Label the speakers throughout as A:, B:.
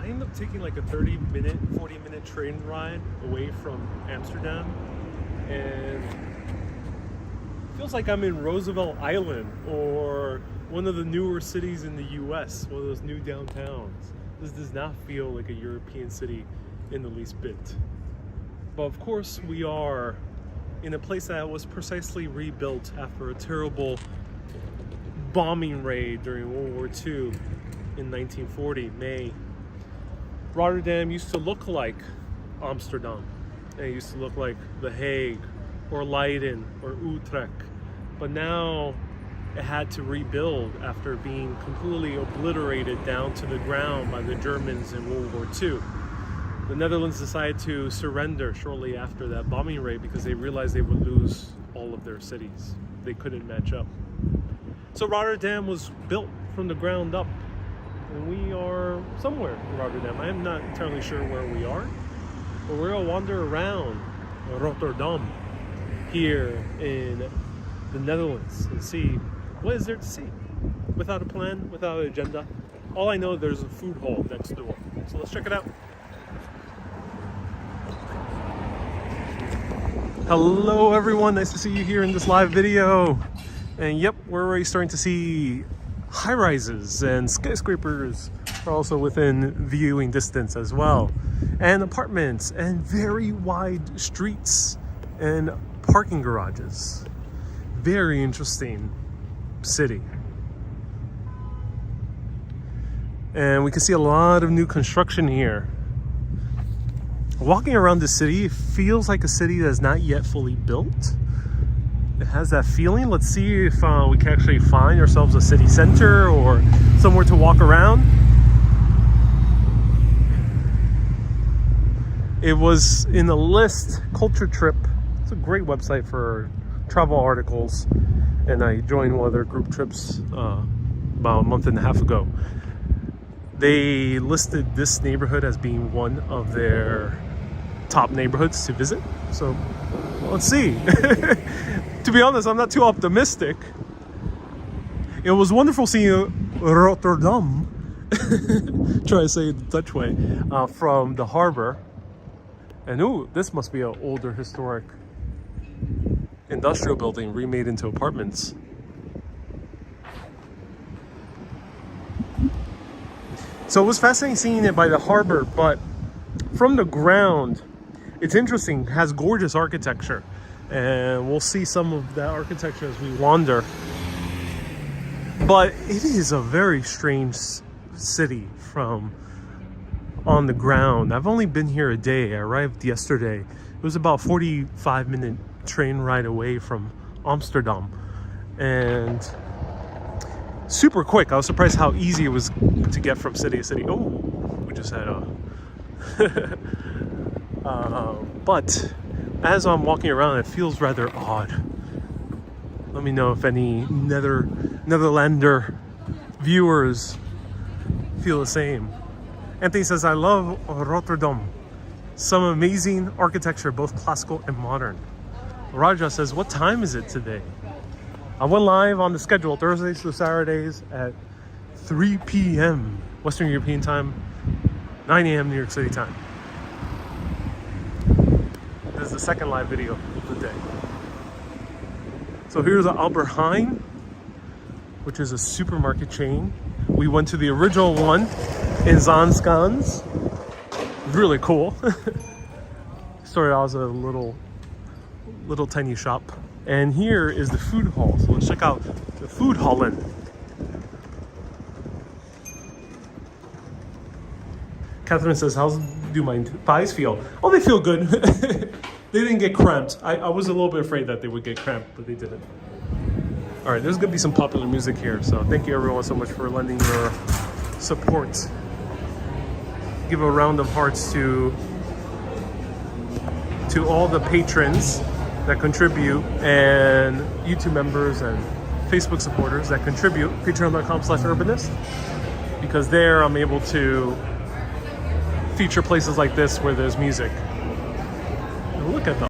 A: ended up taking like a 40-minute train ride away from Amsterdam, and it feels like I'm in Roosevelt Island or one of the newer cities in the US, one of those new downtowns. This does not feel like a European city in the least bit. But of course we are in a place that was precisely rebuilt after a terrible bombing raid during World War II in 1940, May. Rotterdam used to look like Amsterdam. And it used to look like The Hague or Leiden or Utrecht. But now it had to rebuild after being completely obliterated down to the ground by the Germans in World War II. The Netherlands decided to surrender shortly after that bombing raid because they realized they would lose all of their cities. They couldn't match up. So Rotterdam was built from the ground up, and we are somewhere in Rotterdam. I am not entirely sure where we are, but we're gonna wander around Rotterdam here in the Netherlands and see what is there to see. Without a plan, without an agenda. All I know, there's a food hall next door. So let's check it out. Hello everyone, nice to see you here in this live video. And yep, we're already starting to see high-rises, and skyscrapers are also within viewing distance as well. And apartments, and very wide streets, and parking garages. Very interesting city. And we can see a lot of new construction here. Walking around the city, it feels like a city that's not yet fully built. It has that feeling. Let's see if we can actually find ourselves a city center or somewhere to walk around. It was in the list, Culture Trip. It's a great website for travel articles, and I joined one of their group trips about a month and a half ago. They listed this neighborhood as being one of their top neighborhoods to visit. So let's see. To be honest, I'm not too optimistic. It was wonderful seeing Rotterdam, try to say it the Dutch way, from the harbor. And ooh, this must be an older historic industrial building remade into apartments. So it was fascinating seeing it by the harbor, but from the ground, it's interesting, it has gorgeous architecture. And we'll see some of that architecture as we wander. But it is a very strange city from on the ground. I've only been here a day. I arrived yesterday. It was about a 45-minute train ride away from Amsterdam. And super quick. I was surprised how easy it was to get from city to city. Oh, we just had a... but as I'm walking around, it feels rather odd. Let me know if any Netherlander viewers feel the same. Anthony says, I love Rotterdam. Some amazing architecture, both classical and modern. Raja says, what time is it today? I went live on the schedule Thursdays to Saturdays at 3 p.m. Western European time, 9 a.m. New York City time. This is the second live video of the day. So here's Albert Heijn, which is a supermarket chain. We went to the original one in Zaanskans. Really cool. Started out as a little tiny shop. And here is the food hall. So let's check out the food hallen. Catherine says, how do my thighs feel? Oh, they feel good. They didn't get cramped. I was a little bit afraid that they would get cramped, but they didn't. All right, there's gonna be some popular music here. So thank you everyone so much for lending your support. Give a round of hearts to all the patrons that contribute, and YouTube members and Facebook supporters that contribute. Patreon.com/urbanist, because there I'm able to feature places like this where there's music. And look at that.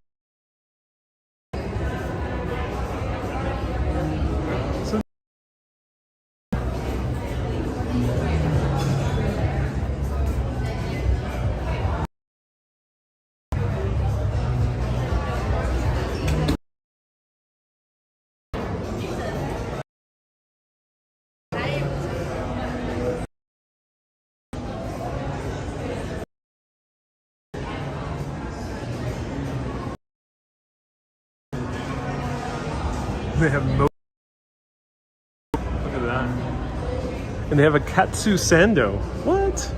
A: They have look at that. And they have a katsu sando. What?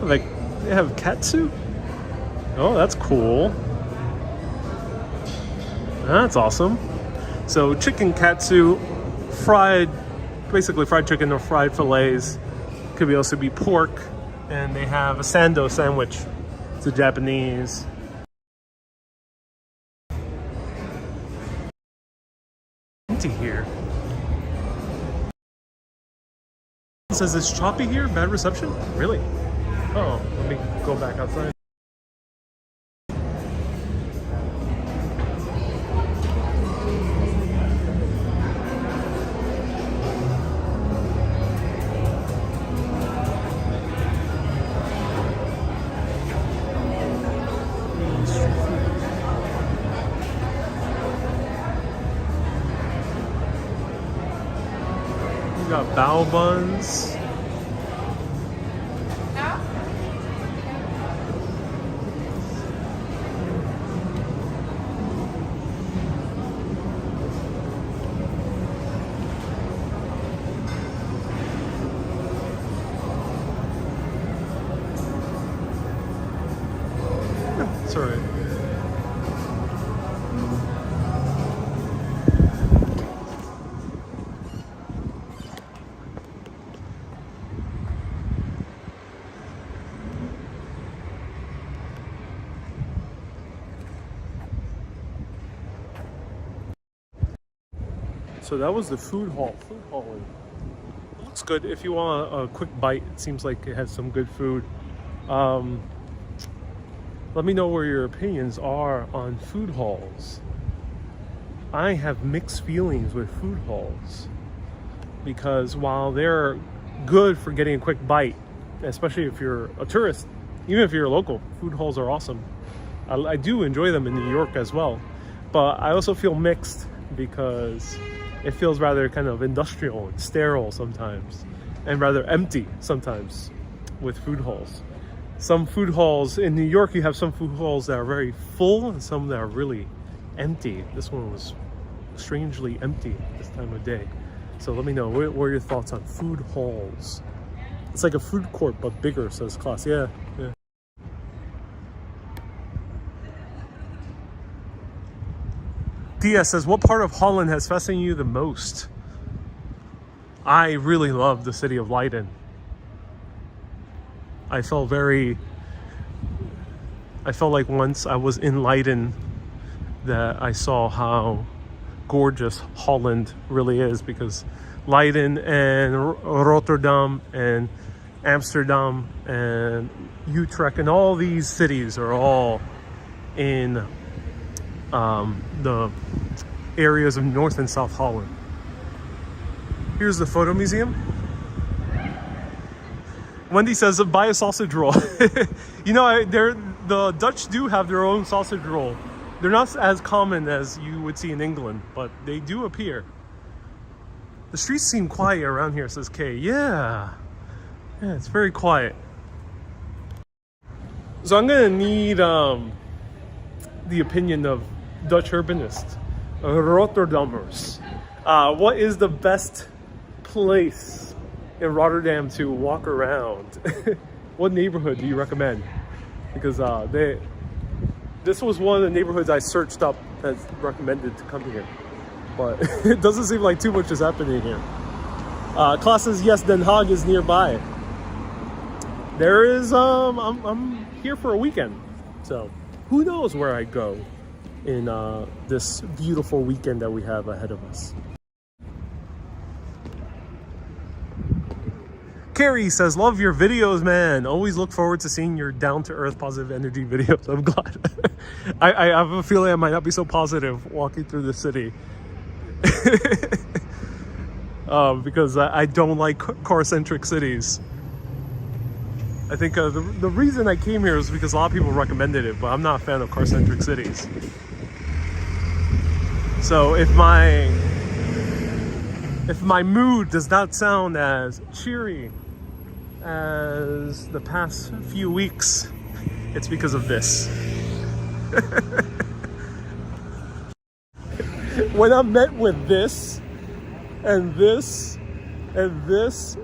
A: Like, they have katsu? Oh, that's cool. That's awesome. So chicken katsu, fried, basically fried chicken or fried fillets. Could also be pork. And they have a sando sandwich. It's a Japanese. Empty here. It says it's choppy here, bad reception? Really? Oh, let me go back outside. We got bao buns. It's alright. So that was the food hall. Food hall. It looks good. If you want a quick bite, it seems like it has some good food. Let me know where your opinions are on food halls. I have mixed feelings with food halls because while they're good for getting a quick bite, especially if you're a tourist, even if you're a local, food halls are awesome. I do enjoy them in New York as well, but I also feel mixed because it feels rather kind of industrial and sterile sometimes, and rather empty sometimes with food halls. Some food halls in New York, you have some food halls that are very full and some that are really empty. This one was strangely empty this time of day. So let me know, what are your thoughts on food halls? It's like a food court, but bigger, says Class. Yeah. DS says, what part of Holland has fascinated you the most? I really love the city of Leiden. I felt like once I was in Leiden that I saw how gorgeous Holland really is, because Leiden and Rotterdam and Amsterdam and Utrecht and all these cities are all in the areas of North and South Holland. Here's the photo museum. Wendy says, buy a sausage roll. You know, the Dutch do have their own sausage roll. They're not as common as you would see in England, but they do appear. The streets seem quiet around here, says Kay. Yeah, it's very quiet. So I'm gonna need the opinion of Dutch urbanists, Rotterdammers. What is the best place in Rotterdam to walk around? What neighborhood do you recommend? Because this was one of the neighborhoods I searched up that's recommended to come here, but it doesn't seem like too much is happening here. Klaas says, yes, Den Haag is nearby. There is, I'm here for a weekend, so who knows where I go in this beautiful weekend that we have ahead of us. Carrie says, love your videos, man. Always look forward to seeing your down-to-earth positive energy videos. I'm glad. I have a feeling I might not be so positive walking through the city. Because I don't like car-centric cities. I think the reason I came here is because a lot of people recommended it, but I'm not a fan of car-centric cities. So if my mood does not sound as cheery as the past few weeks, it's because of this. when I'm met with this and this and this,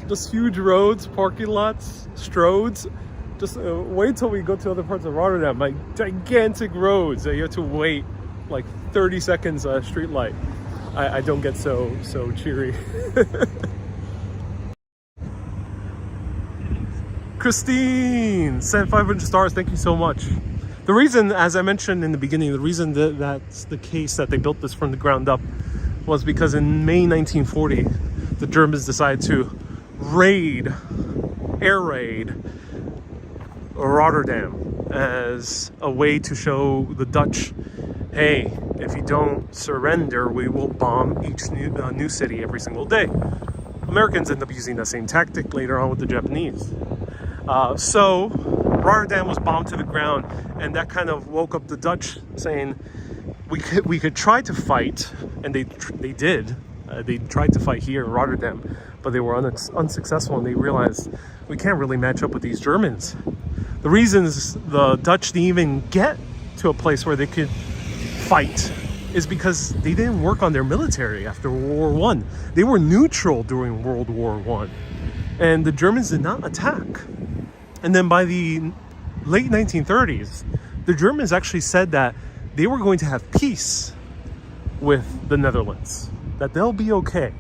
A: just huge roads, parking lots, stroads, just wait till we go to other parts of Rotterdam, like gigantic roads that you have to wait like 30 seconds at a street light. I don't get so cheery. Christine sent 500 stars. Thank you so much. The reason, as I mentioned in the beginning, the reason that that's the case, that they built this from the ground up, was because in May 1940, the Germans decided to air raid Rotterdam as a way to show the Dutch, hey, if you don't surrender, we will bomb each new city every single day. Americans end up using that same tactic later on with the Japanese. So Rotterdam was bombed to the ground, and that kind of woke up the Dutch, saying we could try to fight, and they did. They tried to fight here in Rotterdam, but they were unsuccessful, and they realized we can't really match up with these Germans. The reasons the Dutch didn't even get to a place where they could fight is because they didn't work on their military after World War I. They were neutral during World War I, and the Germans did not attack. And then by the late 1930s, the Germans actually said that they were going to have peace with the Netherlands, that they'll be okay.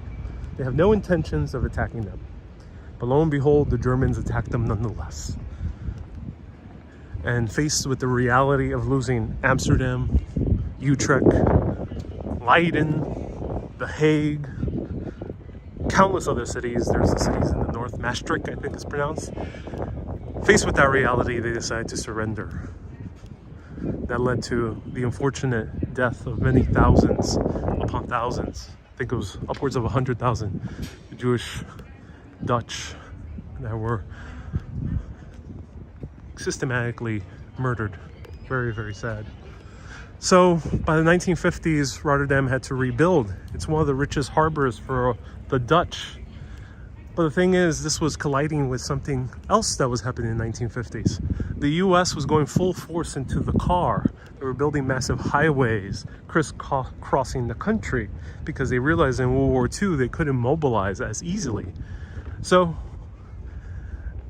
A: They have no intentions of attacking them. But lo and behold, the Germans attacked them nonetheless. And faced with the reality of losing Amsterdam, Utrecht, Leiden, The Hague, countless other cities, there's the cities in the north, Maastricht I think it's pronounced. Faced with that reality, they decided to surrender. That led to the unfortunate death of many thousands upon thousands. I think it was upwards of 100,000 Jewish Dutch that were systematically murdered. Very, very sad. So by the 1950s, Rotterdam had to rebuild. It's one of the richest harbors for the Dutch. But the thing is, this was colliding with something else that was happening in the 1950s. The US was going full force into the car. They were building massive highways, crisscrossing the country, because they realized in World War II they couldn't mobilize as easily. So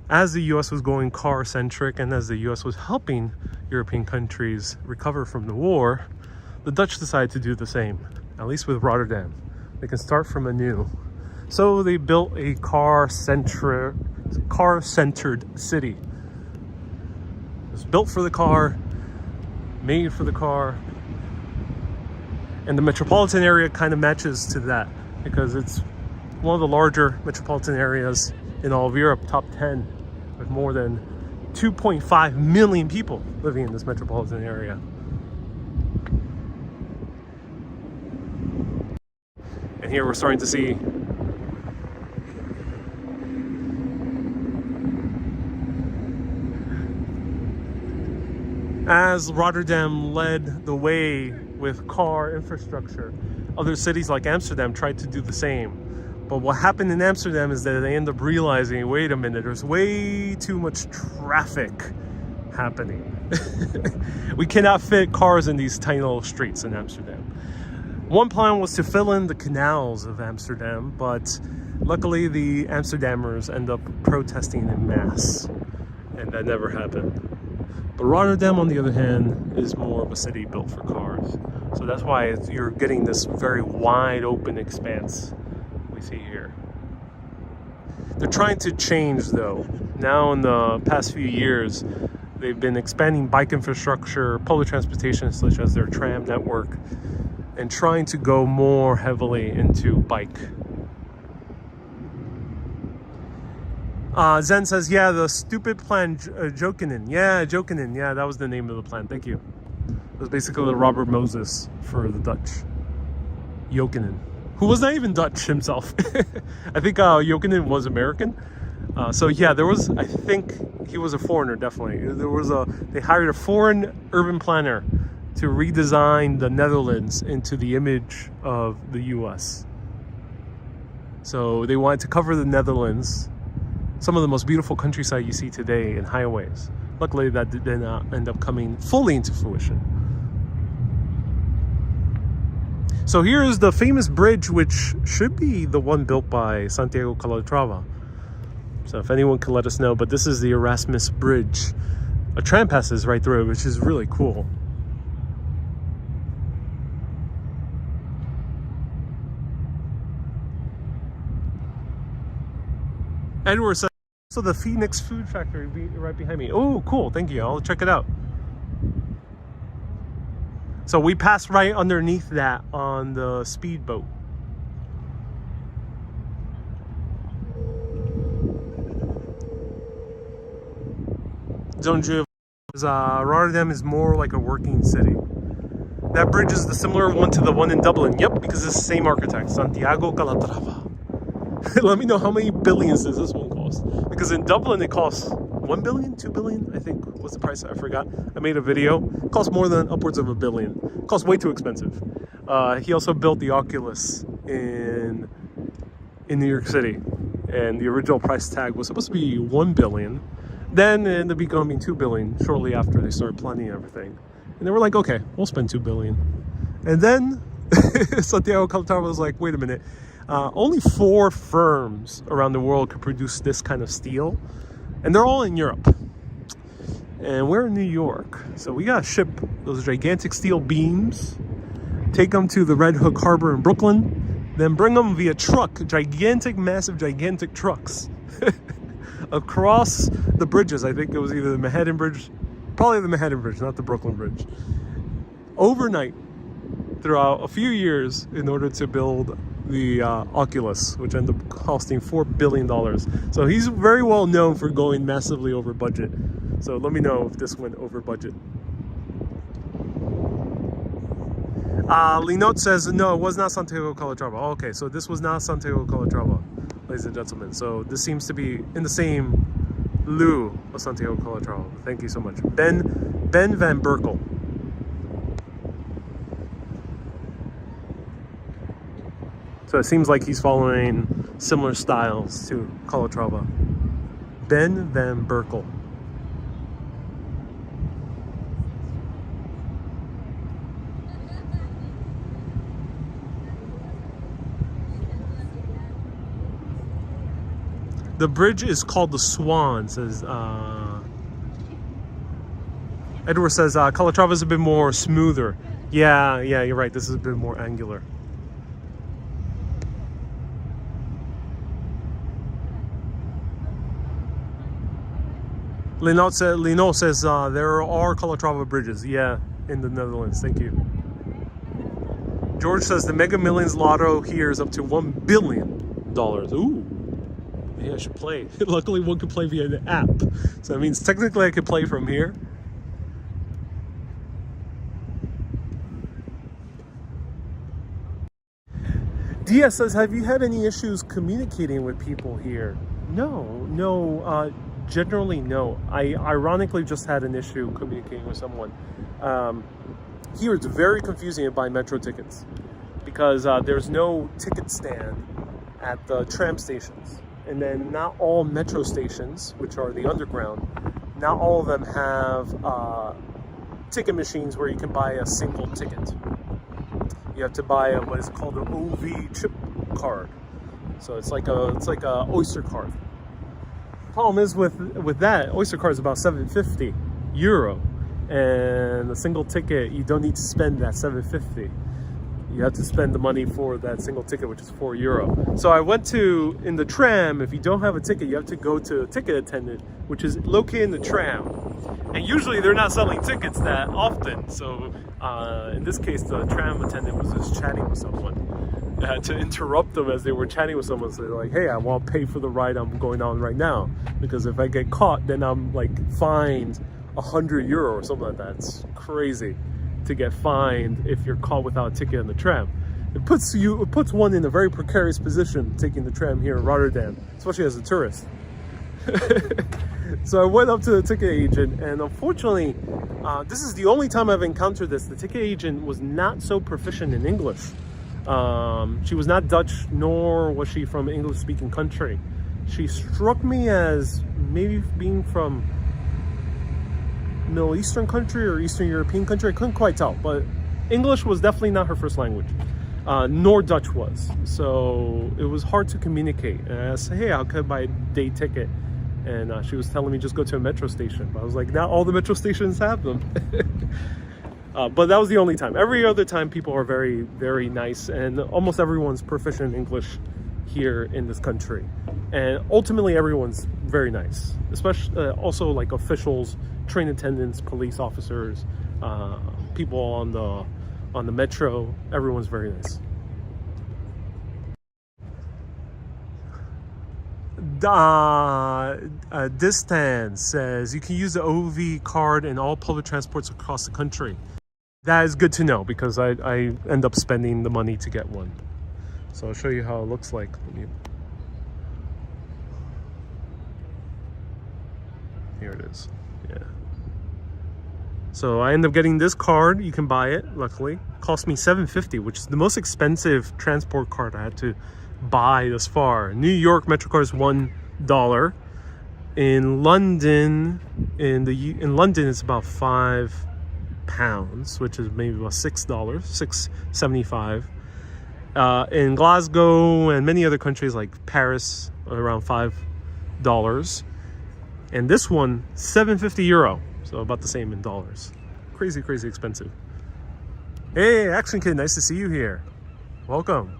A: as the US was going car-centric, and as the US was helping European countries recover from the war, the Dutch decided to do the same, at least with Rotterdam. They can start from anew. So they built a car-centered city. It was built for the car, made for the car, and the metropolitan area kind of matches to that, because it's one of the larger metropolitan areas in all of Europe, top 10, with more than 2.5 million people living in this metropolitan area. And here we're starting to see as Rotterdam led the way with car infrastructure, other cities like Amsterdam tried to do the same. But what happened in Amsterdam is that they end up realizing, wait a minute, there's way too much traffic happening. We cannot fit cars in these tiny little streets in Amsterdam. One plan was to fill in the canals of Amsterdam, but luckily the Amsterdammers end up protesting en masse, and that never happened. But Rotterdam, on the other hand, is more of a city built for cars. So that's why you're getting this very wide open expanse we see here. They're trying to change though. Now in the past few years, they've been expanding bike infrastructure, public transportation such as their tram network, and trying to go more heavily into bike. Zen says, yeah, the stupid plan, Jokinen. Yeah, Jokinen. Yeah, that was the name of the plan. Thank you. It was basically the Robert Moses for the Dutch. Jokinen, who was not even Dutch himself. I think Jokinen was American. So yeah, there was, I think he was a foreigner, definitely. They hired a foreign urban planner to redesign the Netherlands into the image of the US. So they wanted to cover the Netherlands, some of the most beautiful countryside you see today, and highways. Luckily that did not end up coming fully into fruition. So here is the famous bridge, which should be the one built by Santiago Calatrava. So if anyone can let us know, but this is the Erasmus Bridge. A tram passes right through it, which is really cool. Edward said, so the Phoenix Food Factory right behind me. Oh, cool. Thank you. I'll check it out. So we passed right underneath that on the speedboat. Rotterdam is more like a working city. That bridge is the similar one to the one in Dublin. Yep, because it's the same architect, Santiago Calatrava. Let me know how many billions does this one cost. Because in Dublin it costs 1 billion, 2 billion, I think was the price. I forgot. I made a video. It costs more than upwards of $1 billion. It costs way too expensive. He also built the Oculus in New York City, and the original price tag was supposed to be 1 billion. Then it ended up becoming 2 billion shortly after they started planning everything. And they were like, okay, we'll spend 2 billion. And then Santiago Calatrava was like, wait a minute. Only 4 firms around the world could produce this kind of steel, and they're all in Europe. And we're in New York, so we gotta ship those gigantic steel beams, take them to the Red Hook Harbor in Brooklyn, then bring them via truck, massive, gigantic trucks, across the bridges. I think it was either the Manhattan Bridge, probably the Manhattan Bridge, not the Brooklyn Bridge, overnight throughout a few years in order to build the Oculus, which ended up costing $4 billion. So he's very well known for going massively over budget. So let me know if this went over budget. Linot says, no, it was not Santiago Calatrava. Oh, okay, so this was not Santiago Calatrava, ladies and gentlemen. So this seems to be in the same lieu of Santiago Calatrava. Thank you so much. Ben Van Berkel. So it seems like he's following similar styles to Calatrava. Ben Van Berkel. The bridge is called the Swan, says Edward says Calatrava is a bit more smoother. Yeah, you're right. This is a bit more angular. Lino says there are Calatrava bridges. Yeah, in the Netherlands. Thank you. George says the Mega Millions lotto here is up to $1 billion. Ooh. Maybe I should play. Luckily, one can play via the app. So that means technically I could play from here. Dia says, have you had any issues communicating with people here? No, generally no. I ironically just had an issue communicating with someone. Here it's very confusing to buy metro tickets because there's no ticket stand at the tram stations. And then not all metro stations, which are the underground, not all of them have ticket machines where you can buy a single ticket. You have to buy what is called an OV chip card. So it's like a Oyster card. Problem is with that, Oyster card is about €750, and a single ticket you don't need to spend that €750. You have to spend the money for that single ticket, which is €4. So I went in the tram, if you don't have a ticket, you have to go to a ticket attendant, which is located in the tram. And usually they're not selling tickets that often. So in this case, the tram attendant was just chatting with someone. I had to interrupt them as they were chatting with someone. So they're like, hey, I want to pay for the ride I'm going on right now. Because if I get caught, then I'm like fined €100 or something like that. It's crazy to get fined if you're caught without a ticket on the tram. It puts one in a very precarious position taking the tram here in Rotterdam, especially as a tourist. So I went up to the ticket agent, and unfortunately, this is the only time I've encountered this. The ticket agent was not so proficient in English. She was not Dutch, nor was she from an English-speaking country. She struck me as maybe being from Middle Eastern country or Eastern European country. I couldn't quite tell, but English was definitely not her first language. nor Dutch was. So it was hard to communicate. And I said, hey, how could I buy a day ticket? And she was telling me just go to a metro station. But I was like, not all the metro stations have them. But that was the only time. Every other time, people are very, very nice. And almost everyone's proficient in English here in this country. And ultimately, everyone's very nice. Especially also like officials, train attendants, police officers, people on the metro. Everyone's very nice. Distance says you can use the OV card in all public transports across the country. That is good to know because I end up spending the money to get one. So I'll show you how it looks like. Here it is. Yeah. So I end up getting this card. You can buy it, luckily. It cost me $7.50, which is the most expensive transport card I had to buy this far. New York MetroCard is $1. In London, in London it's about £5, which is maybe about $6, $6.75. In Glasgow and many other countries like Paris, around $5. And this one, €7.50, so about the same in dollars. Crazy, crazy expensive. Hey, Action Kid, nice to see you here. Welcome.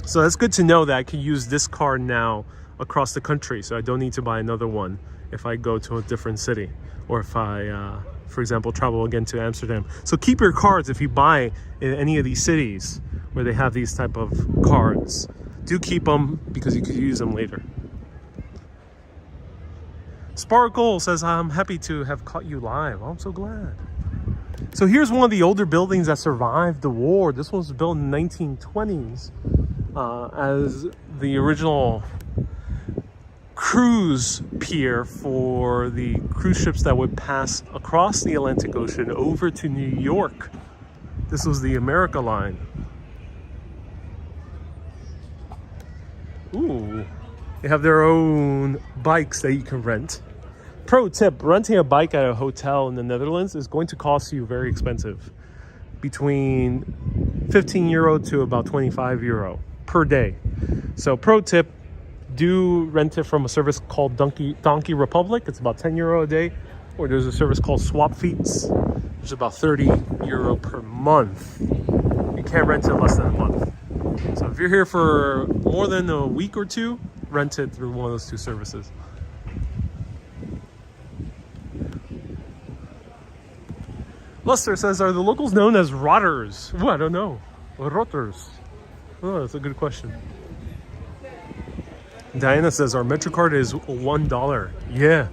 A: So that's good to know that I can use this card now across the country, so I don't need to buy another one if I go to a different city, or if I, for example, travel again to Amsterdam. So keep your cards if you buy in any of these cities where they have these type of cards. Do keep them because you could use them later. Sparkle says, I'm happy to have caught you live. Oh, I'm so glad. So here's one of the older buildings that survived the war. This one was built in the 1920s as the original cruise pier for the cruise ships that would pass across the Atlantic Ocean over to New York. This was the America line. Ooh, they have their own bikes that you can rent. Pro tip, renting a bike at a hotel in the Netherlands is going to cost you very expensive. Between €15 to about €25 per day. So pro tip, do rent it from a service called Donkey Republic. It's about €10 a day. Or there's a service called Swap Feets, which is about €30 per month. You can't rent it less than a month. So if you're here for more than a week or two, rent it through one of those two services. Luster says, are the locals known as rotters? Oh, I don't know. Rotters. Oh, that's a good question. Diana says, our MetroCard is $1. Yeah.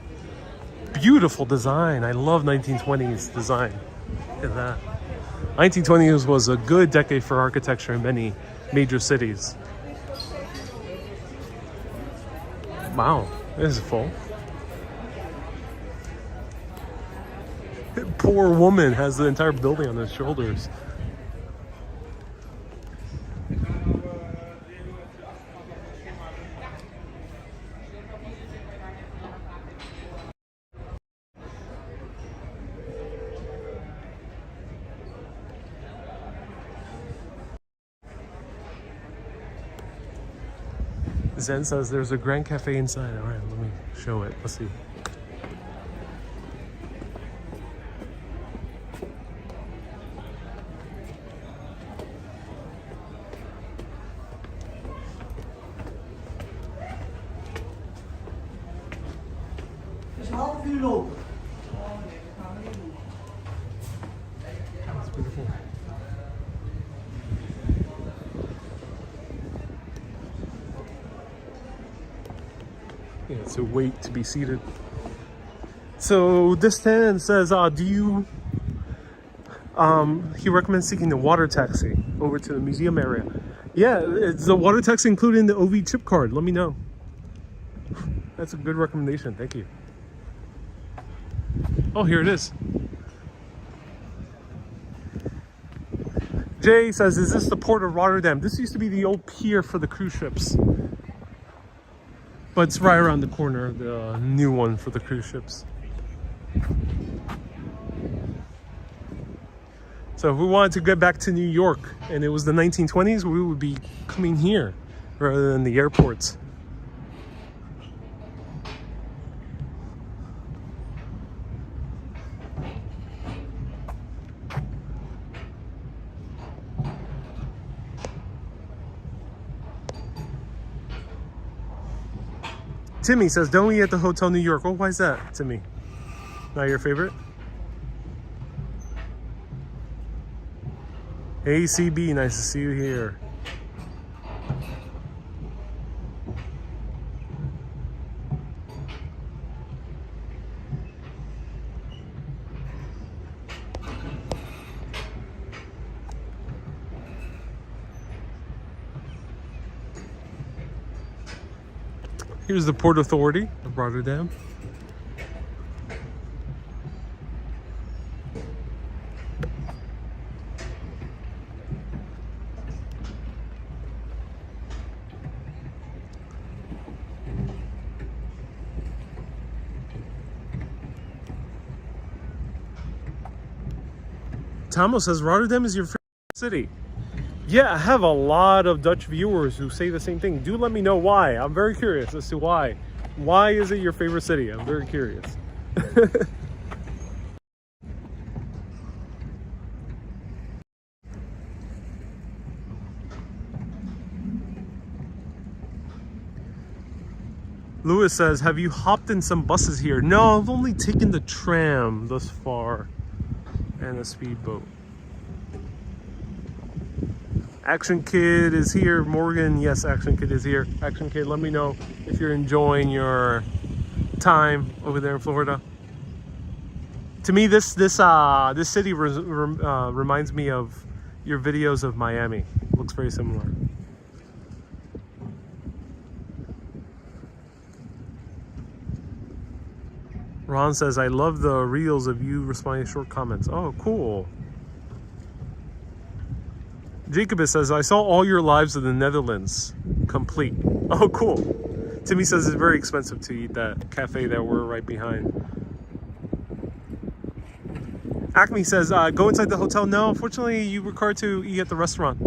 A: Beautiful design. I love 1920s design. Look at that. 1920s was a good decade for architecture in many major cities. Wow, this is full. Poor woman has the entire building on her shoulders. Zen says there's a Grand Cafe inside. All right, let me show it. Let's see. That's beautiful. Yeah, it's a wait to be seated. So this tenant says, do you, he recommends taking the water taxi over to the museum area. Yeah, it's the water taxi included in the OV chip card. Let me know. That's a good recommendation. Thank you. Oh, here it is. Jay says, is this the port of Rotterdam? This used to be the old pier for the cruise ships. But it's right around the corner, the new one for the cruise ships. So if we wanted to get back to New York and it was the 1920s, we would be coming here rather than the airports. Timmy says, don't eat at the Hotel New York. Oh, why is that, Timmy? Not your favorite? Hey, CB, nice to see you here. Here's the Port Authority of Rotterdam. Tomo says Rotterdam is your favorite city. Yeah, I have a lot of Dutch viewers who say the same thing. Do let me know why. I'm very curious as to why. Why is it your favorite city? I'm very curious. Lewis says, have you hopped in some buses here? No, I've only taken the tram thus far and a speedboat. Action Kid is here. Morgan, yes, Action Kid is here. Action Kid, let me know if you're enjoying your time over there in Florida. To me, this city reminds me of your videos of Miami. Looks very similar. Ron says, I love the reels of you responding to short comments. Oh, cool. Jacobus says, I saw all your lives in the Netherlands. Complete. Oh, cool. Timmy says it's very expensive to eat that cafe that we're right behind. Acme says, go inside the hotel. No, unfortunately, you were required to eat at the restaurant.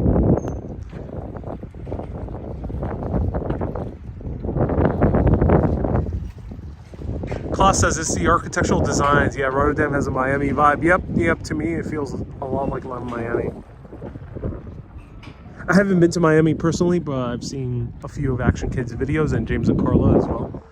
A: Klaus says it's the architectural designs. Yeah, Rotterdam has a Miami vibe. Yep, to me it feels a lot like Miami. I haven't been to Miami personally, but I've seen a few of Action Kid's videos and James and Carla as well.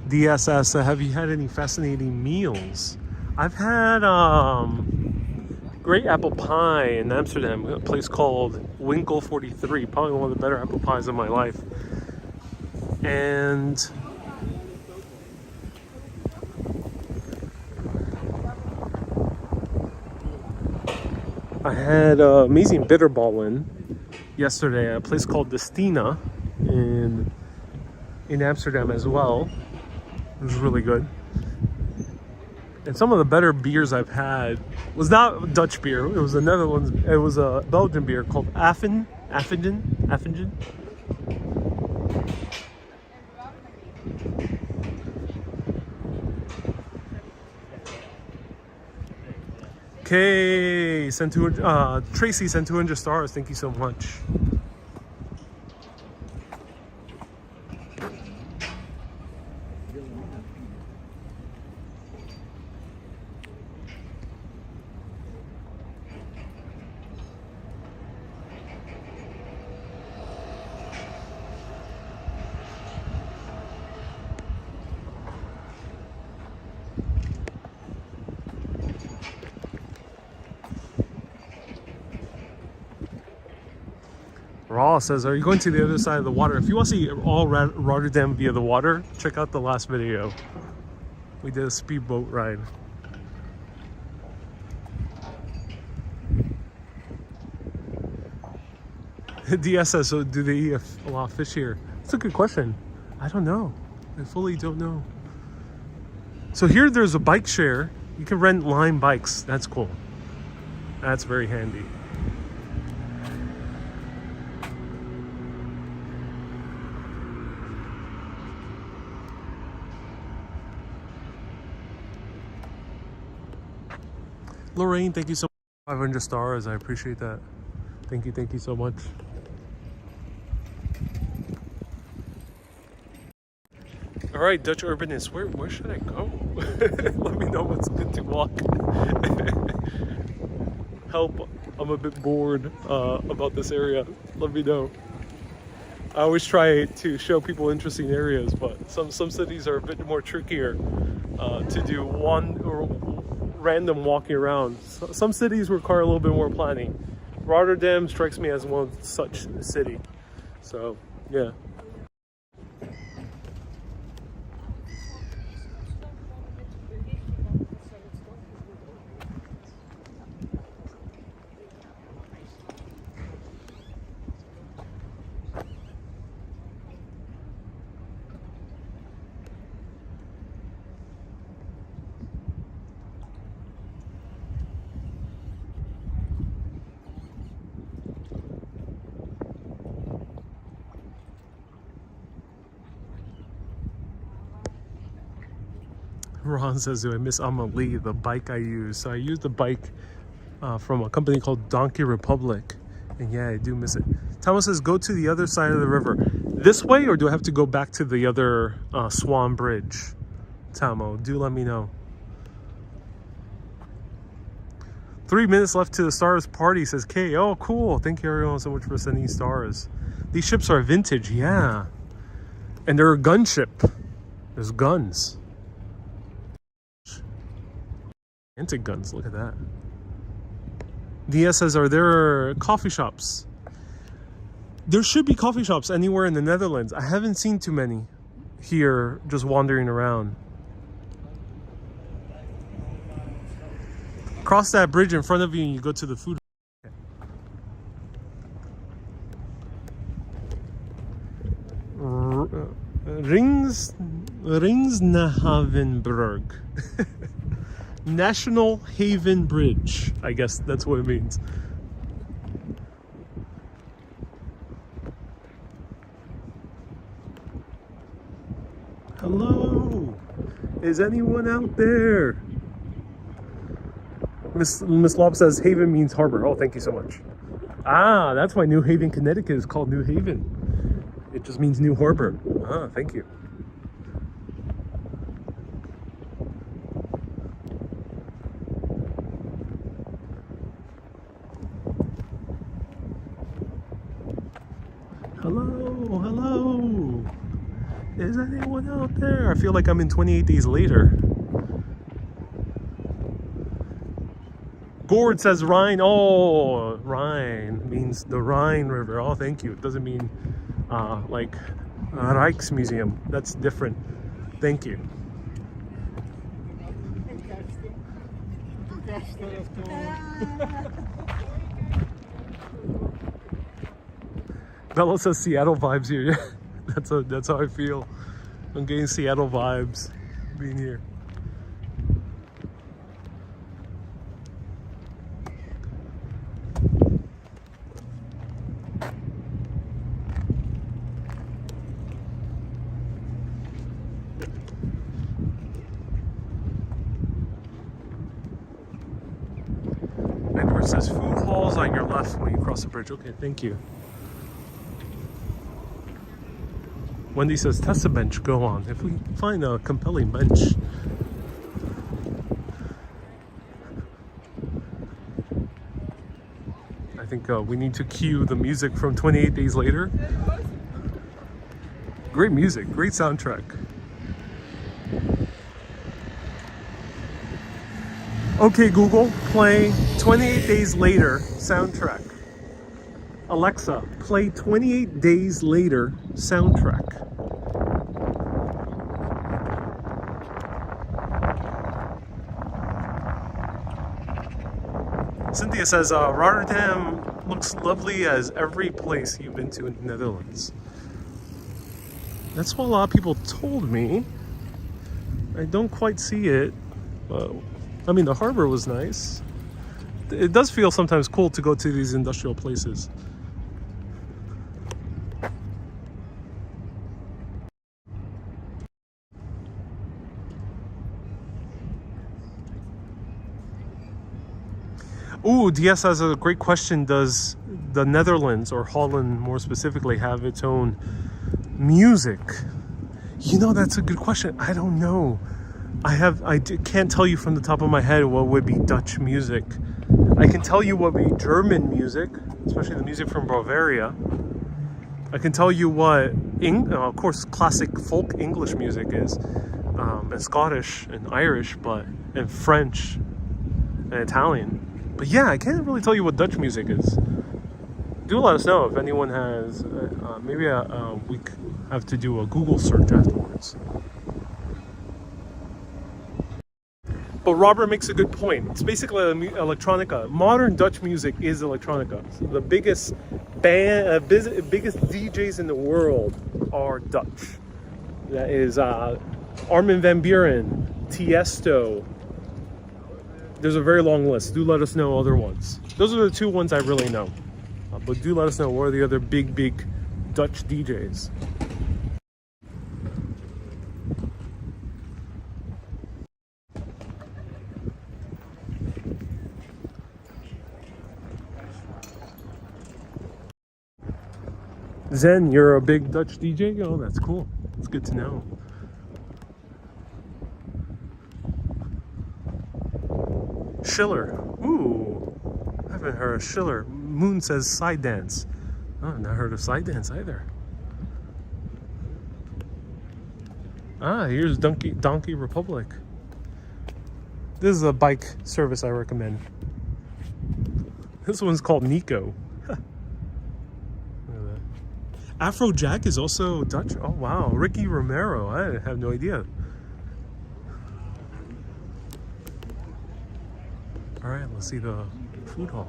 A: DSS, have you had any fascinating meals? I've had great apple pie in Amsterdam, a place called Winkel 43, probably one of the better apple pies of my life. And I had amazing bitterballen yesterday at a place called Destina in Amsterdam as well. It was really good. And some of the better beers I've had was not Dutch beer. It was a Netherlands. It was a Belgian beer called Affingen. Okay, Tracy sent 200 stars. Thank you so much. Raw says, are you going to the other side of the water? If you want to see all Rotterdam via the water, check out the last video. We did a speedboat ride. DS says, so do they eat a lot of fish here? That's a good question. I don't know. I fully don't know. So here there's a bike share. You can rent Lime bikes. That's cool. That's very handy. Lorraine, thank you so much. 500 stars. I appreciate that. Thank you so much. All right, Dutch Urbanist, where should I go? Let me know what's good to walk. Help, I'm a bit bored about this area. Let me know. I always try to show people interesting areas, but some cities are a bit more trickier to do one or random walking around. Some cities require a little bit more planning. Rotterdam strikes me as one such city. So, yeah. Ron says, do I miss Amelie, the bike I use? So I use the bike from a company called Donkey Republic. And yeah, I do miss it. Thomas says, go to the other side of the river. This way, or do I have to go back to the other Swan Bridge? Tamo, do let me know. 3 minutes left to the stars party, says Kay. Oh, cool. Thank you everyone so much for sending stars. These ships are vintage, yeah. And they're a gun ship. There's guns. Antique guns, look at that. DS says, are there coffee shops? There should be coffee shops anywhere in the Netherlands. I haven't seen too many here just wandering around. Cross that bridge in front of you and you go to the food. Ringshavenbrug. National Haven Bridge. I guess that's what it means. Hello? Is anyone out there? Miss Lob says Haven means harbor. Oh, thank you so much. Ah, that's why New Haven, Connecticut is called New Haven. It just means New Harbor. Ah, thank you. Hello, hello. Is anyone out there? I feel like I'm in 28 Days Later. Gord says Rhine. Oh, Rhine means the Rhine River. Oh, thank you. It doesn't mean like Rijksmuseum. That's different. Thank you. Bella says Seattle vibes here. Yeah, that's how I feel. I'm getting Seattle vibes being here. Edward says food halls on your left when you cross the bridge. Okay, thank you. Wendy says, test a bench, go on. If we find a compelling bench. I think we need to cue the music from 28 Days Later. Great music, great soundtrack. Okay, Google, play 28 Days Later soundtrack. Alexa, play 28 Days Later soundtrack. Cynthia says, Rotterdam looks lovely as every place you've been to in the Netherlands. That's what a lot of people told me. I don't quite see it. I mean, the harbor was nice. It does feel sometimes cool to go to these industrial places. Ooh, DS has a great question. Does the Netherlands, or Holland more specifically, have its own music? You know, that's a good question. I don't know. Can't tell you from the top of my head what would be Dutch music. I can tell you what would be German music, especially the music from Bavaria. I can tell you what, of course, classic folk English music is, and Scottish and Irish, and French and Italian. But yeah, I can't really tell you what Dutch music is. Do let us know if anyone has. Maybe we have to do a Google search afterwards. But Robert makes a good point. It's basically electronica. Modern Dutch music is electronica. So the biggest biggest DJs in the world are Dutch. That is Armin van Buuren, Tiesto. There's a very long list. Do let us know other ones. Those are the two ones I really know. But do let us know what are the other big Dutch DJs. Zen, you're a big Dutch DJ? Oh, that's cool. It's good to know. Schiller. Ooh, I haven't heard of Schiller. Moon says side dance. Oh, I've not heard of side dance either. Here's Donkey Republic. This is a bike service I recommend. This one's called Nico. Afrojack is also Dutch. Oh wow, Ricky Romero. I have no idea. All right, let's see the food hall.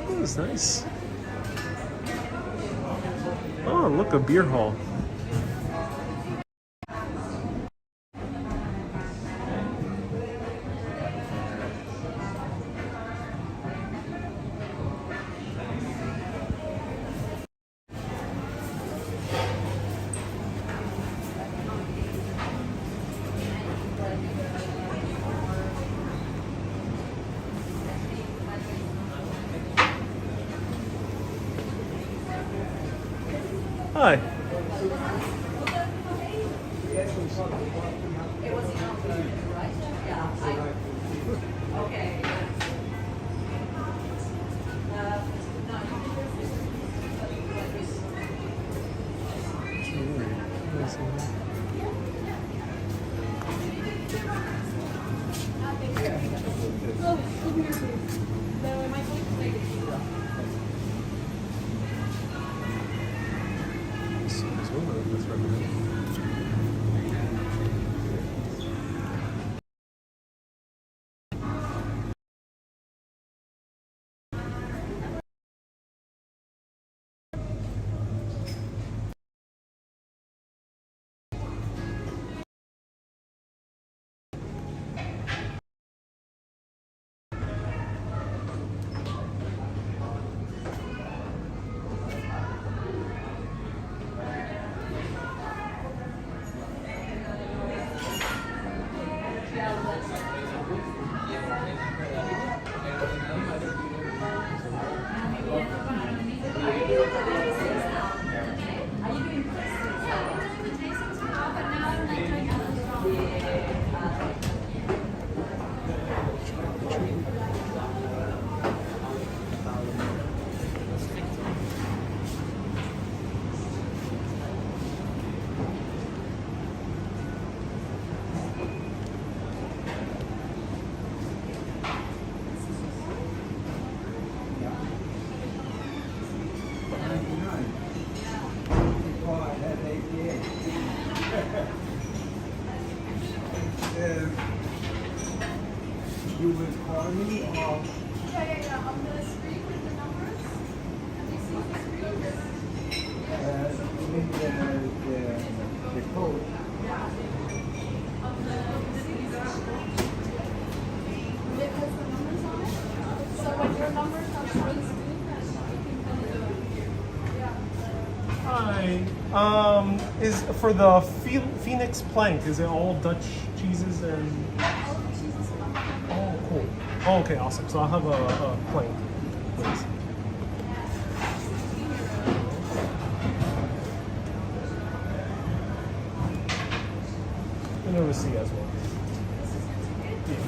A: This is nice. Oh, look, a beer hall. Hi.
B: you will call me or
C: Yeah. On the screen with the numbers. Can you see the screen?
B: you mean the code?
C: On the seats. It has the numbers on it. So when your numbers are on the screen,
A: Hi. Is for the Phoenix plank, is it all Dutch cheeses and...
C: all the cheeses come.
A: Oh, cool. Oh, okay, awesome. So I'll have a plank, please. And a receipt as well. Yeah.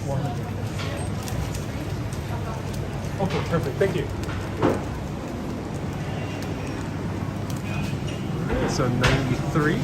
A: 100. Okay, perfect. Thank you. Alright, so 93.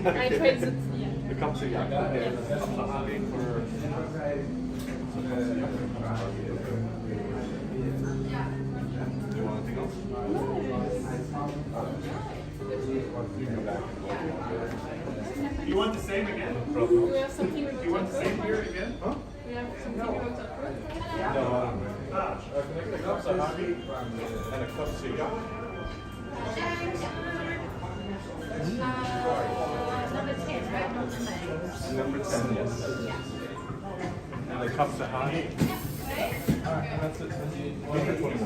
C: I tried to, yeah.
A: The cups are young. Do you want anything else? You want the same again?
C: Do we have something we
A: You want the same beer again? Huh?
C: We have something we wrote up for?
A: A cup of honey and a cup of young.
C: Number 10, right? Not the name.
A: Number 10, yes. And the cups of honey. And that's it. Number 21.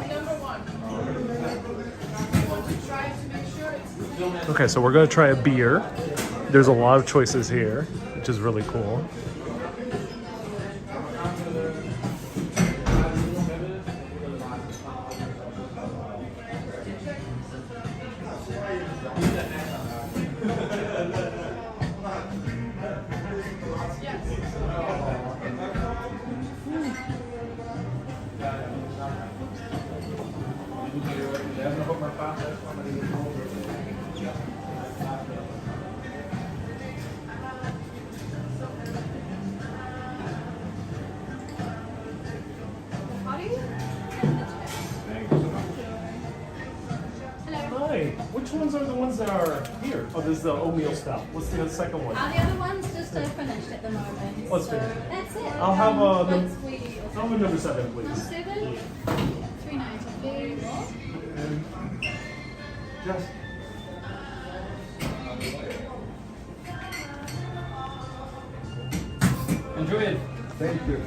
C: Number 1. You want to try to make sure it's...
A: Okay, so we're going to try a beer. There's a lot of choices here, which is really cool. Hi, which ones are the ones that are here? Oh, this is the oatmeal stout. What's the second one?
D: The other one's just finished at the moment.
A: What's
D: so
A: finished?
D: That's it.
A: I'll have
D: once we
A: I'll have number 7, please.
D: 7, 390, please.
B: Just
A: Enjoy it.
B: thank you.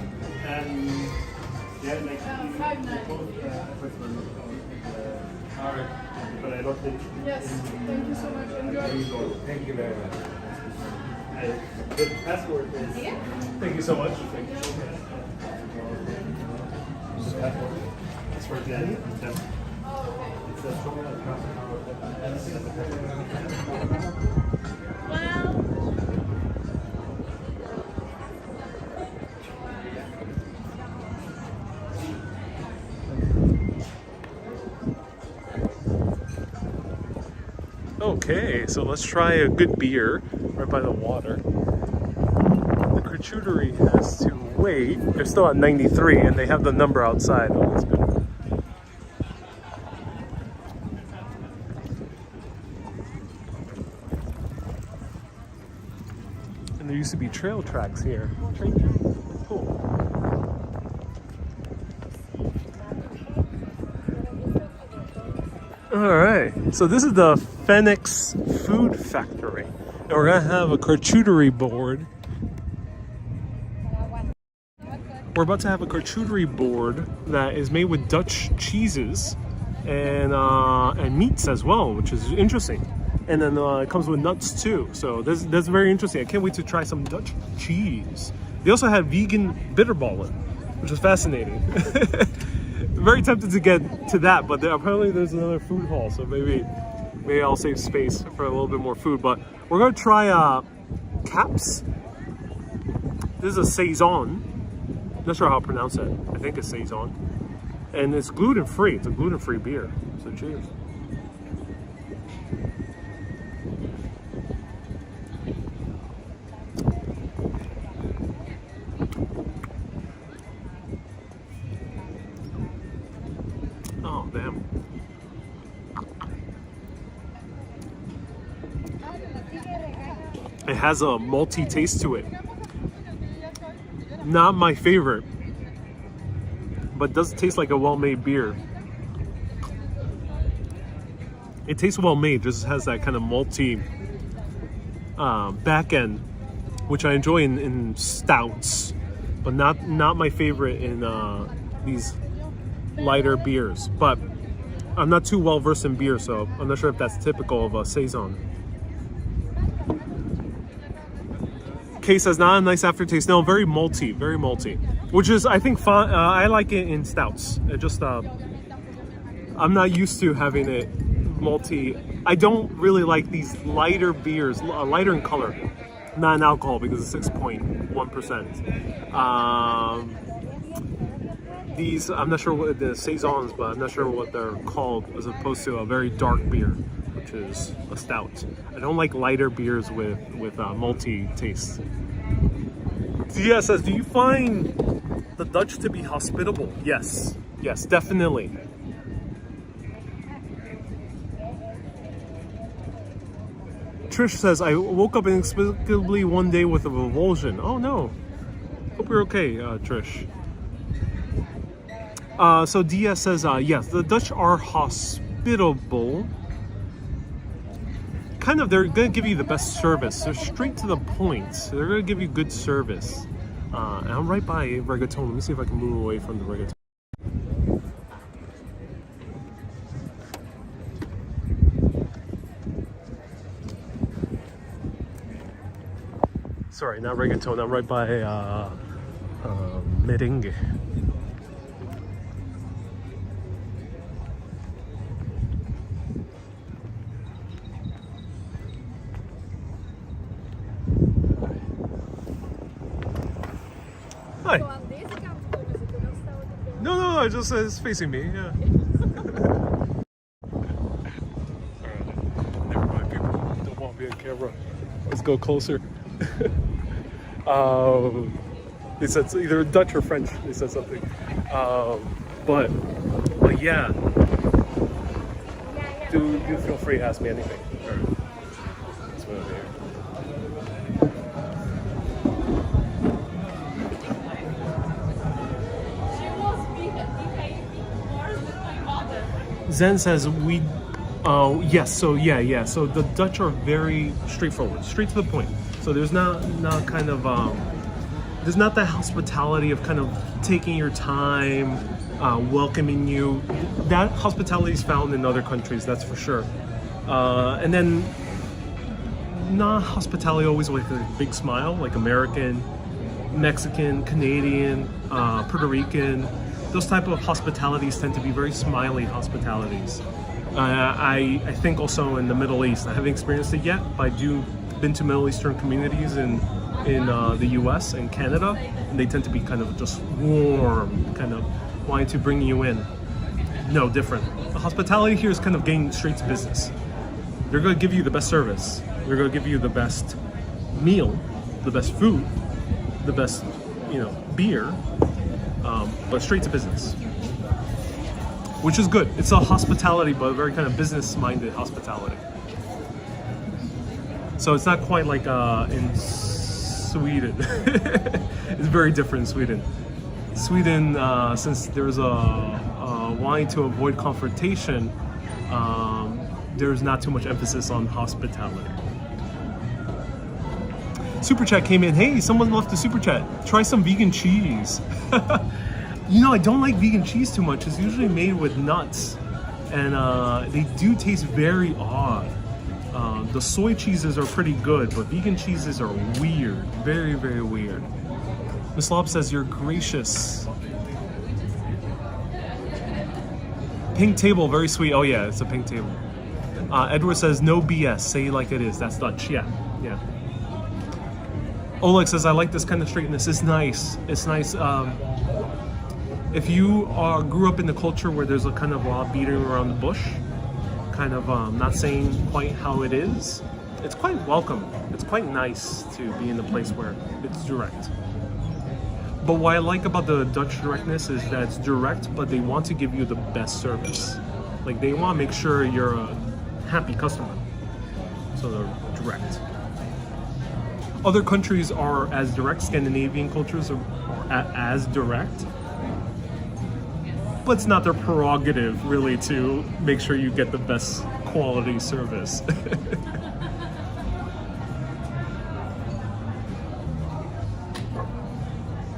A: And yeah, like
C: 590.
A: all right. But I don't think
C: Yes, thank you so much. Enjoy.
B: Thank you very much.
A: the password is.
D: Yeah.
A: Thank you so much. Thank you. Password Danny. It says
D: Well,
A: Okay, so let's try a good beer right by the water. The charcuterie has to wait. They're still at 93 and they have the number outside. Oh, that's good. And there used to be trail tracks here. Train tracks. Cool. All right, so this is the Phoenix Food Factory. And we're gonna have a charcuterie board. We're about to have a charcuterie board that is made with Dutch cheeses and meats as well, which is interesting. And then it comes with nuts too. So that's very interesting. I can't wait to try some Dutch cheese. They also had vegan bitterballen, which is fascinating. Very tempted to get to that, but apparently there's another food hall, so maybe I'll save space for a little bit more food. But we're gonna try caps. This is a saison. Not sure how to pronounce it. I think it's saison, and it's gluten free. It's a gluten free beer. So cheers. damn. It has a malty taste to it. Not my favorite, but does taste like a well-made beer. It tastes well-made, just has that kind of malty back end, which I enjoy in stouts, but not my favorite in these lighter beers. But I'm not too well versed in beer, so I'm not sure if that's typical of a saison. Kay says not a nice aftertaste. No, very malty, which is I think fun. I like it in stouts. It just I'm not used to having it malty. I don't really like these lighter beers, lighter in color, not in alcohol because it's 6.1%. These, I'm not sure what the saisons, but I'm not sure what they're called, as opposed to a very dark beer, which is a stout. I don't like lighter beers with malty taste. Dia says, do you find the Dutch to be hospitable? Yes, definitely. Trish says, I woke up inexplicably one day with a revulsion. Oh no. Hope you're okay, Trish. So Dia says, yes, the Dutch are hospitable. Kind of, they're going to give you the best service. They're straight to the point. They're going to give you good service. And I'm right by reggaeton. Let me see if I can move away from the reggaeton. Sorry, not reggaeton. I'm right by merengue. Hi. No, I just it's facing me. Yeah. Alright, never mind. People don't want me on camera. Let's go closer. They said either Dutch or French. They said something. But yeah. Do feel free to ask me anything. Alright. Let's move over here. Zen says yes. So yeah. So the Dutch are very straightforward, straight to the point. So there's not kind of there's not that hospitality of kind of taking your time, welcoming you. That hospitality is found in other countries, that's for sure. And then not hospitality always with a big smile, like American, Mexican, Canadian, Puerto Rican. Those type of hospitalities tend to be very smiley hospitalities. I think also in the Middle East, I haven't experienced it yet, but been to Middle Eastern communities in the US and Canada, and they tend to be kind of just warm, kind of wanting to bring you in. No, different. The hospitality here is kind of getting straight to business. They're going to give you the best service. They're going to give you the best meal, the best food, the best, beer, but straight to business, which is good. It's a hospitality, but a very kind of business-minded hospitality. So it's not quite like in Sweden. It's very different in Sweden. Sweden, since there's a wanting to avoid confrontation, there's not too much emphasis on hospitality. Super chat came in. Hey, someone left a super chat. Try some vegan cheese. I don't like vegan cheese too much. It's usually made with nuts, and they do taste very odd. The soy cheeses are pretty good, but vegan cheeses are weird. Very, very weird. Miss Lob says, you're gracious. Pink table, very sweet. Oh yeah, it's a pink table. Edward says, no BS, say it like it is. That's Dutch, yeah. Oleg says, I like this kind of straightness. It's nice. If you grew up in the culture where there's a kind of beating around the bush, kind of not saying quite how it is, it's quite welcome. It's quite nice to be in a place where it's direct. But what I like about the Dutch directness is that it's direct, but they want to give you the best service. Like they want to make sure you're a happy customer. So they're direct. Other countries are as direct. Scandinavian cultures are as direct. But it's not their prerogative really to make sure you get the best quality service.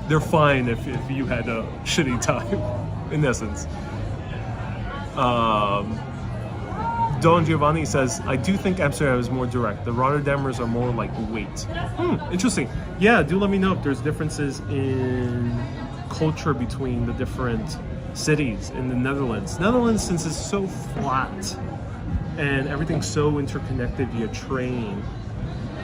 A: They're fine if you had a shitty time, in essence. Don Giovanni says, I do think Amsterdam is more direct. The Rotterdammers are more like wait. Interesting. Yeah, do let me know if there's differences in culture between the different cities in the Netherlands. Netherlands, since it's so flat and everything's so interconnected via train,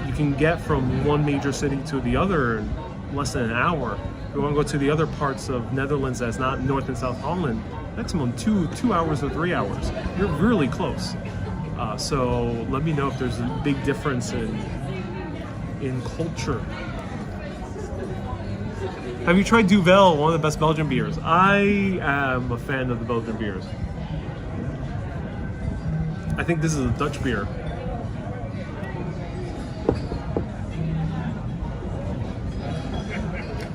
A: you can get from one major city to the other in less than an hour. If you want to go to the other parts of Netherlands that's not North and South Holland, maximum two hours or 3 hours. You're really close. So let me know if there's a big difference in culture. Have you tried Duvel, one of the best Belgian beers? I am a fan of the Belgian beers. I think this is a Dutch beer.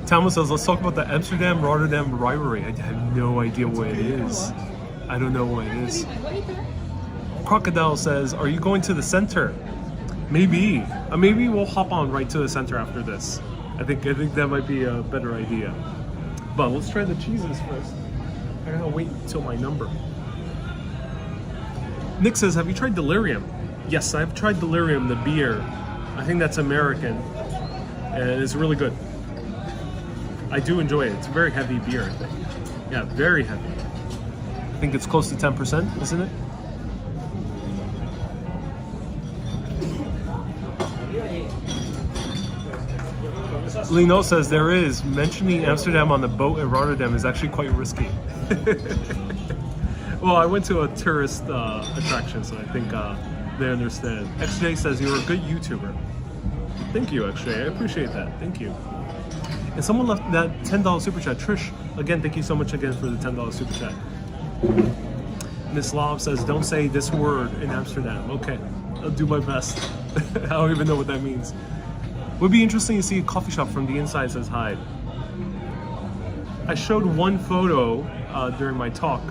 A: Thomas says, let's talk about the Amsterdam-Rotterdam rivalry. I have no idea what it is. I don't know what it is. Crocodile says, are you going to the center? Maybe. Maybe we'll hop on right to the center after this. I think that might be a better idea. But let's try the cheeses first. I gotta wait until my number. Nick says, have you tried Delirium? Yes, I've tried Delirium, the beer. I think that's American. And it's really good. I do enjoy it. It's a very heavy beer, I think. Yeah, very heavy. I think it's close to 10%, isn't it? Lino says there is. Mentioning Amsterdam on the boat in Rotterdam is actually quite risky. Well, I went to a tourist attraction, so I think they understand. XJ says you're a good YouTuber. Thank you, XJ. I appreciate that. Thank you. And someone left that $10 super chat. Trish, again, thank you so much again for the $10 super chat. Miss Love says, don't say this word in Amsterdam. Okay, I'll do my best. I don't even know what that means. Would be interesting to see a coffee shop from the inside, says Hyde. I showed one photo during my talk.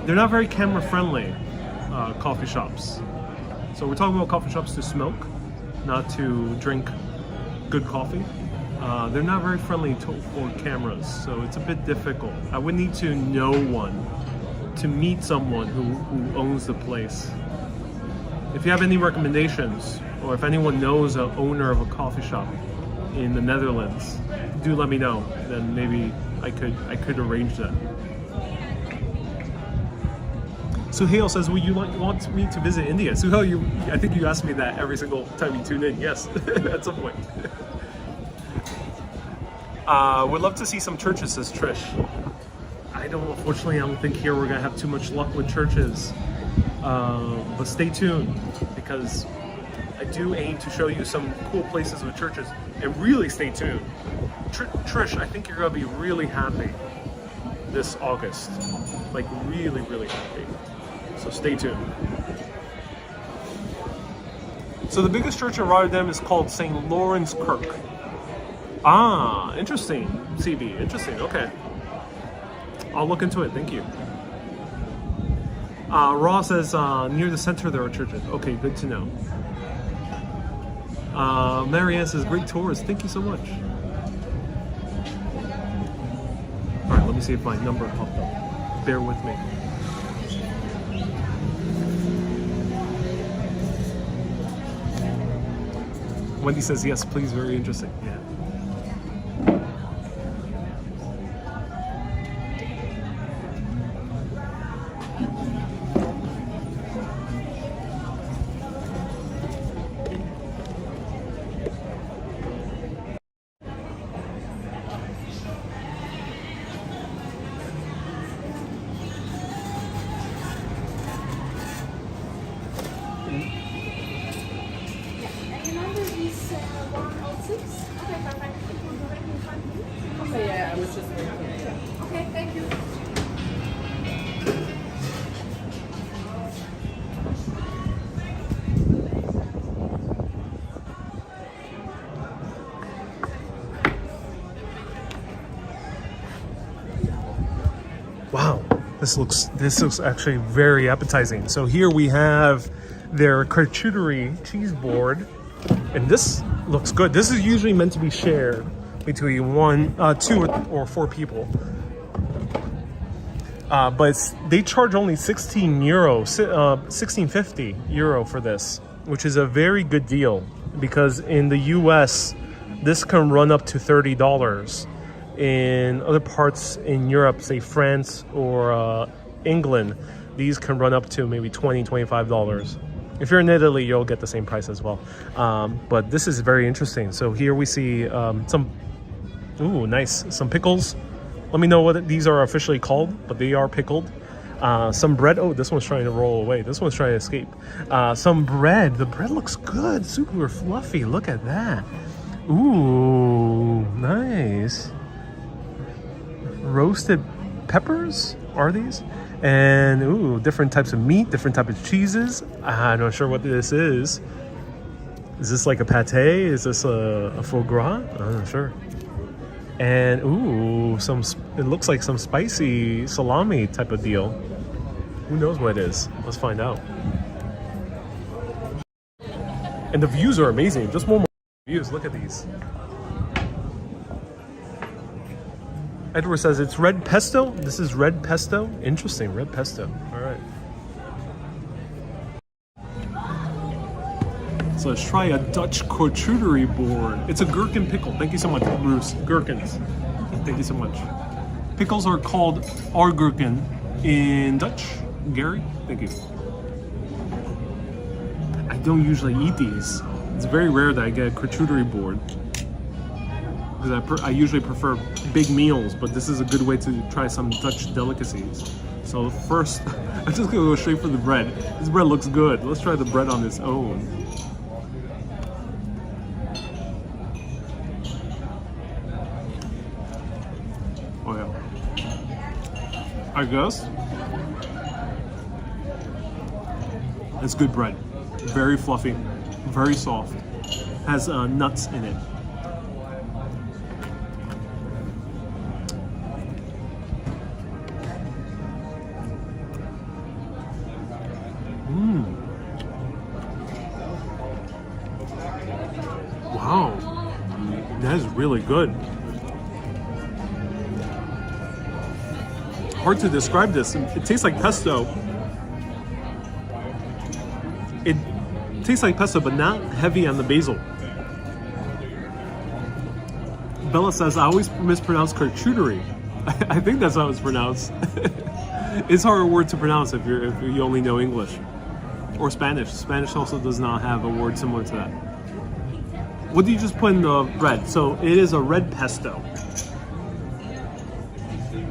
A: They're not very camera friendly, coffee shops. So we're talking about coffee shops to smoke, not to drink good coffee. They're not very friendly for cameras, so it's a bit difficult. I would need to know one to meet someone who owns the place. If you have any recommendations, or if anyone knows an owner of a coffee shop in the Netherlands, do let me know. Then maybe I could arrange that. Suhail says, would you want me to visit India? Suhail, I think you ask me that every single time you tune in. Yes, at some point. Would love to see some churches, says Trish. Unfortunately, I don't think here we're gonna have too much luck with churches. But stay tuned, because I do aim to show you some cool places with churches. And really stay tuned. Trish, I think you're gonna be really happy this August. Like really, really happy. So stay tuned. So the biggest church in Rotterdam is called St. Lawrence Kirk. Ah, interesting, CB, interesting, okay. I'll look into it, thank you. Raw says, near the center there are churches. Okay, good to know. Marianne says, great tours, thank you so much. All right, let me see if my number popped up. Bear with me. Wendy says, yes, please, very interesting, yeah. Wow, this looks actually very appetizing. So here we have their charcuterie cheese board, and this looks good. This is usually meant to be shared between two or four people. But they charge only 16.50 euro for this, which is a very good deal, because in the US this can run up to $30. In other parts in Europe, say France or England, these can run up to maybe $20, $25. If you're in Italy, you'll get the same price as well. But this is very interesting. So here we see some pickles. Let me know what these are officially called, but they are pickled. Some bread. Oh, this one's trying to roll away. This one's trying to escape. Some bread. The bread looks good. Super fluffy. Look at that. Ooh, nice. Roasted peppers are these? And ooh, different types of meat, different types of cheeses. I'm not sure what this is. Is this like a pate? Is this a foie gras? I'm not sure. And ooh, it looks like some spicy salami type of deal. Who knows what it is? Let's find out. And the views are amazing. Just one more views. Look at these. Edward says it's red pesto. This is red pesto. Interesting, red pesto. All right. So let's try a Dutch charcuterie board. It's a gherkin pickle. Thank you so much, Bruce. Gherkins. Thank you so much. Pickles are called augurken in Dutch. Gary, thank you. I don't usually eat these. It's very rare that I get a charcuterie board, because I usually prefer big meals, but this is a good way to try some Dutch delicacies. So first, I'm just gonna go straight for the bread. This bread looks good. Let's try the bread on its own. Oh yeah. I guess. It's good bread. Very fluffy, very soft. Has nuts in it. Wow, that is really good. Hard to describe this. It tastes like pesto. It tastes like pesto, but not heavy on the basil. Bella says, I always mispronounce charcuterie. I think that's how it's pronounced. It's a hard word to pronounce if you only know English. Or Spanish. Spanish also does not have a word similar to that. What do you just put in the bread? So it is a red pesto.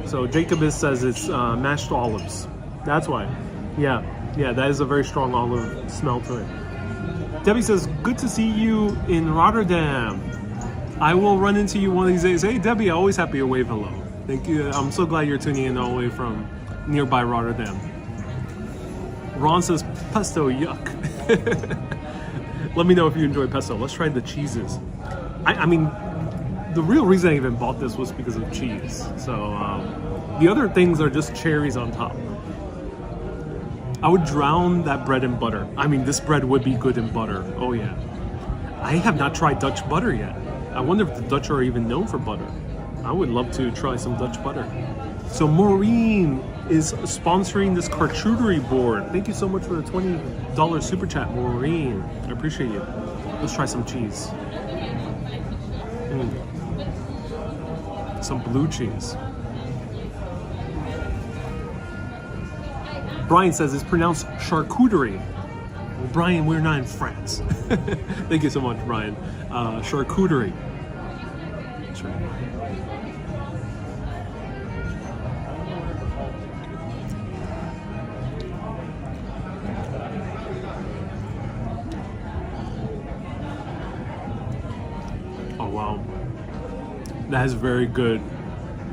A: So Jacobus says it's mashed olives. That's why. Yeah, that is a very strong olive smell to it. Debbie says, good to see you in Rotterdam. I will run into you one of these days. Hey Debbie, always happy to wave hello. Thank you. I'm so glad you're tuning in all the way from nearby Rotterdam. Ron says, pesto, yuck. Let me know if you enjoy pesto. Let's try the cheeses. I mean, the real reason I even bought this was because of cheese. So the other things are just cherries on top. I would drown that bread in butter. I mean, this bread would be good in butter. Oh yeah. I have not tried Dutch butter yet. I wonder if the Dutch are even known for butter. I would love to try some Dutch butter. So Maureen is sponsoring this charcuterie board. Thank you so much for the $20 super chat, Maureen. I appreciate you. Let's try some cheese. Some blue cheese. Brian says it's pronounced charcuterie. Well, Brian, we're not in France. Thank you so much, Brian. Charcuterie. That's right. Oh wow, that is very good.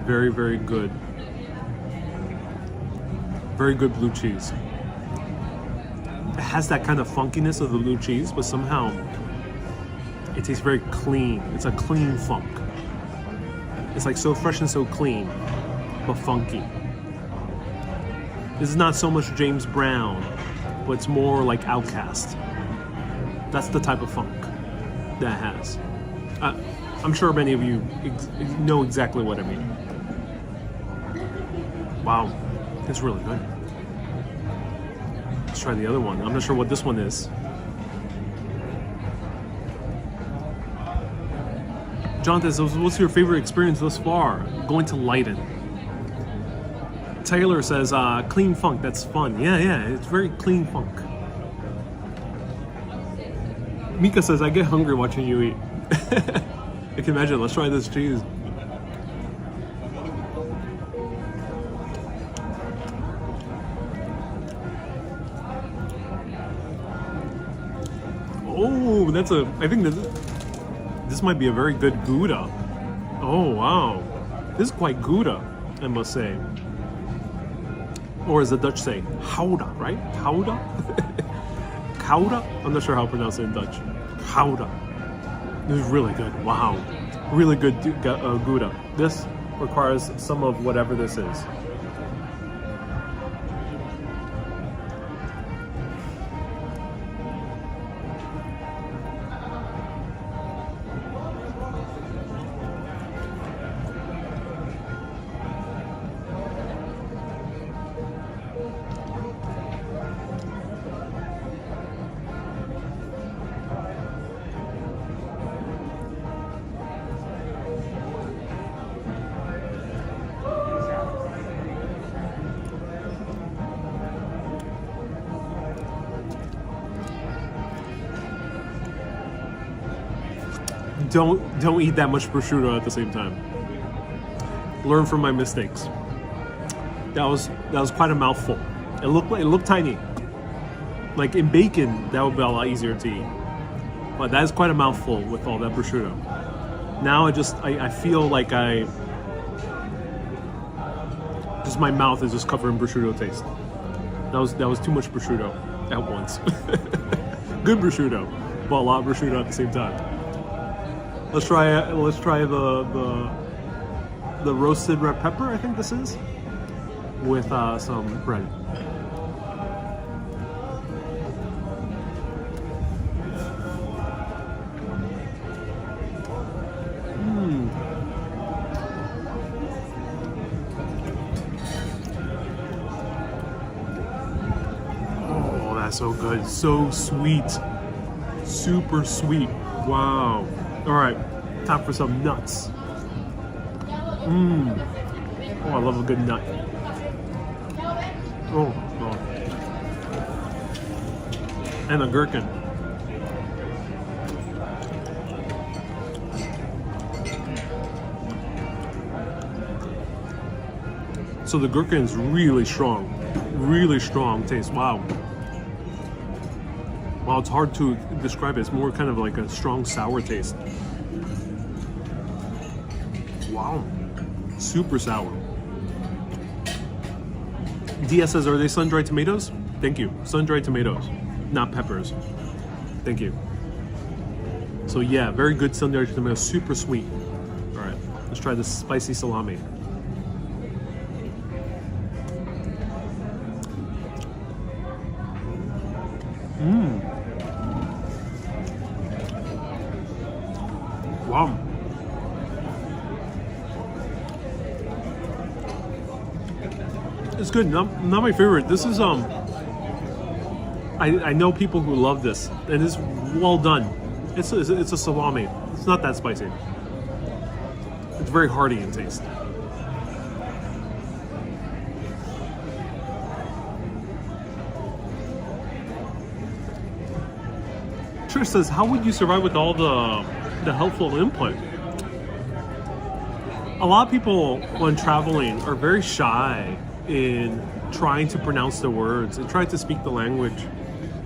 A: Very, very good. Very good blue cheese. It has that kind of funkiness of the blue cheese, but somehow it tastes very clean. It's a clean funk. It's like so fresh and so clean, but funky. This is not so much James Brown, but it's more like Outkast. That's the type of funk that it has. I'm sure many of you know exactly what I mean. Wow, it's really good. Let's try the other one. I'm not sure what this one is. Jonathan says, what's your favorite experience thus far? Going to Leiden. Taylor says, clean funk, that's fun. Yeah, it's very clean funk. Mika says, I get hungry watching you eat. I can imagine. Let's try this cheese. Oh, I think this might be a very good Gouda. Oh, wow. This is quite Gouda, I must say. Or as the Dutch say, Gouda, right? Gouda? Gouda? I'm not sure how to pronounce it in Dutch. Gouda. This is really good. Wow. Really good Gouda. This requires some of whatever this is. Don't eat that much prosciutto at the same time. Learn from my mistakes. That was quite a mouthful. It looked tiny. Like in bacon, that would be a lot easier to eat. But that is quite a mouthful with all that prosciutto. Now I feel like my mouth is just covered in prosciutto taste. That was too much prosciutto at once. Good prosciutto, but a lot of prosciutto at the same time. Let's try the roasted red pepper, I think this is, with some bread. Oh, that's so good. So sweet. Super sweet. Wow. All right, time for some nuts. Oh, I love a good nut. Oh. And a gherkin. So the gherkin is really strong taste. Wow. Well, it's hard to describe it. It's more kind of like a strong sour taste. Wow. Super sour. DS says, are they sun-dried tomatoes? Thank you. Sun-dried tomatoes, not peppers. Thank you. So yeah, very good sun-dried tomatoes. Super sweet. All right, let's try this spicy salami. Wow. It's good. Not my favorite. This is I know people who love this, and it's well done. It's a salami. It's not that spicy. It's very hearty in taste. Trish says, how would you survive with all the helpful input? A lot of people when traveling are very shy in trying to pronounce the words and trying to speak the language.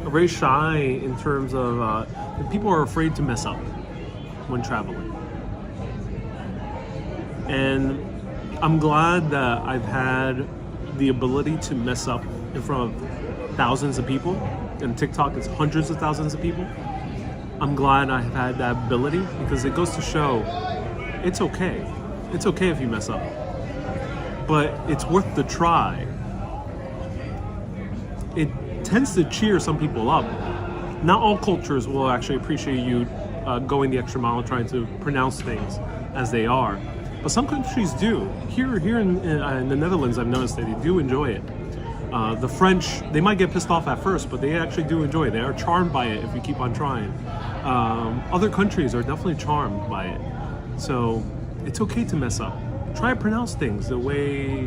A: Are very shy in terms of people are afraid to mess up when traveling. And I'm glad that I've had the ability to mess up in front of thousands of people, and TikTok is hundreds of thousands of people. I'm glad I have had that ability because it goes to show it's okay. It's okay if you mess up, but it's worth the try. it tends to cheer some people up. Not all cultures will actually appreciate you going the extra mile, trying to pronounce things as they are. But some countries do. Here in the Netherlands, I've noticed that they do enjoy it. The French, they might get pissed off at first, but they actually do enjoy it. They are charmed by it if you keep on trying. Other countries are definitely charmed by it. So it's okay to mess up. Try to pronounce things the way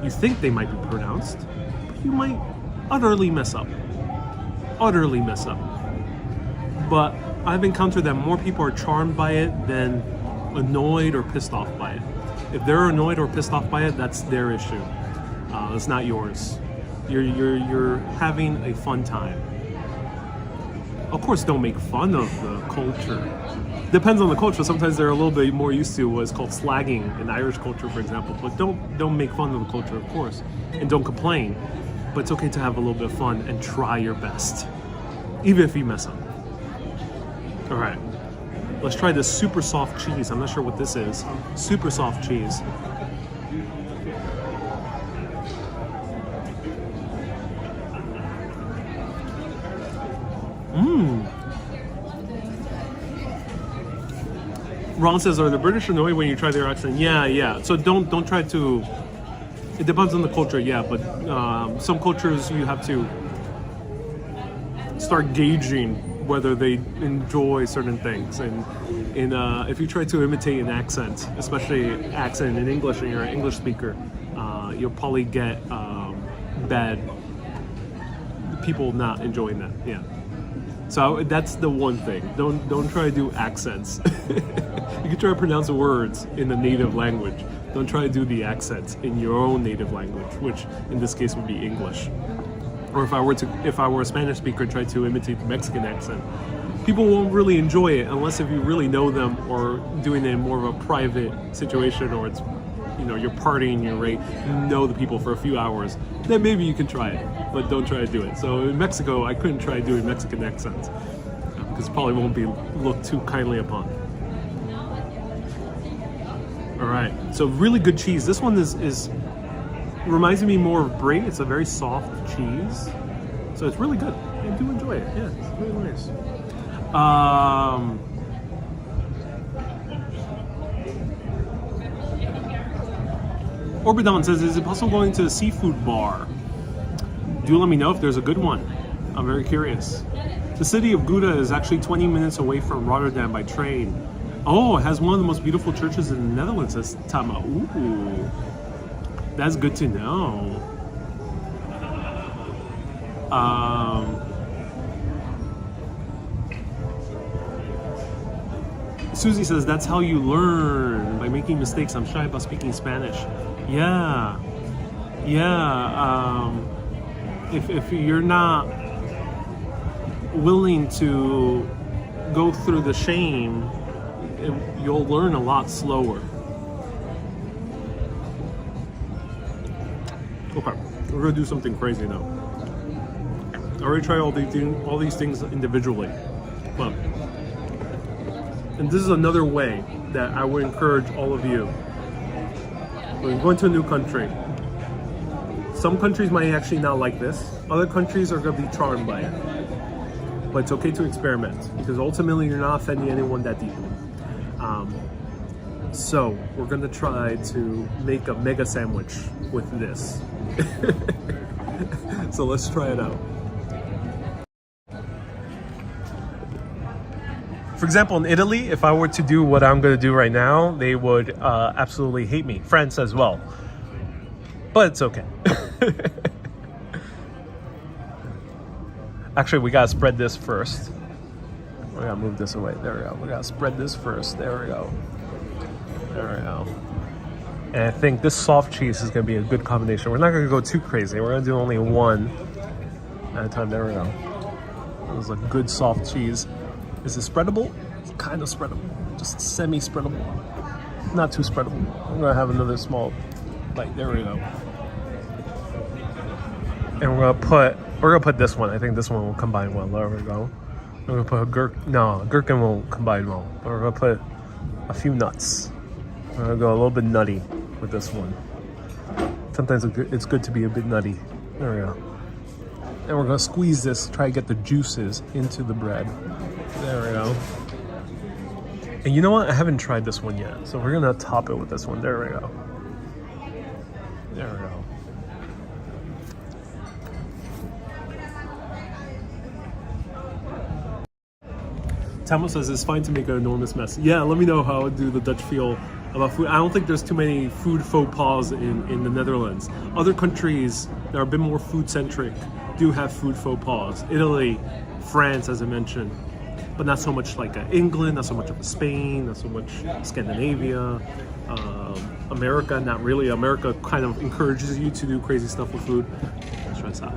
A: you think they might be pronounced, but you might utterly mess up. Utterly mess up. But I've encountered that more people are charmed by it than annoyed or pissed off by it. If they're annoyed or pissed off by it, that's their issue. It's not yours. You're having a fun time. Of course, don't make fun of the culture. Depends on the culture. Sometimes they're a little bit more used to what's called slagging in Irish culture, for example. But don't make fun of the culture, of course, and don't complain. But it's okay to have a little bit of fun and try your best, even if you mess up. All right, let's try this super soft cheese. I'm not sure what this is. Super soft cheese. Ron says, are the British annoyed when you try their accent? Yeah. So don't try to. It depends on the culture, yeah. But some cultures you have to start gauging whether they enjoy certain things, and if you try to imitate an accent, especially accent in English, and you're an English speaker, you'll probably get bad people not enjoying that. Yeah. So that's the one thing. Don't try to do accents. You can try to pronounce the words in the native language. Don't try to do the accents in your own native language, which in this case would be English. Or if I were a Spanish speaker, try to imitate the Mexican accent. People won't really enjoy it unless if you really know them, or doing it in more of a private situation, or it's, you're partying, you know the people for a few hours. Then maybe you can try it, but don't try to do it. So in Mexico, I couldn't try doing Mexican accents because it probably won't be looked too kindly upon. All right, so really good cheese. This one is reminds me more of brie. It's a very soft cheese, so it's really good. I do enjoy it. Yeah, it's really nice. Orbidon says, is it possible going to a seafood bar? Do let me know if there's a good one. I'm very curious. The city of Gouda is actually 20 minutes away from Rotterdam by train. Oh, it has one of the most beautiful churches in the Netherlands, says Tama. Ooh, that's good to know. Susie says, that's how you learn, by making mistakes. I'm shy about speaking Spanish. Yeah. If you're not willing to go through the shame, you'll learn a lot slower. Okay, we're gonna do something crazy now. I already tried all these things individually, but and this is another way that I would encourage all of you. When you're going to a new country, some countries might actually not like this. Other countries are going to be charmed by it. But it's okay to experiment, because ultimately you're not offending anyone that deeply. So we're going to try to make a mega sandwich with this. So let's try it out. For example, in Italy, if I were to do what I'm going to do right now, they would absolutely hate me. France as well. But it's okay. Actually, we got to spread this first. We got to move this away. There we go. We got to spread this first. There we go. There we go. And I think this soft cheese is going to be a good combination. We're not going to go too crazy. We're going to do only one at a time. There we go. It was a good soft cheese. Is it spreadable? It's kind of spreadable. Just semi-spreadable. Not too spreadable. I'm gonna have another small bite. There we go. And we're gonna put this one. I think this one will combine well. There we go. We're gonna put gherkin won't combine well. But we're gonna put a few nuts. We're gonna go a little bit nutty with this one. Sometimes it's good to be a bit nutty. There we go. And we're gonna squeeze this, try to get the juices into the bread. There we go. And you know what? I haven't tried this one yet. So we're gonna top it with this one. There we go. There we go. Tamo says it's fine to make an enormous mess. Yeah, let me know how do the Dutch feel about food. I don't think there's too many food faux pas in the Netherlands. Other countries that are a bit more food centric do have food faux pas. Italy, France, as I mentioned, but not so much like England, not so much of Spain, not so much Scandinavia. America, not really. America kind of encourages you to do crazy stuff with food. Let's try this out.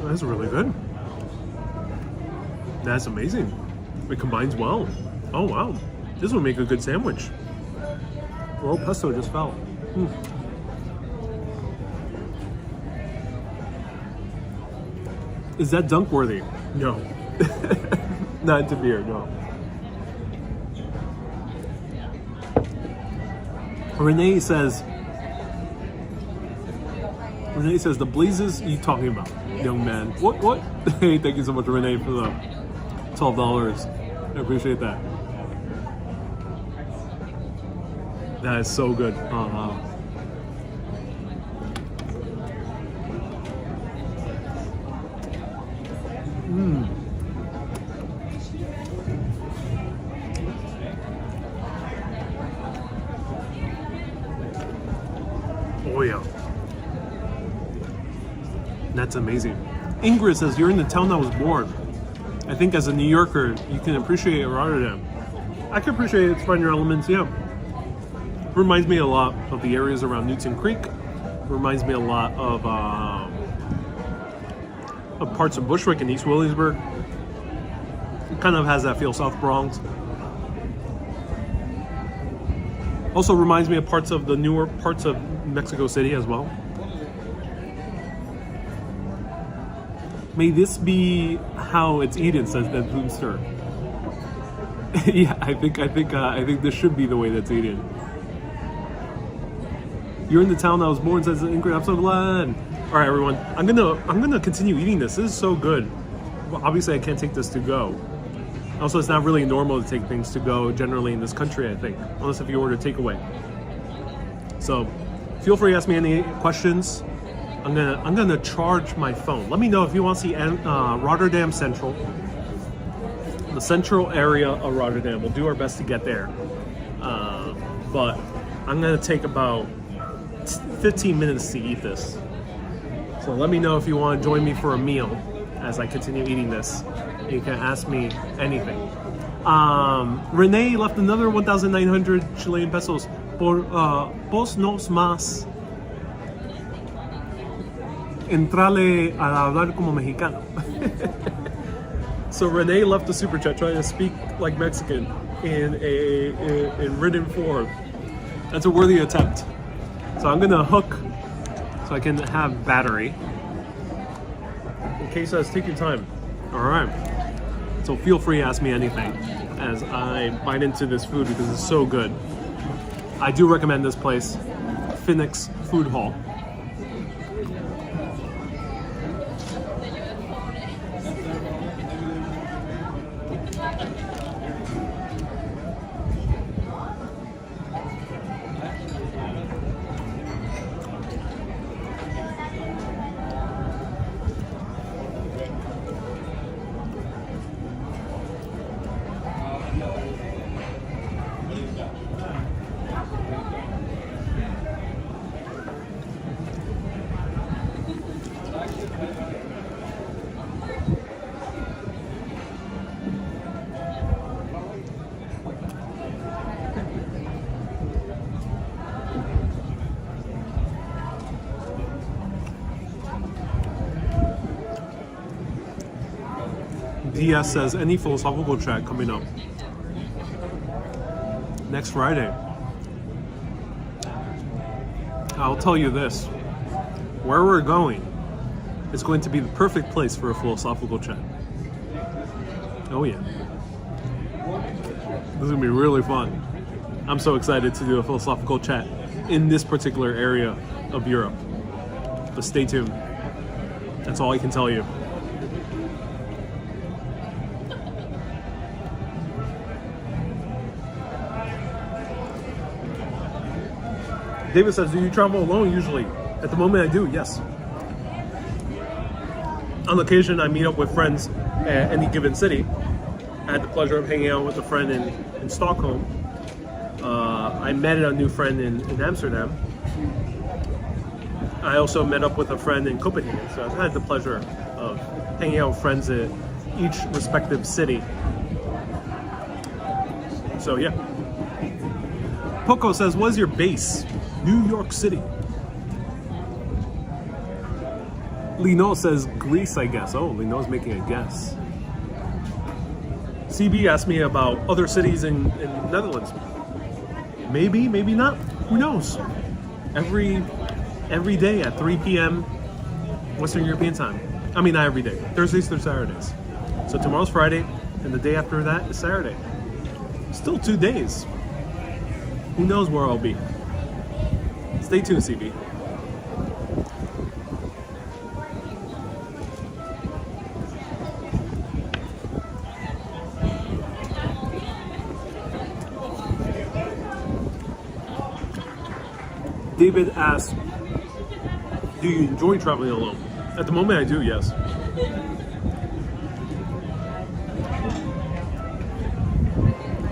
A: That's really good. That's amazing. It combines well. Oh wow, this would make a good sandwich. Oh, pesto just fell. Is that dunk worthy? No. Not into beer, no. Renee says, the blazes you talking about, young man? What? Hey, thank you so much, Renee, for the $12. I appreciate that. That is so good. Oh yeah. That's amazing. Ingrid says, you're in the town I was born. I think as a New Yorker, you can appreciate Rotterdam. I can appreciate its finer elements, yeah. Reminds me a lot of the areas around Newton Creek. Reminds me a lot of parts of Bushwick and East Williamsburg. It kind of has that feel, South Bronx. Also reminds me of parts of the newer parts of Mexico City as well. May this be how it's eaten, says that Boomster. Yeah, I think this should be the way that's eaten. You're in the town I was born, says Ingrid. I'm so glad. All right, everyone. I'm gonna continue eating this. This is so good. Well, obviously, I can't take this to go. Also, it's not really normal to take things to go generally in this country, I think, unless if you order takeaway. So, feel free to ask me any questions. I'm gonna charge my phone. Let me know if you want to see Rotterdam Central, the central area of Rotterdam. We'll do our best to get there, but I'm gonna take about 15 minutes to eat this. So let me know if you want to join me for a meal as I continue eating this. You can ask me anything. Renee left another 1,900 Chilean pesos por vos nos más. Entrale a hablar como mexicano. So Renee left the super chat trying to speak like Mexican in written form. That's a worthy attempt. So I'm gonna hook so I can have battery. In case says take your time. All right. So feel free to ask me anything as I bite into this food because it's so good. I do recommend this place, Phoenix Food Hall. DS says, any philosophical chat coming up next Friday? I'll tell you this. Where we're going is going to be the perfect place for a philosophical chat. Oh yeah. This is going to be really fun. I'm so excited to do a philosophical chat in this particular area of Europe. But stay tuned. That's all I can tell you. David says, do you travel alone usually? At the moment I do, yes. On occasion I meet up with friends at any given city. I had the pleasure of hanging out with a friend in Stockholm. I met a new friend in Amsterdam. I also met up with a friend in Copenhagen, so I've had the pleasure of hanging out with friends at each respective city. So yeah. Poco says, what is your base? New York City. Lino says Greece, I guess. Oh, Lino's making a guess. CB asked me about other cities in Netherlands. Maybe, maybe not. Who knows? Every day at 3 p.m. Western European time. I mean, not every day. Thursdays through Saturdays. So tomorrow's Friday, and the day after that is Saturday. Still 2 days. Who knows where I'll be? Stay tuned, CB. David asks, do you enjoy traveling alone? At the moment I do, yes.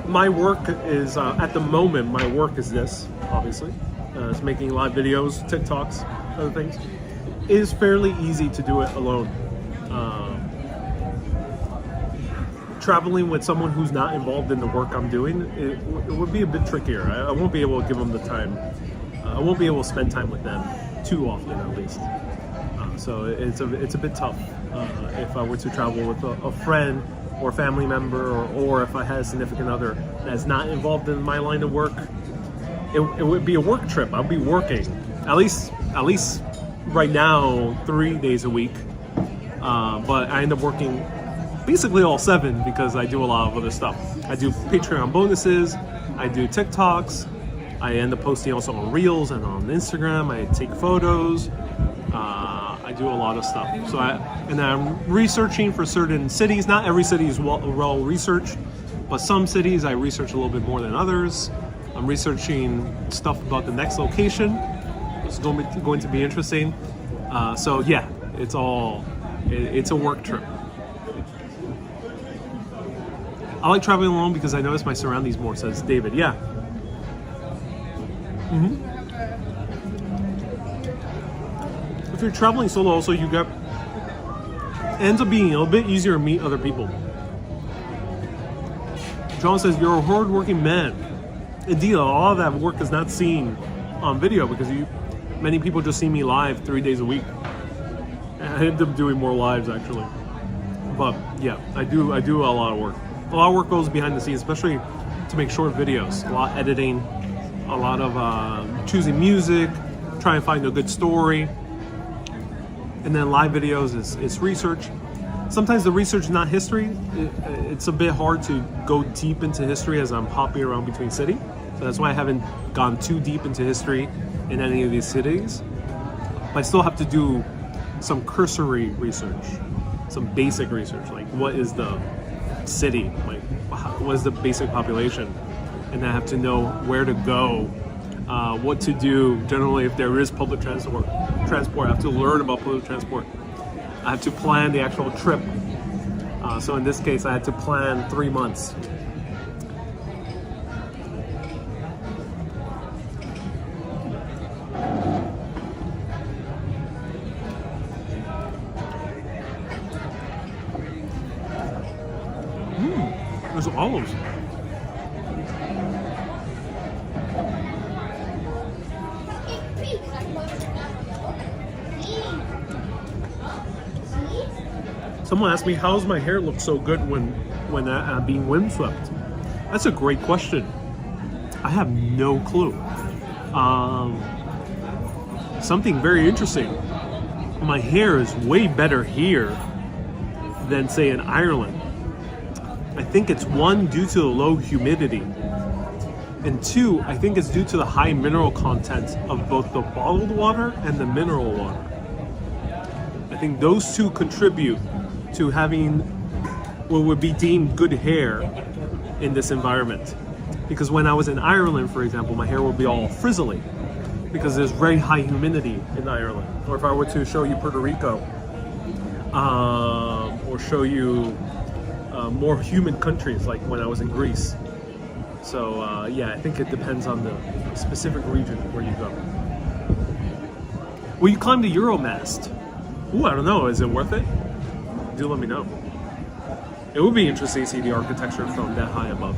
A: My work is, at the moment, my work is this, obviously. It's making live videos, TikToks, other things. It is fairly easy to do it alone. Traveling with someone who's not involved in the work I'm doing, it would be a bit trickier. I won't be able to give them the time. I won't be able to spend time with them too often, at least. So it's a bit tough if I were to travel with a friend or family member, or if I had a significant other that's not involved in my line of work. It would be a work trip. I'll be working at least right now 3 days a week, but I end up working basically all 7 because I do a lot of other stuff. I do Patreon bonuses, I do TikToks, I end up posting also on Reels and on Instagram. I take photos. I do a lot of stuff. So I'm researching for certain cities. Not every city is well researched, but some cities I research a little bit more than others. I'm researching stuff about the next location. It's going to be interesting. So yeah, it's a work trip. I like traveling alone because I notice my surroundings more, says David. Yeah. Mm-hmm. If you're traveling solo, also it ends up being a little bit easier to meet other people. John says, you're a hard-working man. Indeed, a lot of that work is not seen on video because many people just see me live 3 days a week. I end up doing more lives actually. But yeah, I do a lot of work. A lot of work goes behind the scenes, especially to make short videos. A lot of editing, a lot of choosing music, trying to find a good story. And then live videos is research. Sometimes the research is not history. It's a bit hard to go deep into history as I'm hopping around between cities. So that's why I haven't gone too deep into history in any of these cities. But I still have to do some cursory research, some basic research, like what is the city, like what is the basic population, and I have to know where to go, what to do. Generally, if there is public transport, I have to learn about public transport. I have to plan the actual trip. So in this case, I had to plan 3 months. There's olives. Someone asked me, how's my hair look so good when being windswept? That's a great question. I have no clue. something very interesting. My hair is way better here than, say, in Ireland. I think it's one, due to the low humidity, and two, I think it's due to the high mineral content of both the bottled water and the mineral water. I think those two contribute to having what would be deemed good hair in this environment. Because when I was in Ireland, for example, my hair would be all frizzly because there's very high humidity in Ireland. Or if I were to show you Puerto Rico, or show you more humid countries, like when I was in Greece. So yeah, I think it depends on the specific region where you go. Will you climb the Euromast? Ooh, I don't know. Is it worth it? Do let me know. It would be interesting to see the architecture from that high above.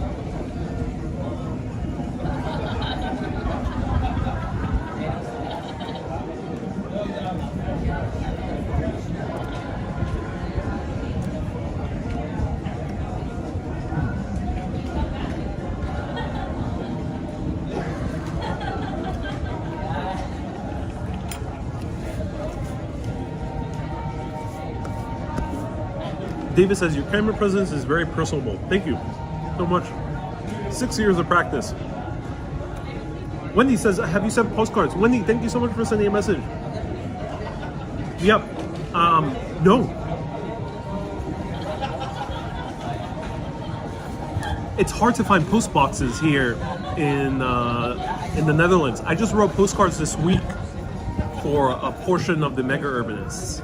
A: David says, your camera presence is very personable. Thank you so much. 6 years of practice. Wendy says, have you sent postcards? Wendy, thank you so much for sending a message. Yep. No. It's hard to find post boxes here in the Netherlands. I just wrote postcards this week for a portion of the Mega Urbanists.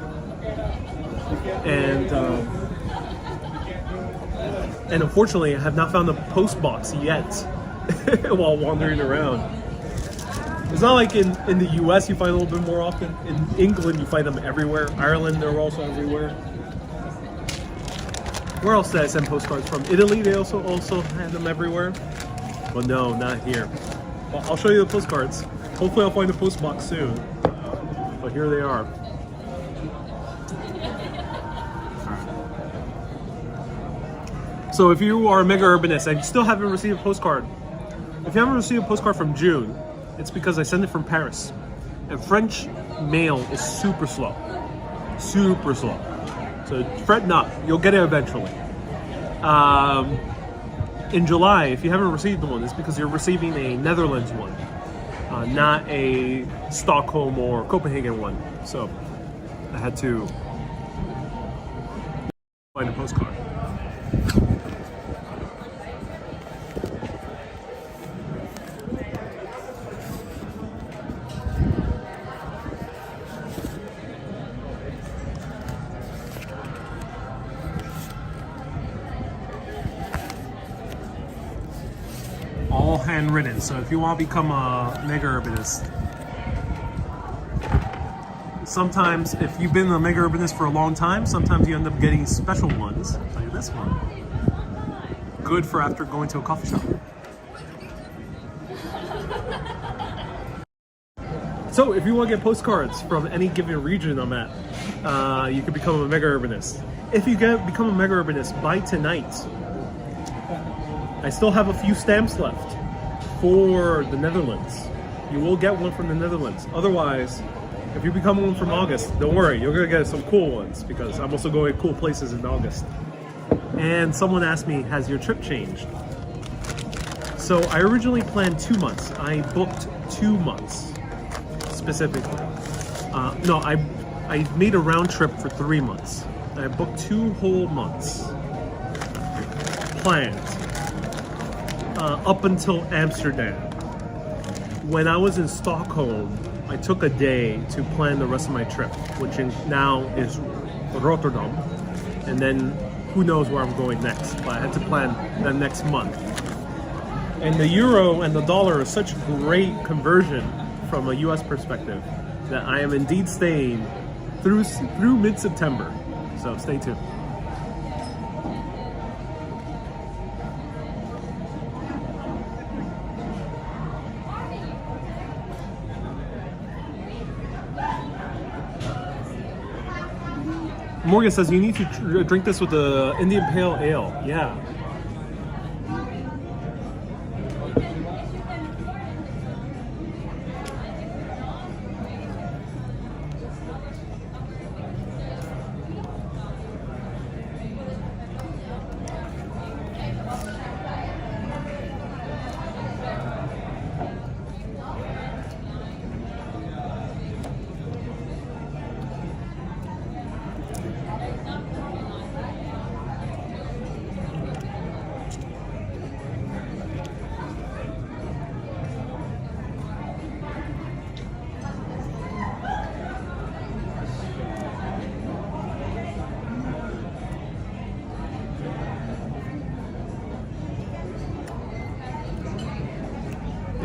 A: And unfortunately, I have not found a post box yet while wandering around. It's not like in the US you find a little bit more often. In England, you find them everywhere. Ireland, they're also everywhere. Where else did I send postcards from? Italy, they also had them everywhere. But no, not here. Well, I'll show you the postcards. Hopefully I'll find a post box soon. But here they are. So if you are a Mega Urbanist and you still haven't received a postcard, if you haven't received a postcard from June, it's because I sent it from Paris. And French mail is super slow. Super slow. So fret not, you'll get it eventually. In July, if you haven't received one, it's because you're receiving a Netherlands one, not a Stockholm or Copenhagen one. So I had to find a postcard. All handwritten, so if you want to become a Mega Urbanist, sometimes if you've been a Mega Urbanist for a long time, sometimes you end up getting special ones, like this one. Good for after going to a coffee shop. So if you want to get postcards from any given region I'm at, you can become a Mega Urbanist. If you become a Mega Urbanist by tonight, I still have a few stamps left for the Netherlands. You will get one from the Netherlands. Otherwise, if you become one from August, don't worry, you're gonna get some cool ones because I'm also going cool places in August. And someone asked me, has your trip changed? So I originally planned 2 months. I booked 2 months specifically. No, I made a round trip for 3 months. I booked 2 whole months planned. Up until Amsterdam. When I was in Stockholm, I took a day to plan the rest of my trip, which now is Rotterdam, and then who knows where I'm going next, but I had to plan the next month. And the euro and the dollar is such great conversion from a US perspective that I am indeed staying through mid-September, so stay tuned. Morgan says you need to drink this with the Indian Pale Ale. Yeah.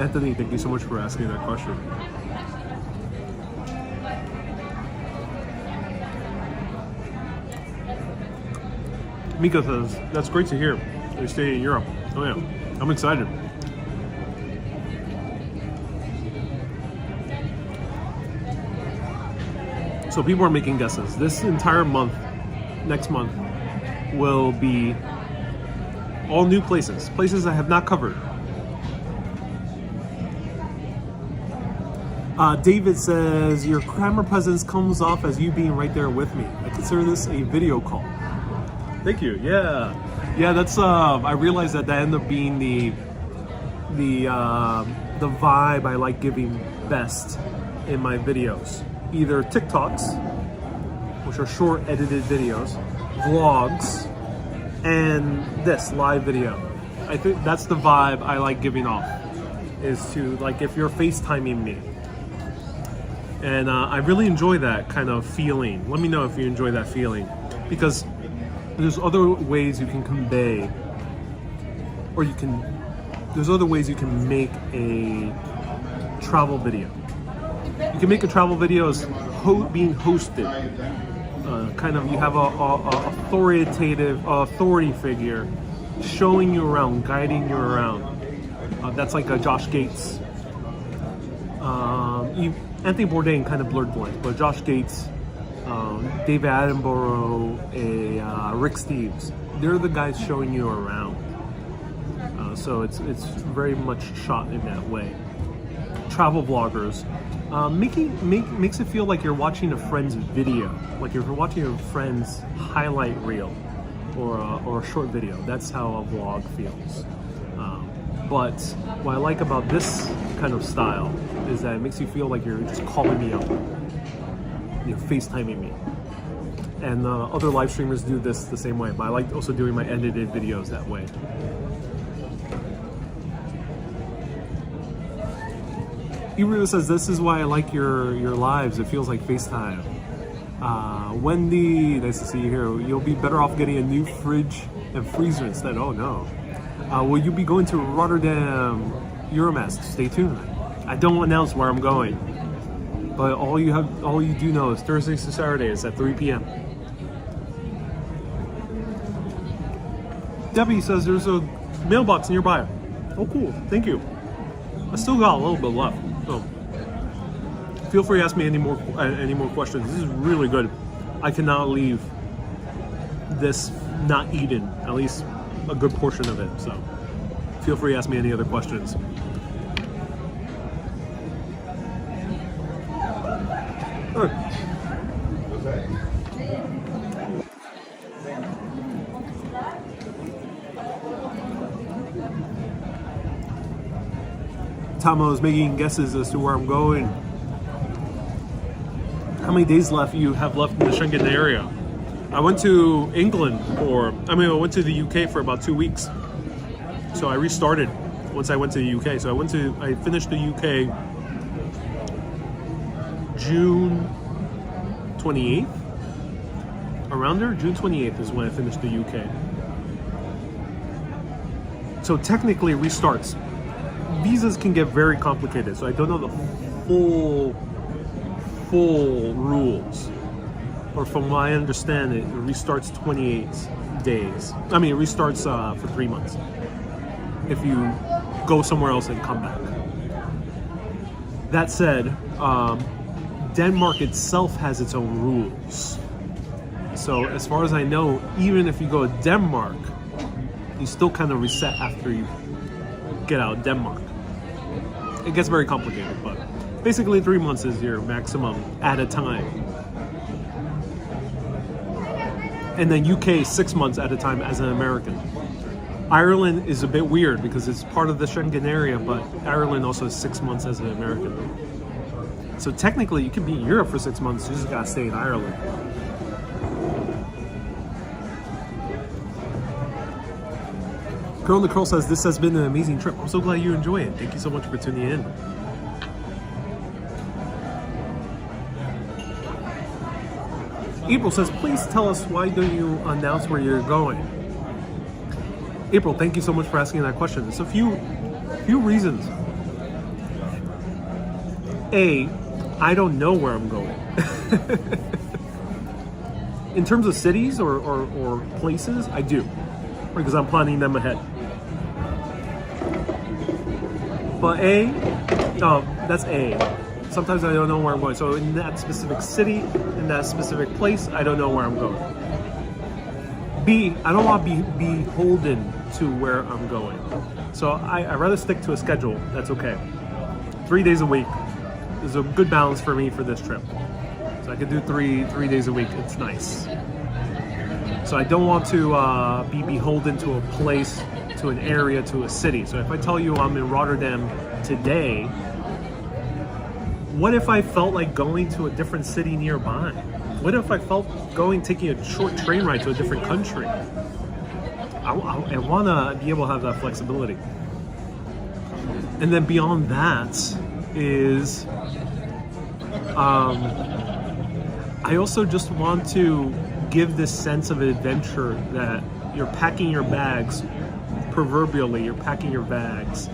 A: Anthony, thank you so much for asking that question. Mika says, that's great to hear. They stay in Europe. Oh yeah, I'm excited. So people are making guesses. This entire month, next month, will be all new places. Places I have not covered. David says, your camera presence comes off as you being right there with me. I consider this a video call. Thank you. Yeah, that's. I realized that ended up being the vibe I like giving best in my videos. Either TikToks, which are short edited videos, vlogs, and this live video. I think that's the vibe I like giving off. Is to like if you're FaceTiming me. And I really enjoy that kind of feeling. Let me know if you enjoy that feeling, because there's other ways you can convey, or there's other ways you can make a travel video. You can make a travel video as being hosted. Kind of, you have a authority figure showing you around, guiding you around. That's like a Josh Gates. Anthony Bourdain kind of blurred the lines, but Josh Gates, David Attenborough, Rick Steves, they're the guys showing you around. So it's very much shot in that way. Travel vloggers, makes it feel like you're watching a friend's video, like you're watching a friend's highlight reel or a short video. That's how a vlog feels. But what I like about this kind of style is that it makes you feel like you're just calling me up, you're FaceTiming me. And other live streamers do this the same way, but I like also doing my edited videos that way. Iru says, this is why I like your lives. It feels like FaceTime. Wendy, nice to see you here. You'll be better off getting a new fridge and freezer instead. Oh no. Will you be going to Rotterdam Euromast? Stay tuned. I don't announce where I'm going, but all you do know is Thursdays to Saturdays at 3 p.m. Debbie says there's a mailbox nearby. Oh, cool. Thank you. I still got a little bit left, so feel free to ask me any more questions. This is really good. I cannot leave this not eaten, at least a good portion of it. So feel free to ask me any other questions. Tamo is making guesses as to where I'm going. How many days you have left in the Schengen area? I went to England I went to the UK for about 2 weeks. So I restarted once I went to the UK. So I finished the UK June 28th. Around there, June 28th is when I finished the UK. So technically restarts. Visas can get very complicated, so I don't know the full rules. Or from what I understand, it restarts 28 days. I mean, it restarts for 3 months if you go somewhere else and come back. That said, Denmark itself has its own rules. So as far as I know, even if you go to Denmark, you still kind of reset after you get out of Denmark. It gets very complicated, but basically 3 months is your maximum at a time. And then UK 6 months at a time as an American. Ireland is a bit weird because it's part of the Schengen area, but Ireland also has 6 months as an American. So technically you can be in Europe for 6 months, you just gotta stay in Ireland. Girl in the Curl says, this has been an amazing trip. I'm so glad you enjoy it. Thank you so much for tuning in. April says, please tell us, why don't you announce where you're going? April, thank you so much for asking that question. There's a few reasons. A, I don't know where I'm going. In terms of cities or places, I do, because I'm planning them ahead. But that's A. Sometimes I don't know where I'm going. So in that specific city, in that specific place, I don't know where I'm going. B, I don't want to be beholden to where I'm going. So I'd rather stick to a schedule. That's okay. 3 days a week is a good balance for me for this trip. So I could do three days a week. It's nice. So I don't want to be beholden to a place, to an area, to a city. So if I tell you I'm in Rotterdam today, what if I felt like going to a different city nearby? What if I felt taking a short train ride to a different country? I want to be able to have that flexibility. And then beyond that is, I also just want to give this sense of adventure that you're packing your bags, proverbially, you're packing your bags,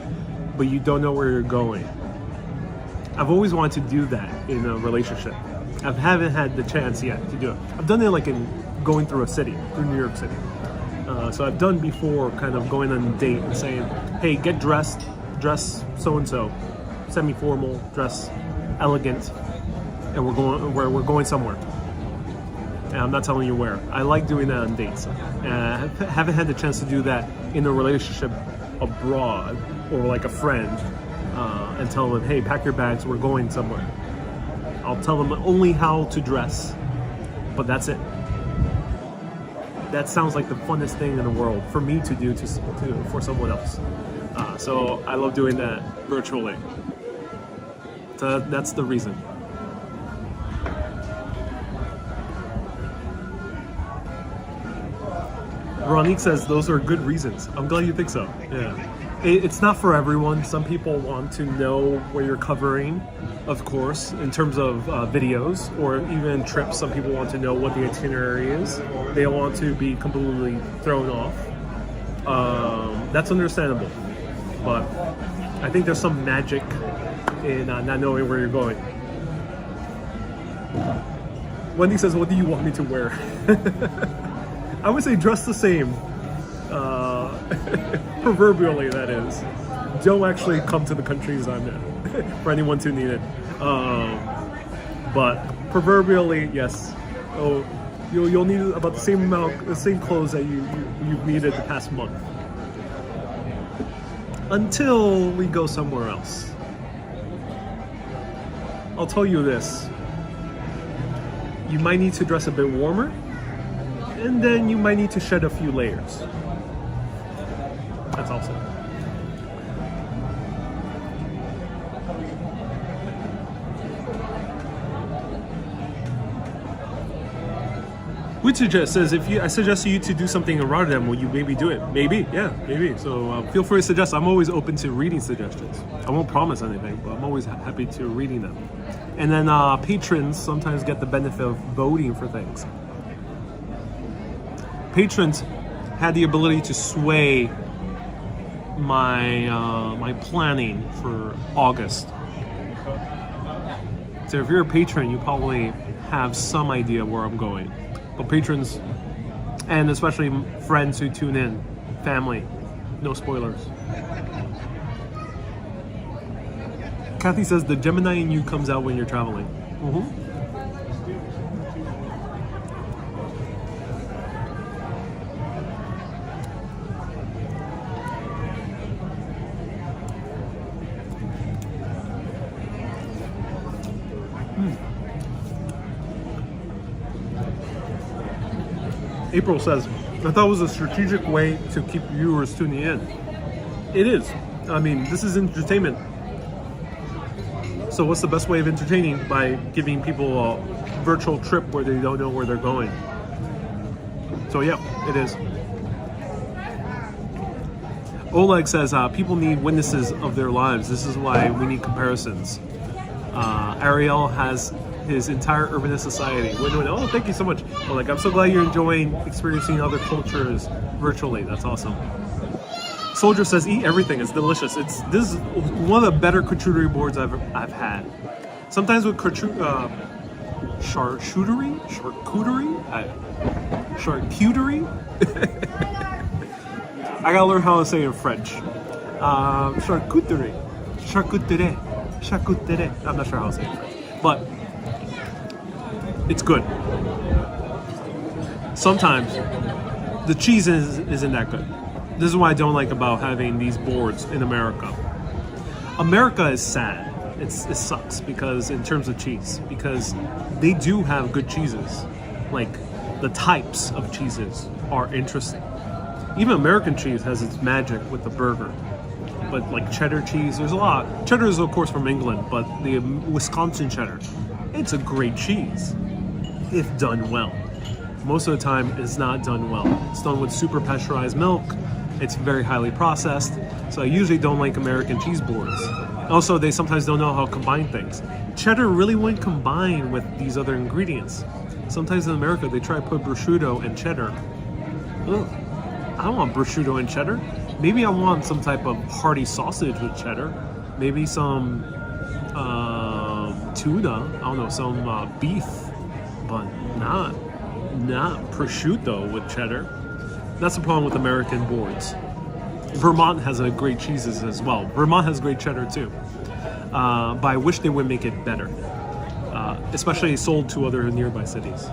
A: but you don't know where you're going. I've always wanted to do that in a relationship. I haven't had the chance yet to do it. I've done it like in going through a city, through New York City. So I've done before kind of going on a date and saying, hey, get dressed, dress so-and-so, semi-formal, dress elegant, and we're going somewhere. And I'm not telling you where. I like doing that on dates. I haven't had the chance to do that in a relationship abroad or like a friend and tell them, hey, pack your bags, we're going somewhere. I'll tell them only how to dress, but that's it. That sounds like the funnest thing in the world for me to do for someone else. So I love doing that virtually. So that's the reason. Veronique says those are good reasons. I'm glad you think so. Yeah. It's not for everyone. Some people want to know where you're covering, of course, in terms of videos or even trips. Some people want to know what the itinerary is. They don't want to be completely thrown off. That's understandable. But I think there's some magic in not knowing where you're going. Wendy says, what do you want me to wear? I would say dress the same. Proverbially, that is. Don't actually come to the countries I'm in, for anyone to need it. But proverbially, yes. Oh, you'll need about the same amount, the same clothes that you've needed the past month. Until we go somewhere else. I'll tell you this. You might need to dress a bit warmer, and then you might need to shed a few layers. That's also. Witsuja says, I suggest you to do something in Rotterdam, will you maybe do it? Maybe, yeah, maybe. So feel free to suggest. I'm always open to reading suggestions. I won't promise anything, but I'm always happy to reading them. And then patrons sometimes get the benefit of voting for things. Patrons had the ability to sway my planning for August. So if you're a patron, you probably have some idea where I'm going. But patrons, and especially friends who tune in, family, no spoilers. Kathy says the Gemini in you comes out when you're traveling. April says, I thought it was a strategic way to keep viewers tuning in. It is. I mean, this is entertainment. So what's the best way of entertaining? By giving people a virtual trip where they don't know where they're going. So yeah, it is. Oleg says, people need witnesses of their lives. This is why we need comparisons. Ariel has his entire urbanist society. Oh, thank you so much. Well, I'm so glad you're enjoying experiencing other cultures virtually. That's awesome. Soldier says, eat everything. It's delicious. This is one of the better charcuterie boards I've had. Sometimes with charcuterie, I gotta learn how to say it in French. Charcuterie. I'm not sure how to say it in French, but it's good. Sometimes the cheese isn't that good. This is what I don't like about having these boards in America. America is sad. It sucks because in terms of cheese, because they do have good cheeses. Like the types of cheeses are interesting. Even American cheese has its magic with the burger. But like cheddar cheese, there's a lot. Cheddar is of course from England, but the Wisconsin cheddar, it's a great cheese if done well. Most of the time it's not done well. It's done with super pasteurized milk. It's very highly processed. So I usually don't like American cheese boards. Also, they sometimes don't know how to combine things. Cheddar really wouldn't combine with these other ingredients. Sometimes in America, they try to put prosciutto and cheddar. Ugh, I don't want prosciutto and cheddar. Maybe I want some type of hearty sausage with cheddar. Maybe some tuna. I don't know, some beef, but not prosciutto with cheddar. That's the problem with American boards. Vermont has a great cheeses as well. Vermont has great cheddar too. But I wish they would make it better. Especially sold to other nearby cities.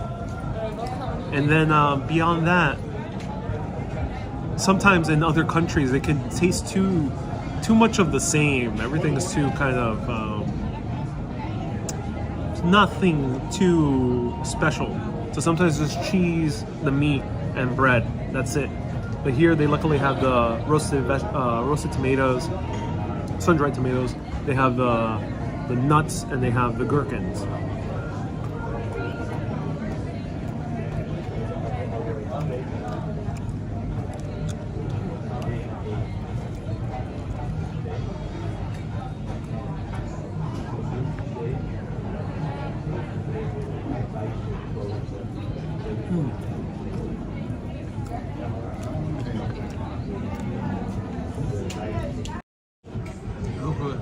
A: And then beyond that, sometimes in other countries they can taste too much of the same. Everything is too kind of nothing too special. So sometimes it's cheese, the meat, and bread. That's it. But here they luckily have the roasted tomatoes, sun-dried tomatoes. They have the nuts and they have the gherkins.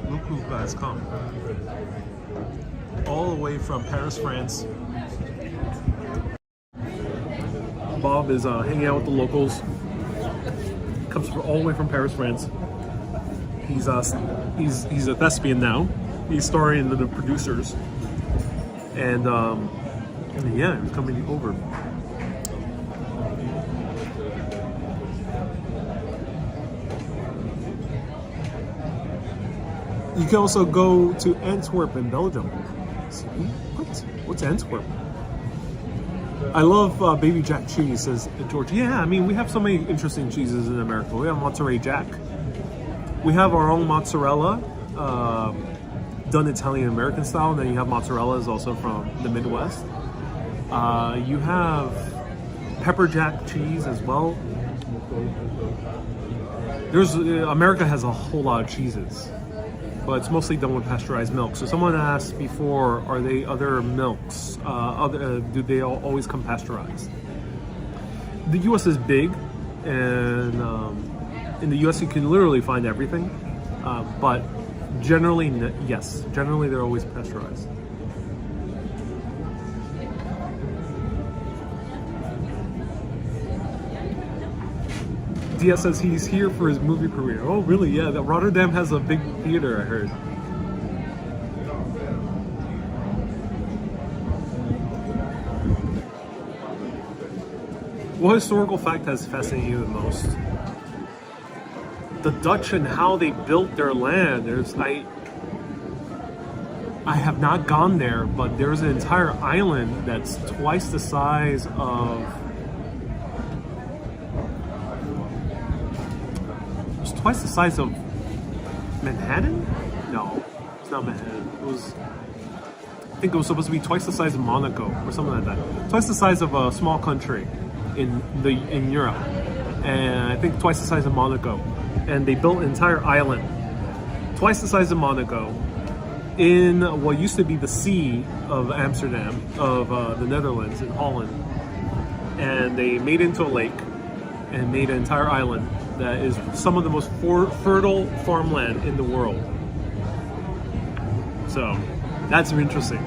A: Look who has come. All the way from Paris, France. Bob is hanging out with the locals. Comes all the way from Paris, France. He's a thespian now. He's starring in the producers. And yeah, he's coming over. You can also go to Antwerp in Belgium. What's Antwerp? I love baby jack cheese, says George. Yeah, I mean, we have so many interesting cheeses in America. We have Monterey Jack. We have our own mozzarella, done Italian-American style. And then you have mozzarellas also from the Midwest. You have pepper jack cheese as well. America has a whole lot of cheeses, but it's mostly done with pasteurized milk. So someone asked before, are they other milks? Do they always come pasteurized? The U.S. is big, and in the U.S. you can literally find everything. But generally, yes. Generally, they're always pasteurized. Diaz says he's here for his movie premiere. Oh, really? Yeah, that Rotterdam has a big theater, I heard. What historical fact has fascinated you the most? The Dutch and how they built their land. I have not gone there, but there's an entire island that's twice the size of... It's twice the size of Manhattan? No, it's not Manhattan. I think it was supposed to be twice the size of Monaco or something like that. Twice the size of a small country in Europe, and I think twice the size of Monaco. And they built an entire island, twice the size of Monaco, in what used to be the sea of Amsterdam, of the Netherlands, in Holland. And they made it into a lake and made an entire island that is some of the most fertile farmland in the world. So That's interesting.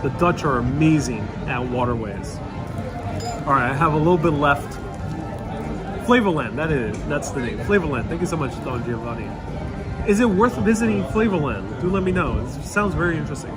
A: The Dutch are amazing at waterways. All right, I have a little bit left. Flavorland, that's the name. Flavorland. Thank you so much, Don Giovanni. Is it worth visiting Flavorland? Do let me know. It sounds very interesting.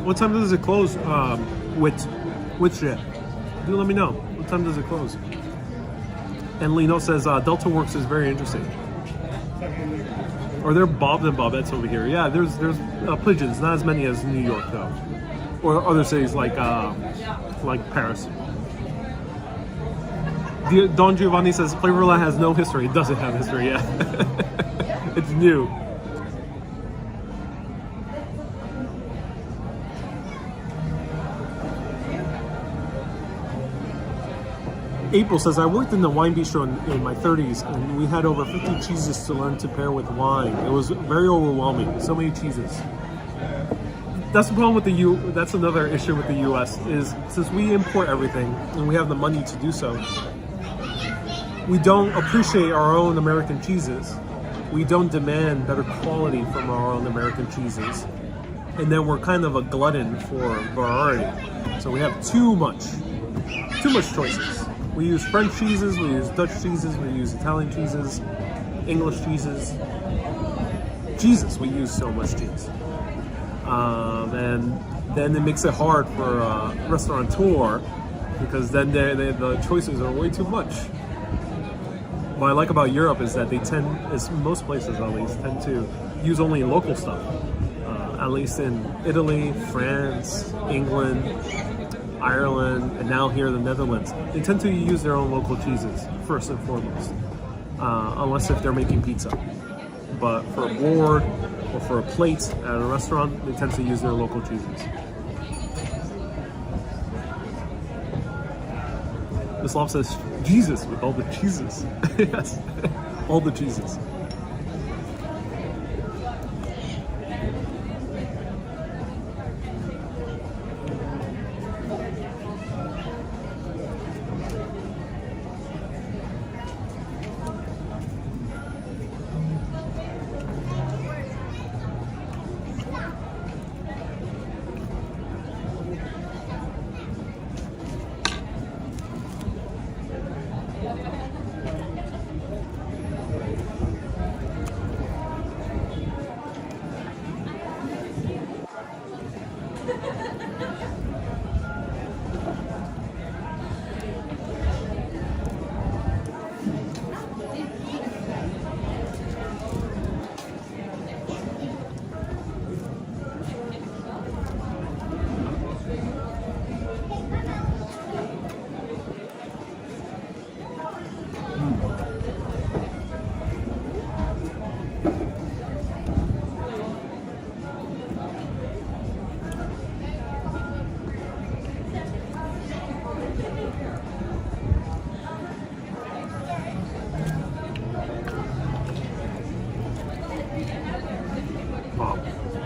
A: What time does it close? Which jet? Do let me know. What time does it close? And Lino says Delta Works is very interesting. Or they're Bobs and Bobettes over here. Yeah, there's pigeons. Not as many as New York though, or other cities like Paris. Don Giovanni says Flavorland has no history. It doesn't have history yet. It's new. April says, I worked in the wine bistro in my 30s, and we had over 50 cheeses to learn to pair with wine. It was very overwhelming. So many cheeses. That's the problem with that's another issue with the U.S. is since we import everything and we have the money to do so, we don't appreciate our own American cheeses. We don't demand better quality from our own American cheeses. And then we're kind of a glutton for variety. So we have too much choices. We use French cheeses, we use Dutch cheeses, we use Italian cheeses, English cheeses. Jesus, we use so much cheese. And then it makes it hard for a restaurateur because then the choices are way too much. What I like about Europe is that most places at least, tend to use only local stuff. At least in Italy, France, England, Ireland, and now here in the Netherlands, they tend to use their own local cheeses first and foremost, unless if they're making pizza. But for a board or for a plate at a restaurant, they tend to use their local cheeses. Islam says, Jesus with all the cheeses. Yes, all the cheeses.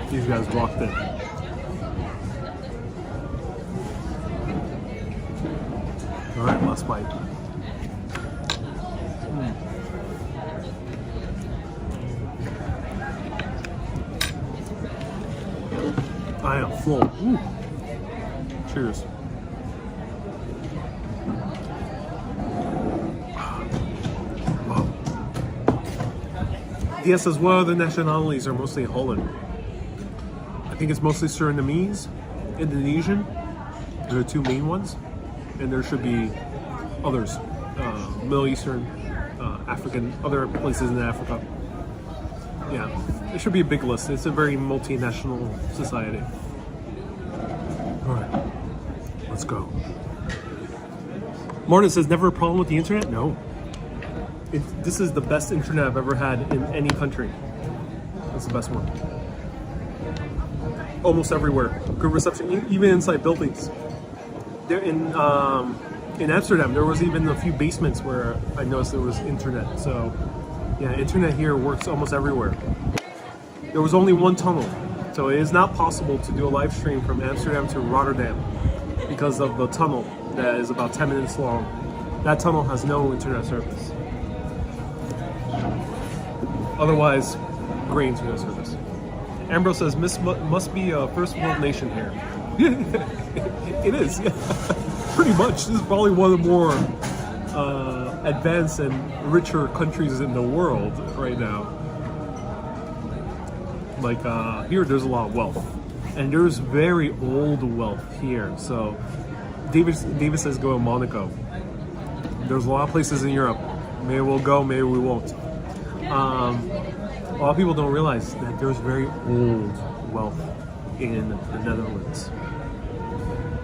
A: These guys walked in. All right, last bite. I am full. Ooh. Cheers. Wow. Dia says, what other nationalities are mostly in Holland? I think it's mostly Surinamese, Indonesian. There are two main ones, and there should be others, Middle Eastern, African, other places in Africa. Yeah, it should be a big list. It's a very multinational society. All right, let's go. Martin says, never a problem with the internet? No. This is the best internet I've ever had in any country. It's the best one. almost everywhere. Good reception, even inside buildings. There in Amsterdam, there was even a few basements where I noticed there was internet. So yeah, internet here works almost everywhere. There was only one tunnel, so it is not possible to do a live stream from Amsterdam to Rotterdam because of the tunnel that is about 10 minutes long. That tunnel has no internet service. Otherwise, great internet service. Ambrose says, must be a first world nation here. It is, yeah. Pretty much. This is probably one of the more advanced and richer countries in the world right now. Like here, there's a lot of wealth, and there's very old wealth here. So David says go to Monaco. There's a lot of places in Europe. Maybe we'll go, maybe we won't. A lot of people don't realize that there's very old wealth in the Netherlands.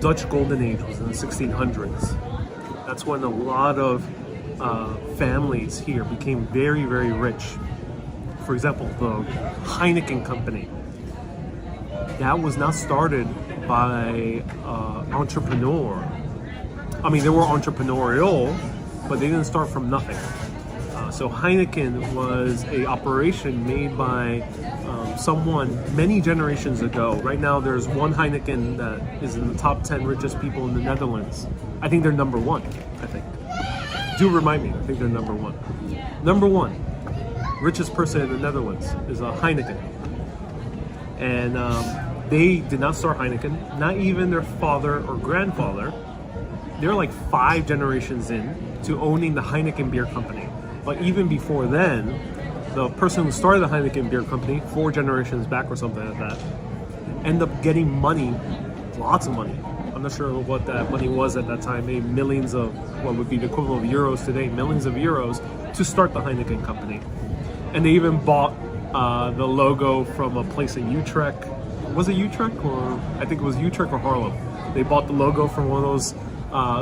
A: Dutch Golden Age was in the 1600s. That's when a lot of families here became very, very rich. For example, the Heineken company. That was not started by entrepreneur. I mean, they were entrepreneurial, but they didn't start from nothing. So Heineken was a operation made by someone many generations ago. Right now, there's one Heineken that is in the top 10 richest people in the Netherlands. I think they're number one, I think. Do remind me, I think they're number one. Number one, richest person in the Netherlands is a Heineken. And they did not start Heineken, not even their father or grandfather. They're like 5 generations in to owning the Heineken beer company. But even before then, the person who started the Heineken beer company, 4 generations back or something like that, ended up getting money, lots of money. I'm not sure what that money was at that time, maybe millions of, what would be the equivalent of euros today, millions of euros to start the Heineken company. And they even bought the logo from a place in Utrecht. Was it Utrecht, or I think it was Utrecht or Haarlem. They bought the logo from one of those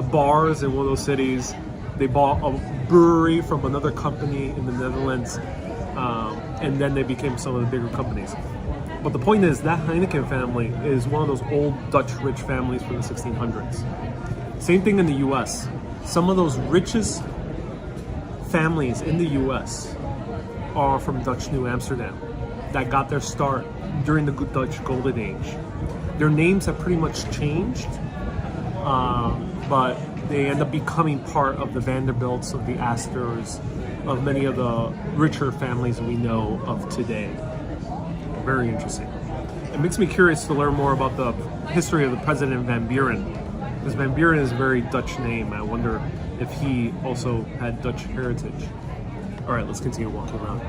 A: bars in one of those cities. They bought a brewery from another company in the Netherlands, and then they became some of the bigger companies. But the point is that Heineken family is one of those old Dutch rich families from the 1600s. Same thing in the US. Some of those richest families in the US are from Dutch New Amsterdam that got their start during the Dutch Golden Age. Their names have pretty much changed, but they end up becoming part of the Vanderbilts, of the Astors, of many of the richer families we know of today. Very interesting. It makes me curious to learn more about the history of the President Van Buren, because Van Buren is a very Dutch name. I wonder if he also had Dutch heritage. All right, let's continue walking around.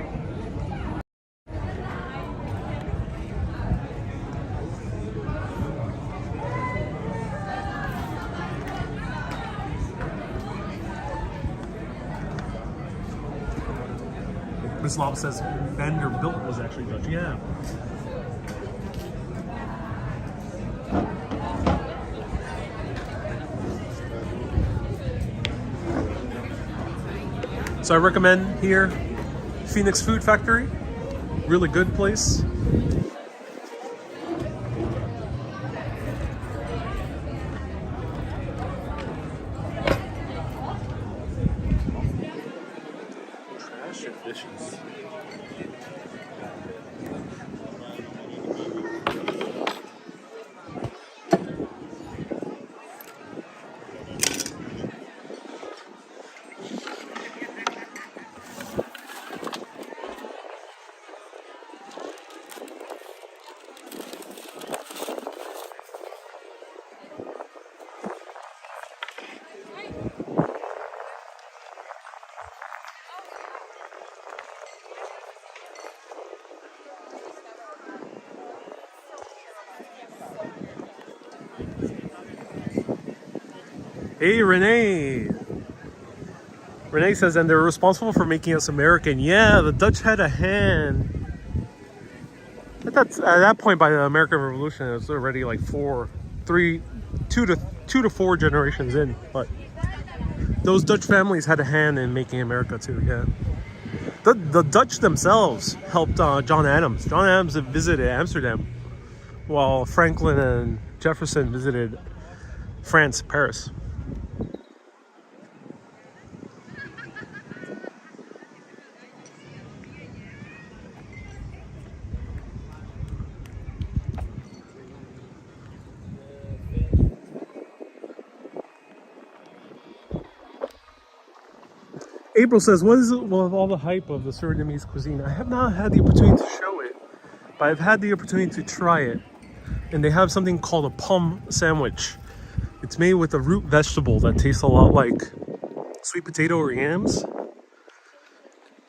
A: Mislav says Vanderbilt was actually Dutch. Yeah. So I recommend here Phoenix Food Factory. Really good place. Trash and dishes. Hey, Renee. Renee says, and they're responsible for making us American. Yeah, the Dutch had a hand. But at that point, by the American Revolution, it was already like 2 to 4 generations in. But those Dutch families had a hand in making America too. Yeah. The Dutch themselves helped John Adams. John Adams visited Amsterdam while Franklin and Jefferson visited France, Paris. April says, what is it with all the hype of the Surinamese cuisine? I have not had the opportunity to show it, but I've had the opportunity to try it. And they have something called a palm sandwich. It's made with a root vegetable that tastes a lot like sweet potato or yams.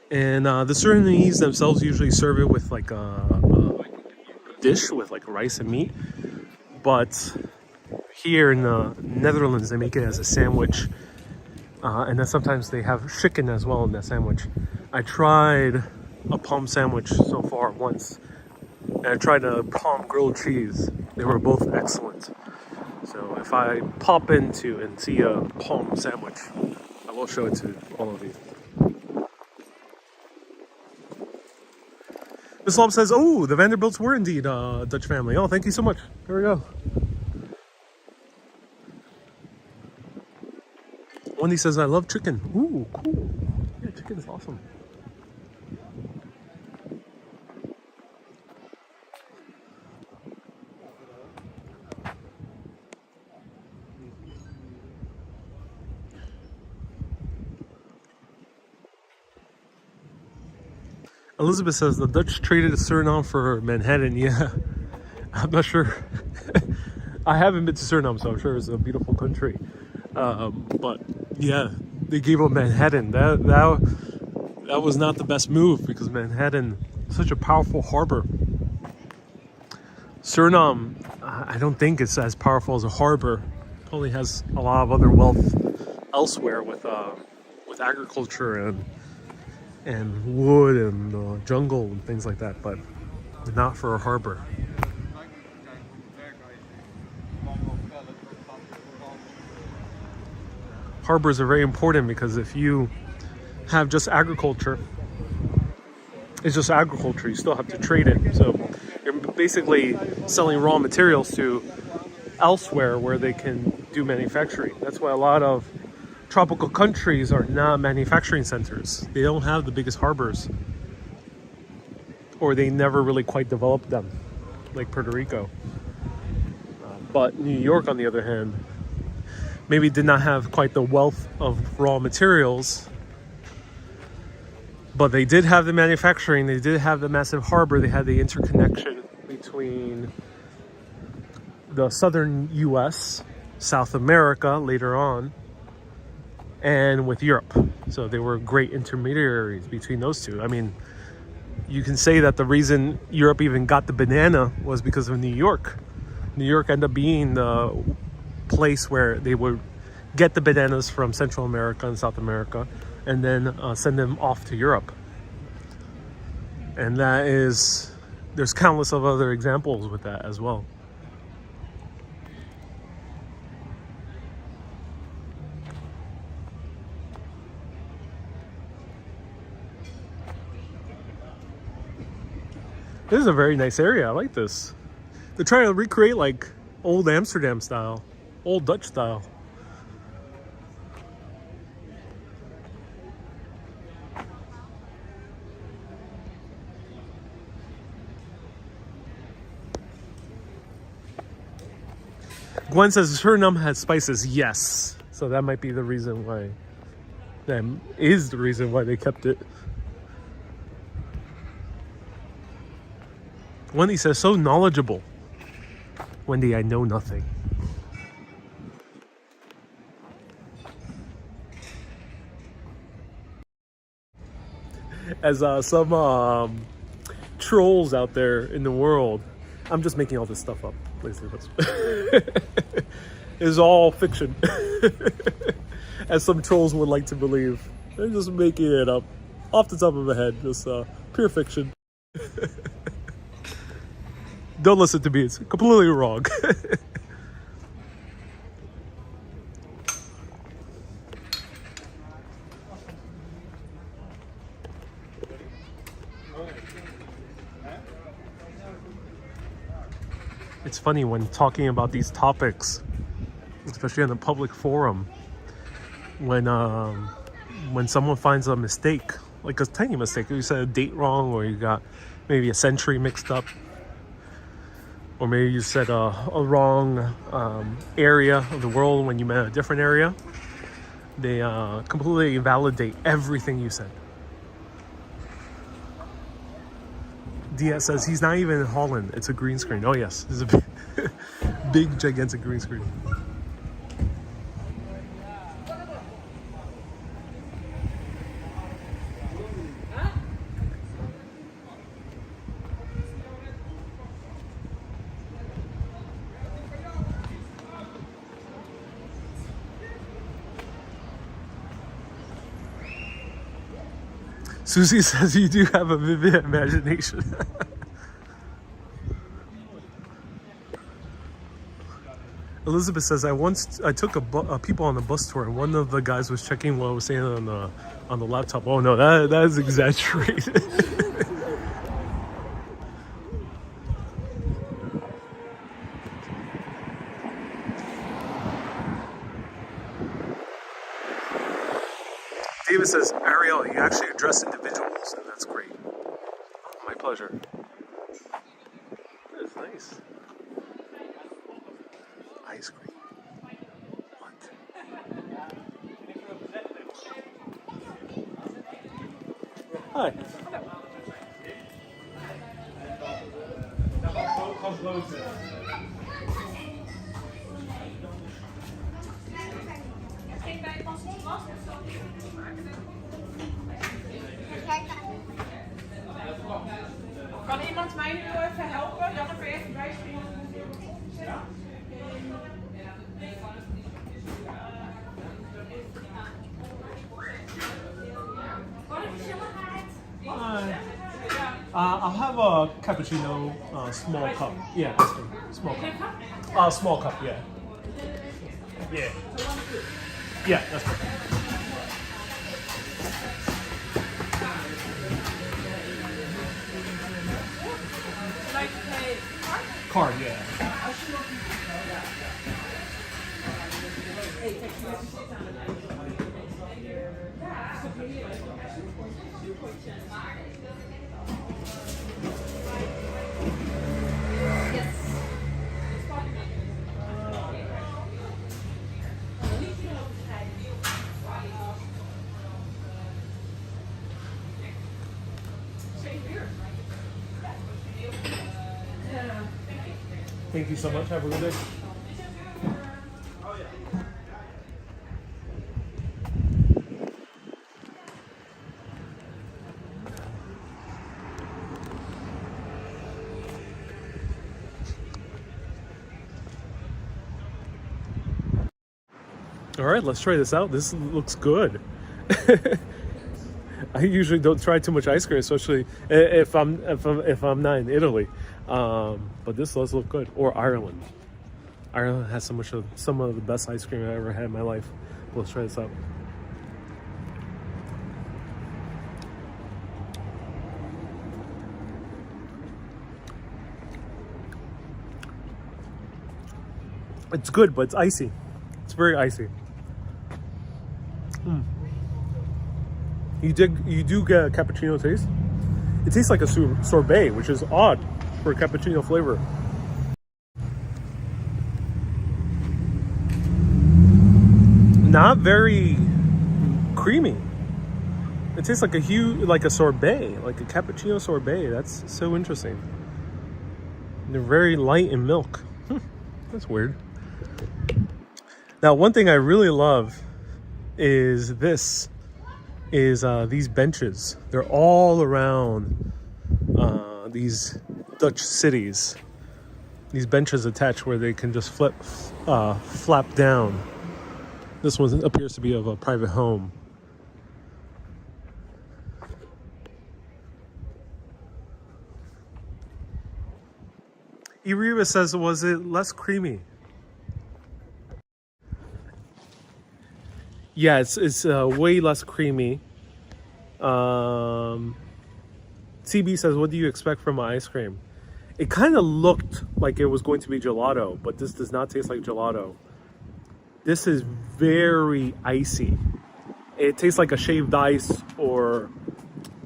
A: And the Surinamese themselves usually serve it with like a dish with like rice and meat. But here in the Netherlands, they make it as a sandwich. And then sometimes they have chicken as well in that sandwich. I tried a palm sandwich so far once. And I tried a palm grilled cheese. They were both excellent. So if I pop into and see a palm sandwich, I will show it to all of you. Miss Lob says, oh, the Vanderbilts were indeed a Dutch family. Oh, thank you so much. There we go. Wendy says, I love chicken. Ooh, cool. Yeah, chicken is awesome. Elizabeth says, the Dutch traded Suriname for Manhattan. Yeah, I'm not sure. I haven't been to Suriname, so I'm sure it's a beautiful country. But yeah, they gave up Manhattan. That was not the best move because Manhattan is such a powerful harbor. Suriname, I don't think it's as powerful as a harbor. It probably has a lot of other wealth elsewhere with agriculture and wood and jungle and things like that, but not for a harbor. Harbors are very important because if you have just agriculture, it's just agriculture. You still have to trade it. So you're basically selling raw materials to elsewhere where they can do manufacturing. That's why a lot of tropical countries are not manufacturing centers. They don't have the biggest harbors, or they never really quite developed them, like Puerto Rico. But New York, on the other hand, maybe did not have quite the wealth of raw materials, but they did have the manufacturing, they did have the massive harbor, they had the interconnection between the southern US, South America later on, and with Europe. So they were great intermediaries between those two. I mean, you can say that the reason Europe even got the banana was because of New York. New York ended up being the place where they would get the bananas from Central America and South America and then send them off to Europe. And that is, there's countless of other examples with that as well. This is a very nice area. I like this. They're trying to recreate like old Amsterdam style, old Dutch style. Gwen says Suriname has spices. Yes. So that might be the reason why, that is the reason why they kept it. Wendy says, so knowledgeable. Wendy, I know nothing. As some trolls out there in the world, I'm just making all this stuff up. It's all fiction. As some trolls would like to believe. They're just making it up off the top of my head. Just pure fiction. Don't listen to me, it's completely wrong. It's funny when talking about these topics, especially in a public forum, when someone finds a mistake, like a tiny mistake, you said a date wrong, or you got maybe a century mixed up, or maybe you said a wrong area of the world when you meant a different area, they completely invalidate everything you said. Diaz says he's not even in Holland. It's a green screen. Oh yes, it's a big, big gigantic green screen. Susie says you do have a vivid imagination. Elizabeth says I took a people on the bus tour, and one of the guys was checking what I was saying on the laptop. Oh no, that is exaggerated. David says, Ariel, you actually address individuals, and that's great. My pleasure. That is nice. Ice cream. What? Hi.
C: Kan iemand mij nu even helpen? Jan, kun je even bijspringen? Ja?
A: I'll have a cappuccino, small cup. Yeah, small cup. Small cup. Yeah. Yeah. Yeah, that's perfect.
C: Like pay
A: Card, yeah. Thank you so much. Have a good day. All right, let's try this out. This looks good. I usually don't try too much ice cream, especially if I'm not in Italy. But this does look good. Or Ireland. Ireland has some of the best ice cream I ever had in my life. Let's try this out. It's good, but it's icy. It's very icy. You do get a cappuccino taste. It tastes like a sorbet, which is odd for a cappuccino flavor. Not very creamy. It tastes like like a sorbet, like a cappuccino sorbet. That's so interesting. They're very light in milk. That's weird. Now, one thing I really love is these benches. They're all around these Dutch cities. These benches attached where they can just flap down. This one appears to be of a private home. Iriba says, was it less creamy? Yeah, it's way less creamy. CB says, what do you expect from ice cream? It kind of looked like it was going to be gelato, but this does not taste like gelato. This is very icy. It tastes like a shaved ice or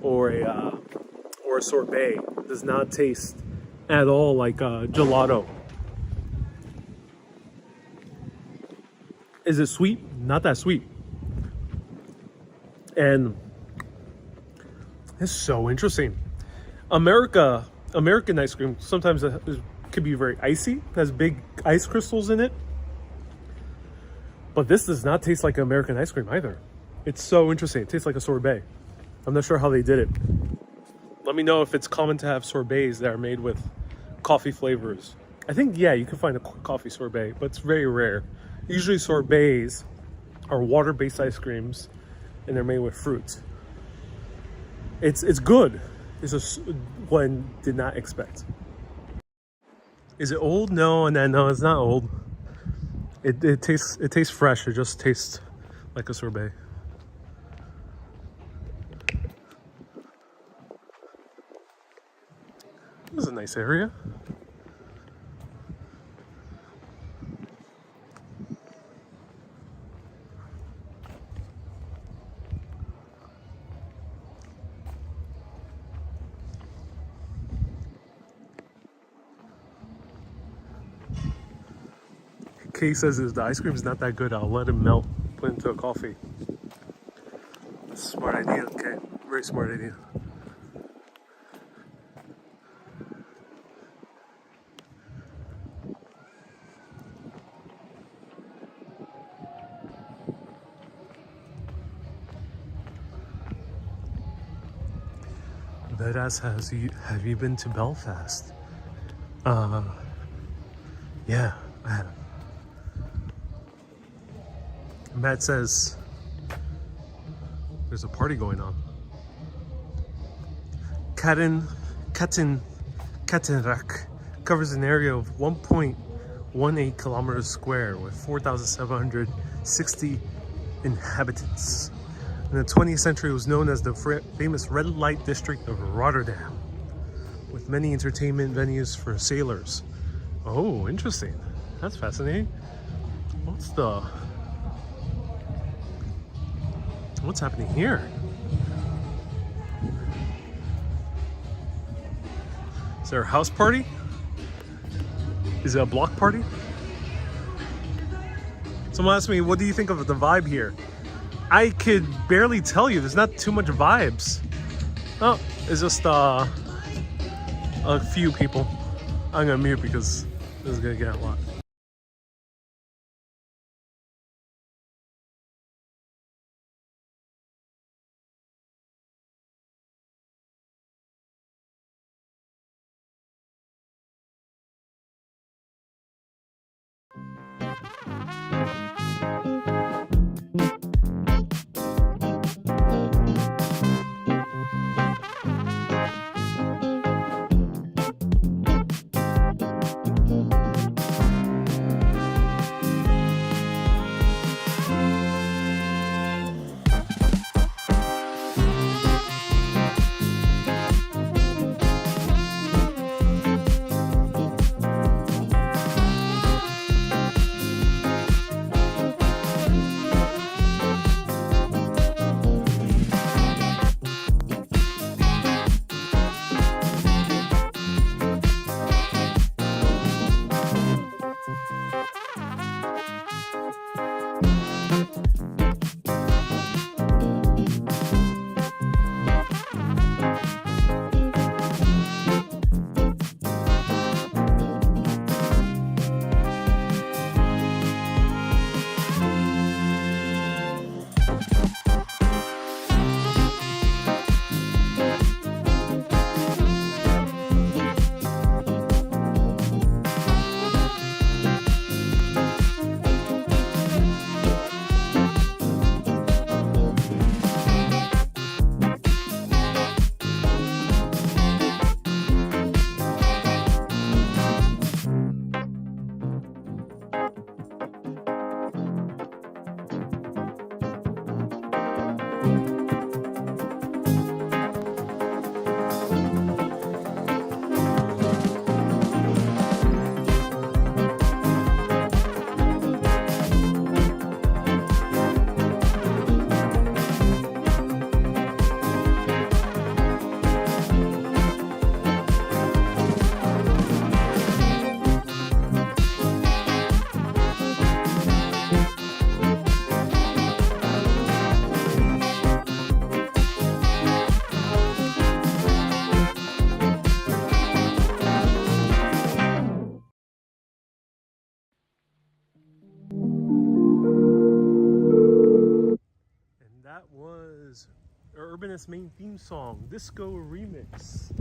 A: a sorbet. It does not taste at all like gelato. Is it sweet? Not that sweet. And it's so interesting. American ice cream sometimes could be very icy, has big ice crystals in it. But this does not taste like American ice cream either. It's so interesting. It tastes like a sorbet. I'm not sure how they did it. Let me know if it's common to have sorbets that are made with coffee flavors. I think, yeah, you can find a coffee sorbet, but it's very rare. Usually sorbets are water-based ice creams and they're made with fruit. It's good. It's just one did not expect. Is it old? No, it's not old. It tastes fresh. It just tastes like a sorbet. This is a nice area. Kay says if the ice cream is not that good, I'll let it melt, put it into a coffee. That's a smart idea, okay? Very smart idea. Vedas have you been to Belfast? Yeah, I have. Matt says there's a party going on. Kattenrak covers an area of 1.18 kilometers square with 4,760 inhabitants. In the 20th century, it was known as the famous red light district of Rotterdam, with many entertainment venues for sailors. Oh, interesting. That's fascinating. What's happening here? Is there a house party? Is it a block party? Someone asked me, what do you think of the vibe here? I could barely tell you. There's not too much vibes. Oh, it's just a few people. I'm gonna mute because this is gonna get a lot. Urbanist main theme song, Disco Remix.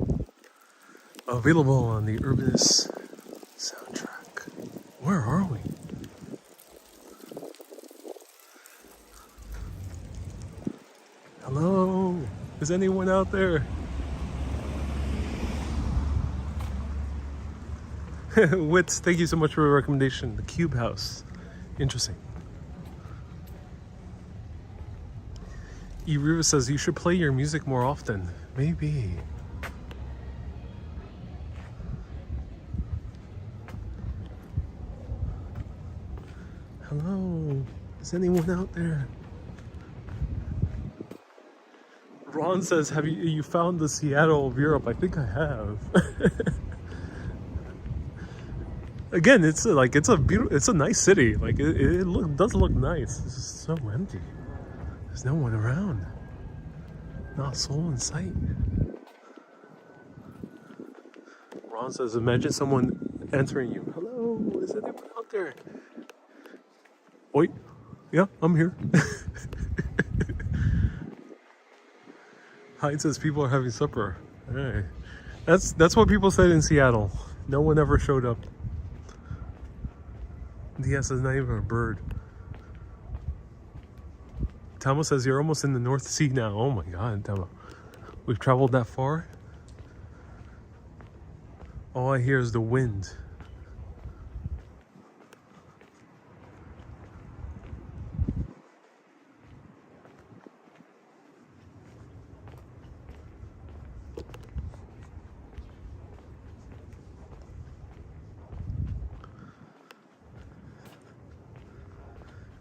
A: Available on the Urbanist soundtrack. Where are we? Hello? Is anyone out there? Wits, thank you so much for the recommendation. The Cube House. Interesting. E. Riva says you should play your music more often. Maybe. Hello? Is anyone out there? Ron says, have you found the Seattle of Europe? I think I have. Again, it's a nice city. Like it does look nice. It's just so empty. There's no one around. Not a soul in sight. Ron says, imagine someone answering you. Hello, is anyone out there? Oi, yeah, I'm here. Hyde says people are having supper. Hey. That's what people said in Seattle. No one ever showed up. Diaz is not even a bird. Tamo says you're almost in the North Sea now. Oh my God, Tamo. We've traveled that far. All I hear is the wind.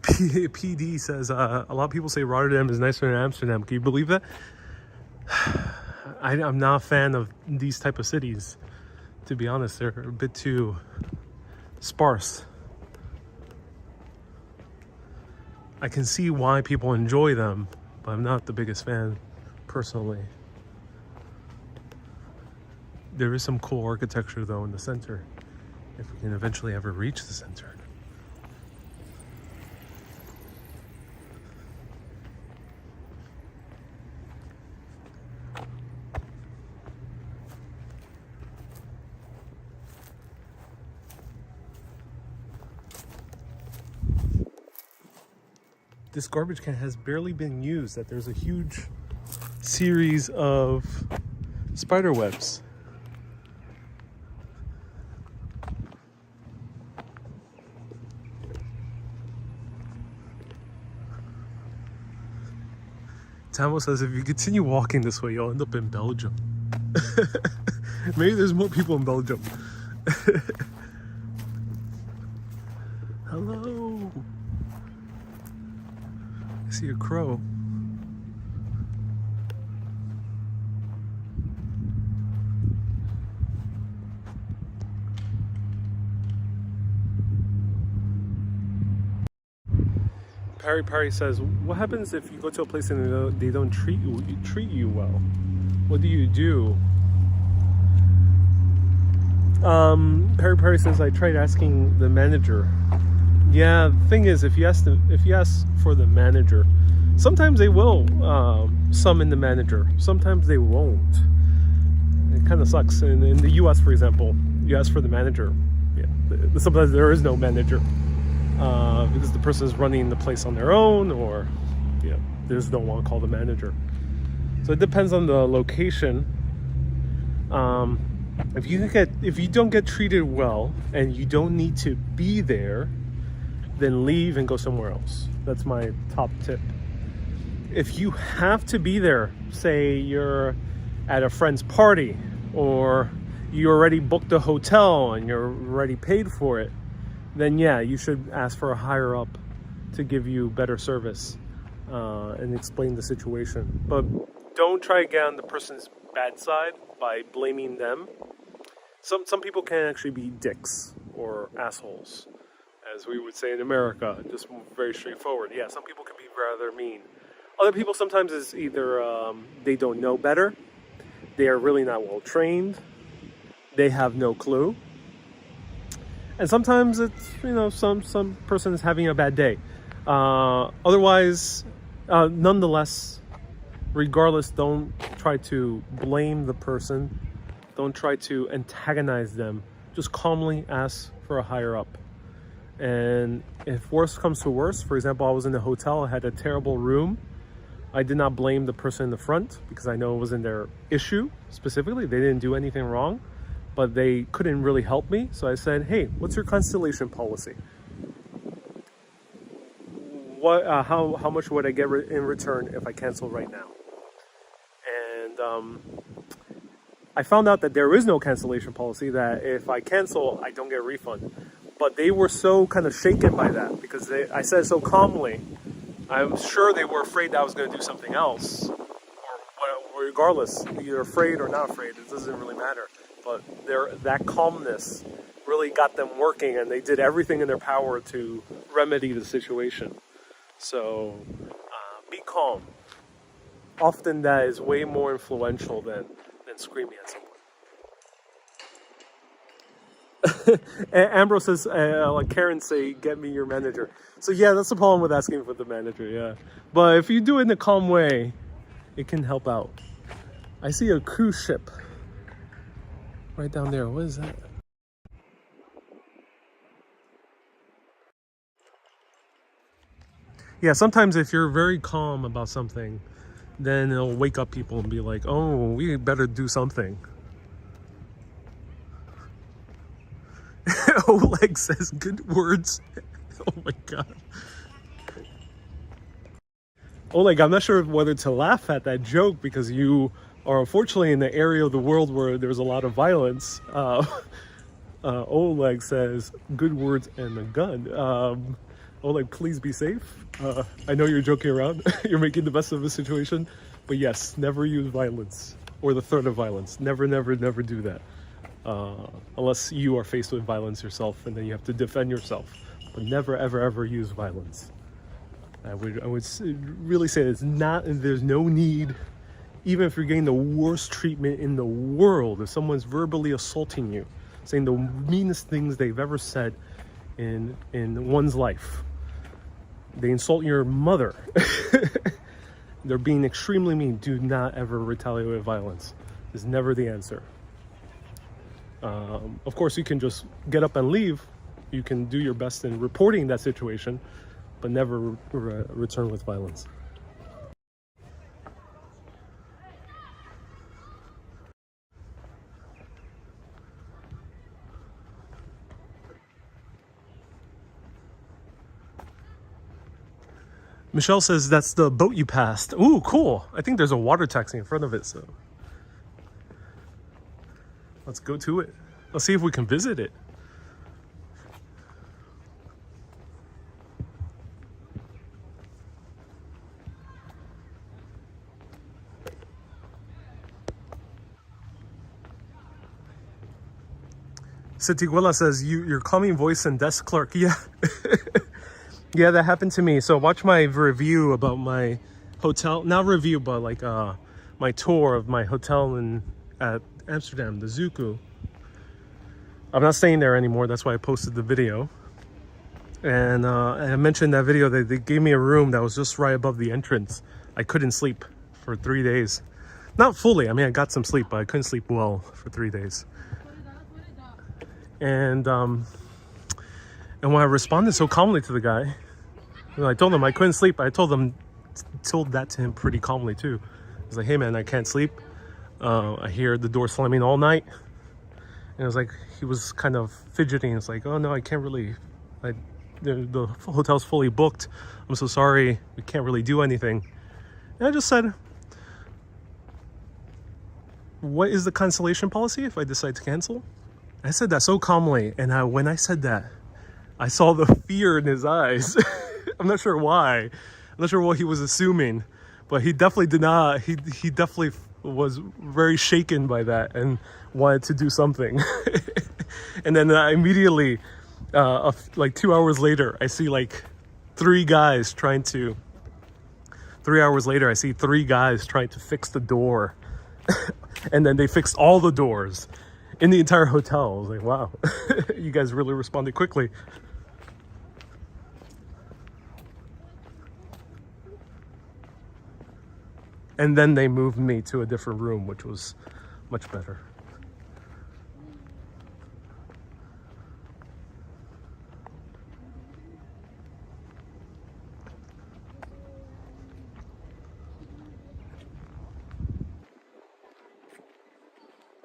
A: PD says a lot of people say Rotterdam is nicer than Amsterdam. Can you believe that? I'm not a fan of these type of cities, to be honest. They're a bit too sparse. I can see why people enjoy them, but I'm not the biggest fan personally. There is some cool architecture though in the center, if we can eventually ever reach the center. This garbage can has barely been used, that there's a huge series of spider webs. Tamo says if you continue walking this way, you'll end up in Belgium. Maybe there's more people in Belgium. Hello. I see a crow. Perry says, what happens if you go to a place and they don't treat you well? What do you do? Perry says, I tried asking the manager. Yeah, the thing is, if you ask for the manager, sometimes they will summon the manager. Sometimes they won't. It kind of sucks. In the U.S., for example, you ask for the manager. Yeah, sometimes there is no manager because the person is running the place on their own, or yeah, they just don't want to call the manager. So it depends on the location. If you don't get treated well and you don't need to be there, then leave and go somewhere else. That's my top tip. If you have to be there, say you're at a friend's party, or you already booked a hotel and you're already paid for it, then yeah, you should ask for a higher up to give you better service and explain the situation. But don't try to get on the person's bad side by blaming them. Some people can actually be dicks or assholes, as we would say in America, just very straightforward. Yeah, some people can be rather mean. Other people sometimes is either they don't know better, they are really not well trained, they have no clue, and sometimes it's, you know, some person is having a bad day. Otherwise, nonetheless, regardless, don't try to blame the person. Don't try to antagonize them. Just calmly ask for a higher up. And if worse comes to worse, for example, I was in a hotel, I had a terrible room. I did not blame the person in the front because I know it wasn't their issue specifically. They didn't do anything wrong, but they couldn't really help me. So I said, hey, what's your cancellation policy? How much would I get in return if I cancel right now? And I found out that there is no cancellation policy, that if I cancel, I don't get a refund. But they were so kind of shaken by that because I said so calmly. I'm sure they were afraid that I was going to do something else. Or regardless, either afraid or not afraid, it doesn't really matter. But that calmness really got them working, and they did everything in their power to remedy the situation. So be calm. Often that is way more influential than screaming at someone. Ambrose says, like Karen say, get me your manager. So yeah, that's the problem with asking for the manager, yeah. But if you do it in a calm way, it can help out. I see a cruise ship right down there. What is that? Yeah, sometimes if you're very calm about something, then it'll wake up people and be like, oh, we better do something. Oleg says good words. Oh my god. Oleg, I'm not sure whether to laugh at that joke because you are unfortunately in the area of the world where there's a lot of violence. Oleg says good words and a gun. Oleg, please be safe. I know you're joking around. You're making the best of the situation. But yes, never use violence or the threat of violence. Never, never, never do that. Unless you are faced with violence yourself and then you have to defend yourself. But never, ever, ever use violence. I would really say there's no need, even if you're getting the worst treatment in the world, if someone's verbally assaulting you, saying the meanest things they've ever said in one's life. They insult your mother. They're being extremely mean. Do not ever retaliate with violence. It's never the answer. Of course, you can just get up and leave. You can do your best in reporting that situation, but never return with violence. Michelle says that's the boat you passed. Ooh, cool. I think there's a water taxi in front of it, so let's go to it. Let's see if we can visit it. Sitiguela says, your calming voice and desk clerk. Yeah. Yeah, that happened to me. So watch my review about my hotel. Not review, but like my tour of my hotel at Amsterdam, the Zuku. I'm not staying there anymore. That's why I posted the video. And I mentioned that video that they gave me a room that was just right above the entrance. I couldn't sleep for 3 days. Not fully. I mean, I got some sleep, but I couldn't sleep well for 3 days. And when I responded so calmly to the guy, I told him I couldn't sleep. I told that to him pretty calmly too. I was like, hey man, I can't sleep. I hear the door slamming all night. And it was like, he was kind of fidgeting. It's like, oh no, I can't really, the hotel's fully booked. I'm so sorry, we can't really do anything. And I just said, what is the cancellation policy if I decide to cancel? I said that so calmly, and when I said that, I saw the fear in his eyes. I'm not sure why. I'm not sure what he was assuming, but he definitely did not. He definitely was very shaken by that and wanted to do something. And then immediately, like 2 hours later, I see like 3 guys trying to. 3 hours later, I see 3 guys trying to fix the door, and then they fixed all the doors in the entire hotel. I was like, wow, you guys really responded quickly. And then they moved me to a different room, which was much better.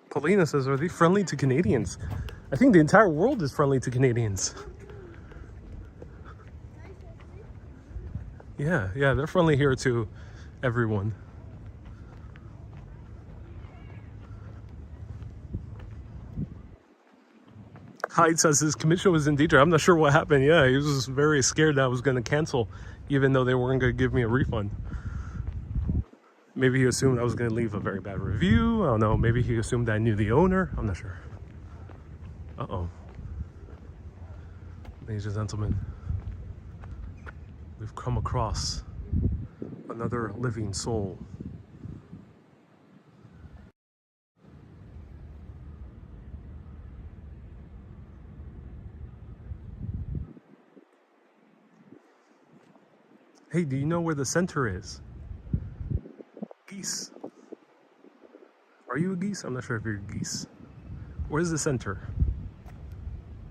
A: Paulina says, are they friendly to Canadians? I think the entire world is friendly to Canadians. Yeah, they're friendly here to everyone. Hyde says his commission was in danger. I'm not sure what happened. Yeah, he was very scared that I was going to cancel, even though they weren't going to give me a refund. Maybe he assumed I was going to leave a very bad review. I don't know. Maybe he assumed I knew the owner. I'm not sure. Uh-oh. Ladies and gentlemen, we've come across another living soul. Hey, do you know where the center is? Geese. Are you a geese? I'm not sure if you're a geese. Where's the center?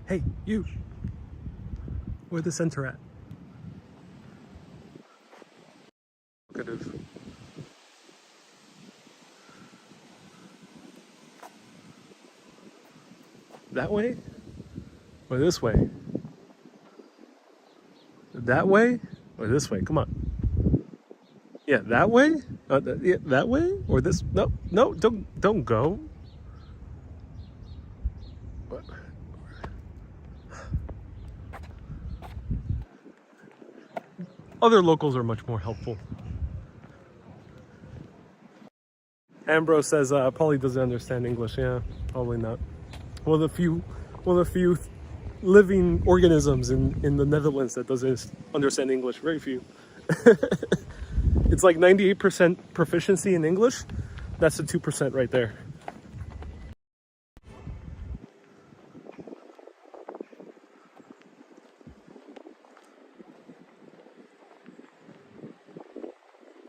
A: Hey, you. Where's the center at? Look at it. That way? Or this way? That way? Or this way? Come on. Yeah, that way? Yeah, that way? Or this? No, no, don't go. What? Other locals are much more helpful. Ambrose says probably doesn't understand English. Yeah, probably not. One of the few living organisms in the Netherlands that doesn't understand English. Very few. It's like 98% proficiency in English. That's the 2% right there.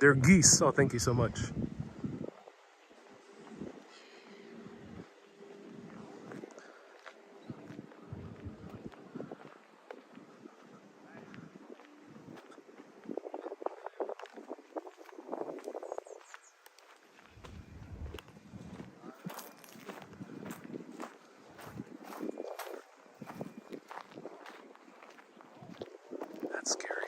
A: They're geese. Oh, thank you so much. That's scary.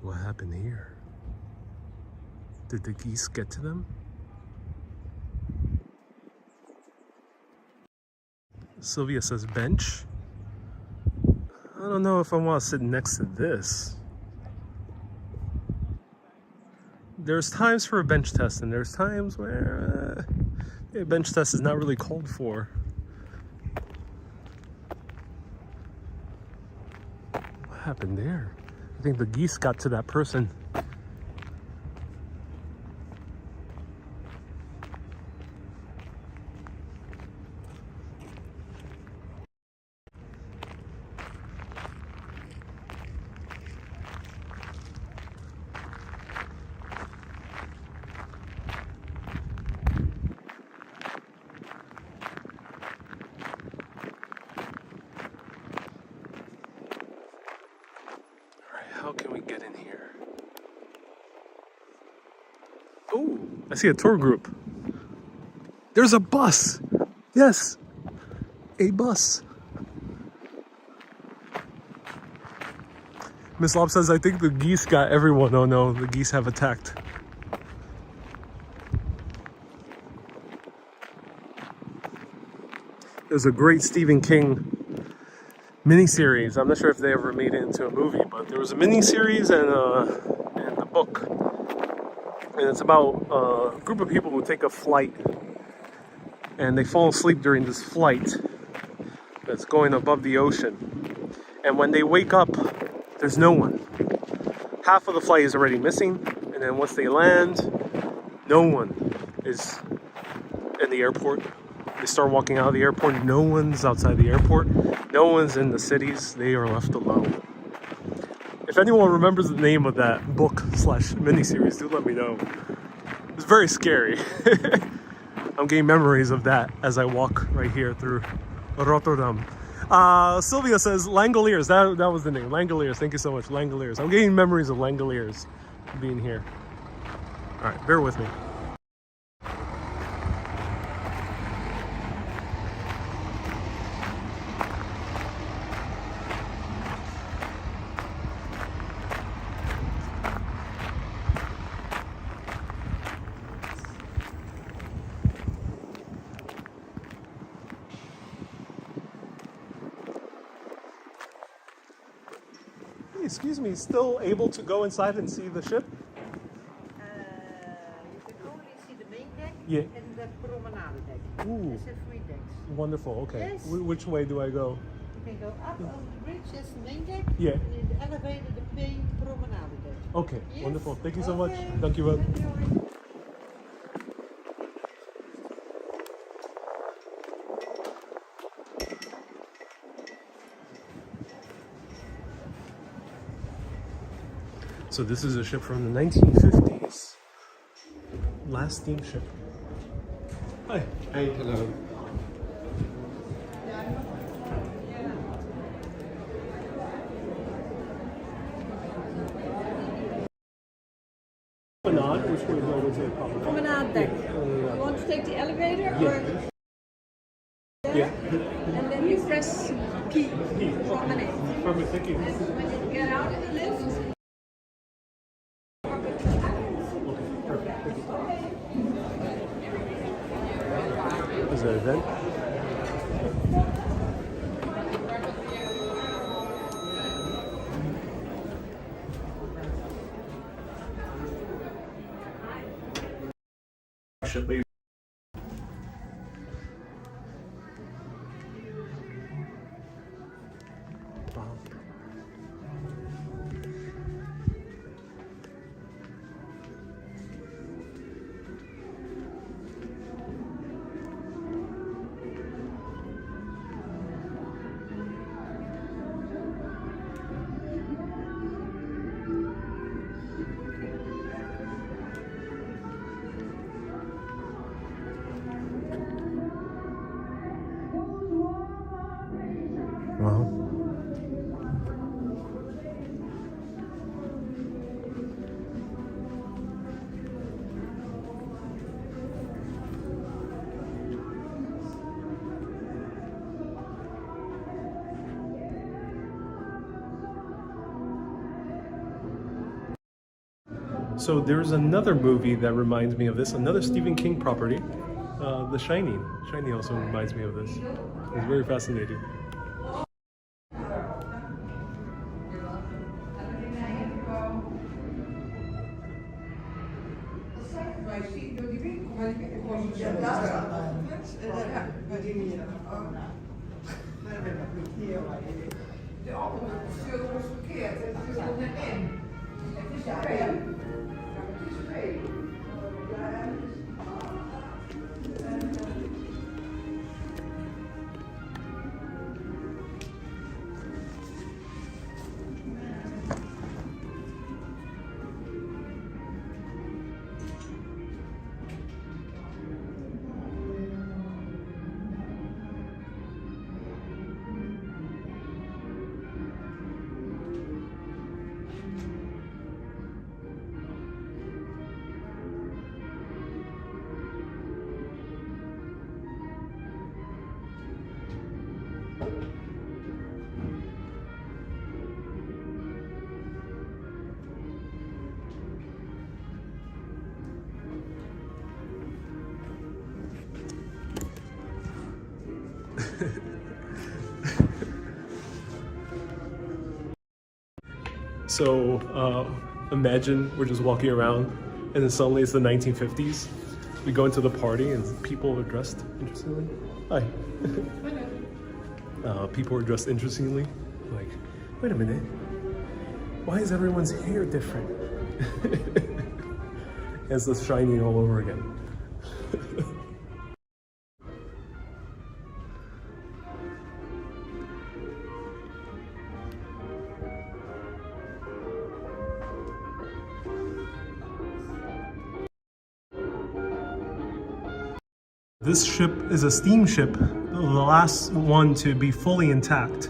A: What happened here? Did the geese get to them? Sylvia says bench. I don't know if I want to sit next to this. There's times for a bench test and there's times where a bench test is not really called for. What happened there? I think the geese got to that person. How can we get in here? Oh, I see a tour group. There's a bus. Yes, a bus. Miss Lob says, I think the geese got everyone. Oh no, the geese have attacked. There's a great Stephen King miniseries. I'm not sure if they ever made it into a movie, but there was a miniseries and a book. And it's about a group of people who take a flight and they fall asleep during this flight that's going above the ocean. And when they wake up, there's no one. Half of the flight is already missing, and then once they land, no one is in the airport. They start walking out of the airport, no one's outside the airport, no one's in the cities, they are left alone. If anyone remembers the name of that book / miniseries, do let me know. It's very scary. I'm getting memories of that as I walk right here through Rotterdam. Sylvia says Langoliers. That was the name. Langoliers. Thank you so much. Langoliers. I'm getting memories of Langoliers being here. All right, bear with me. Excuse me, still able to go inside and see the ship?
E: You can only see the main deck
A: Yeah.
E: and the promenade deck.
A: Ooh.
E: It's a 3 decks.
A: Wonderful, okay.
E: Yes.
A: Which way do I go?
E: You can go up on the bridge, that's the main deck.
A: Yeah.
E: And in the elevator, the main promenade deck.
A: Okay,
E: Yes.
A: wonderful. Thank you so much.
E: Okay.
A: Thank you wel.
E: Enjoy.
A: So this is a ship from the 1950s. Last steamship. Hi.
B: Hey, hello.
A: Promenade, which way go to the promenade?
F: Promenade deck.
A: Yeah.
F: You want to take the elevator
A: Yeah.
F: or
A: Yeah.
F: and then you press key promenade.
A: Perfect, thank you.
F: When you get out of the lift,
A: Is that an event? Ship leave. Wow. So there's another movie that reminds me of this, another Stephen King property, The Shining. Shining also reminds me of this. It's very fascinating.
G: De andere sleutel was verkeerd. Het is nog net in. Het is twee. Ja, het is twee. So imagine we're just walking around and then suddenly it's the 1950s.
A: We go into the party and people are dressed interestingly. Hi. People are dressed interestingly. Like, wait a minute. Why is everyone's hair different? It's just shining all over again. This ship is a steamship, the last one to be fully intact.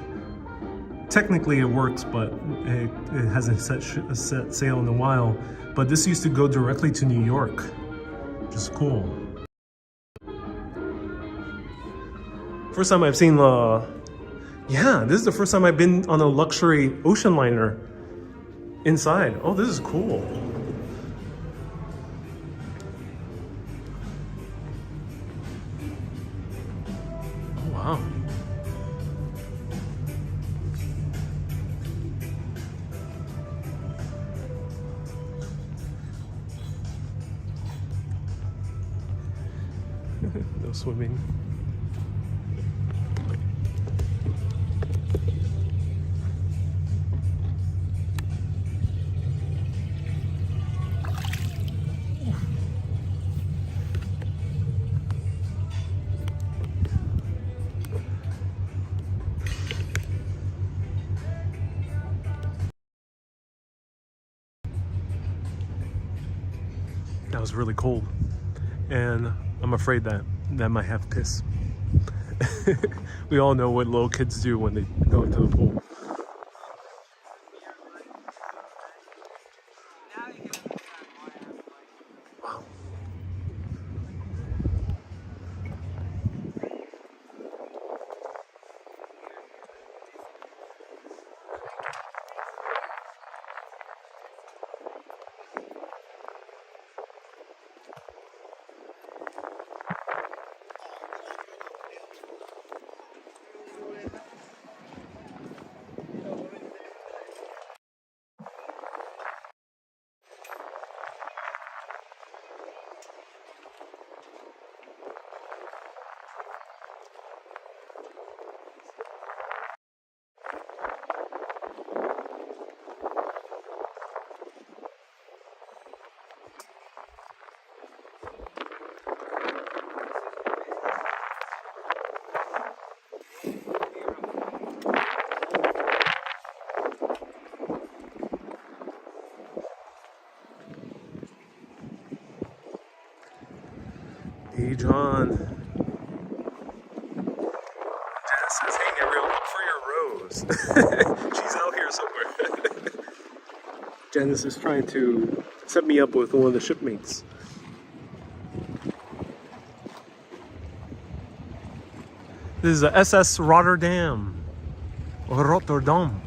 A: Technically it works, but it hasn't set sail in a while. But this used to go directly to New York, which is cool. First time I've seen yeah, this is the first time I've been on a luxury ocean liner inside. Oh, this is cool. Oh, wow. No swimming. That was really cold, and I'm afraid that might have piss. We all know what little kids do when they go into the pool. Wow. Hey, John. Janice says, hey, Gabriel, look for your rose. She's out here somewhere. Janice is trying to set me up with one of the shipmates. This is the SS Rotterdam. Rotterdam.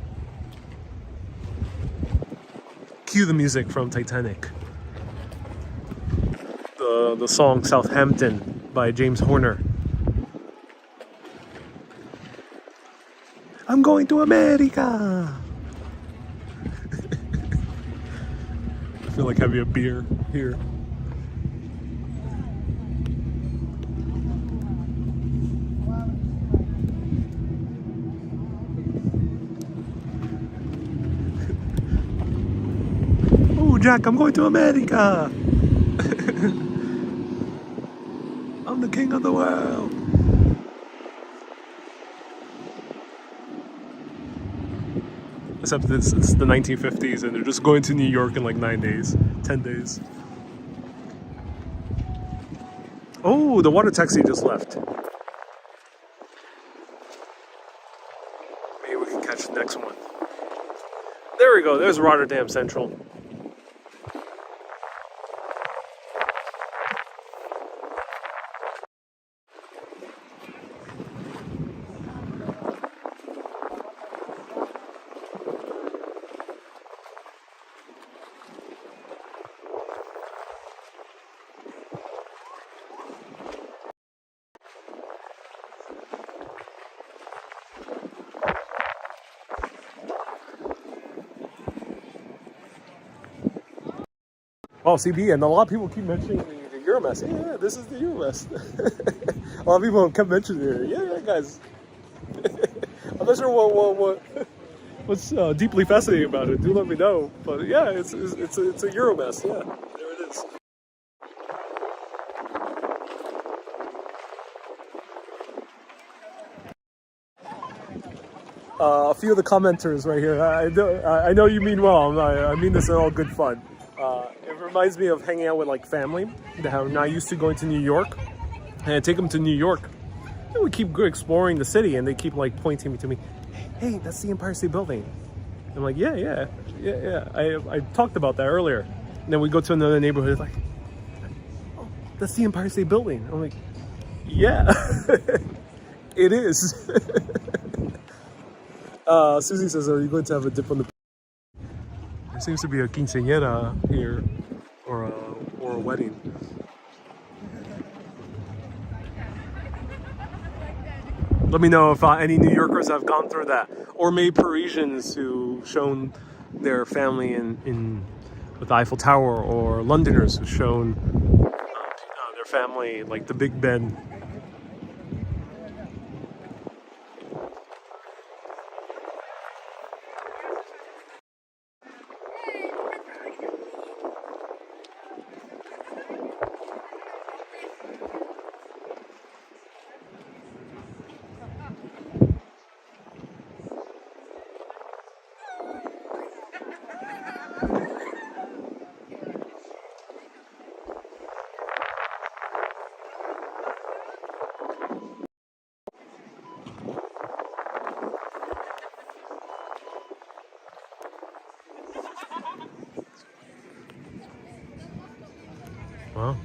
A: Cue the music from Titanic. The song Southampton by James Horner. I'm going to America. I feel like having a beer here. Oh, Jack, I'm going to America. I'm the king of the world. Except it's the 1950s and they're just going to New York in like 9 days, 10 days. Oh, the water taxi just left. Maybe we can catch the next one. There we go, there's Rotterdam Central. Oh, CB, and a lot of people keep mentioning you're Euromess. Yeah, this is the Euromess. A lot of people kept mentioning it. Yeah, guys. I'm not sure what's deeply fascinating about it. Do let me know. But yeah, it's a Euromess. Yeah, there it is. A few of the commenters right here. I know you mean well. I mean this in all good fun. It reminds me of hanging out with like family that are not used to going to New York, and I take them to New York. And we keep exploring the city, and they keep like pointing to me. Hey, that's the Empire State Building. I'm like, yeah. I talked about that earlier. And then we go to another neighborhood, like, oh, that's the Empire State Building. I'm like, yeah, it is. Susie says, are you going to have a dip on the... There seems to be a quinceañera here, or a wedding. Let me know if any New Yorkers have gone through that, or maybe Parisians who've shown their family in with the Eiffel Tower, or Londoners who've shown their family like the Big Ben. Wow.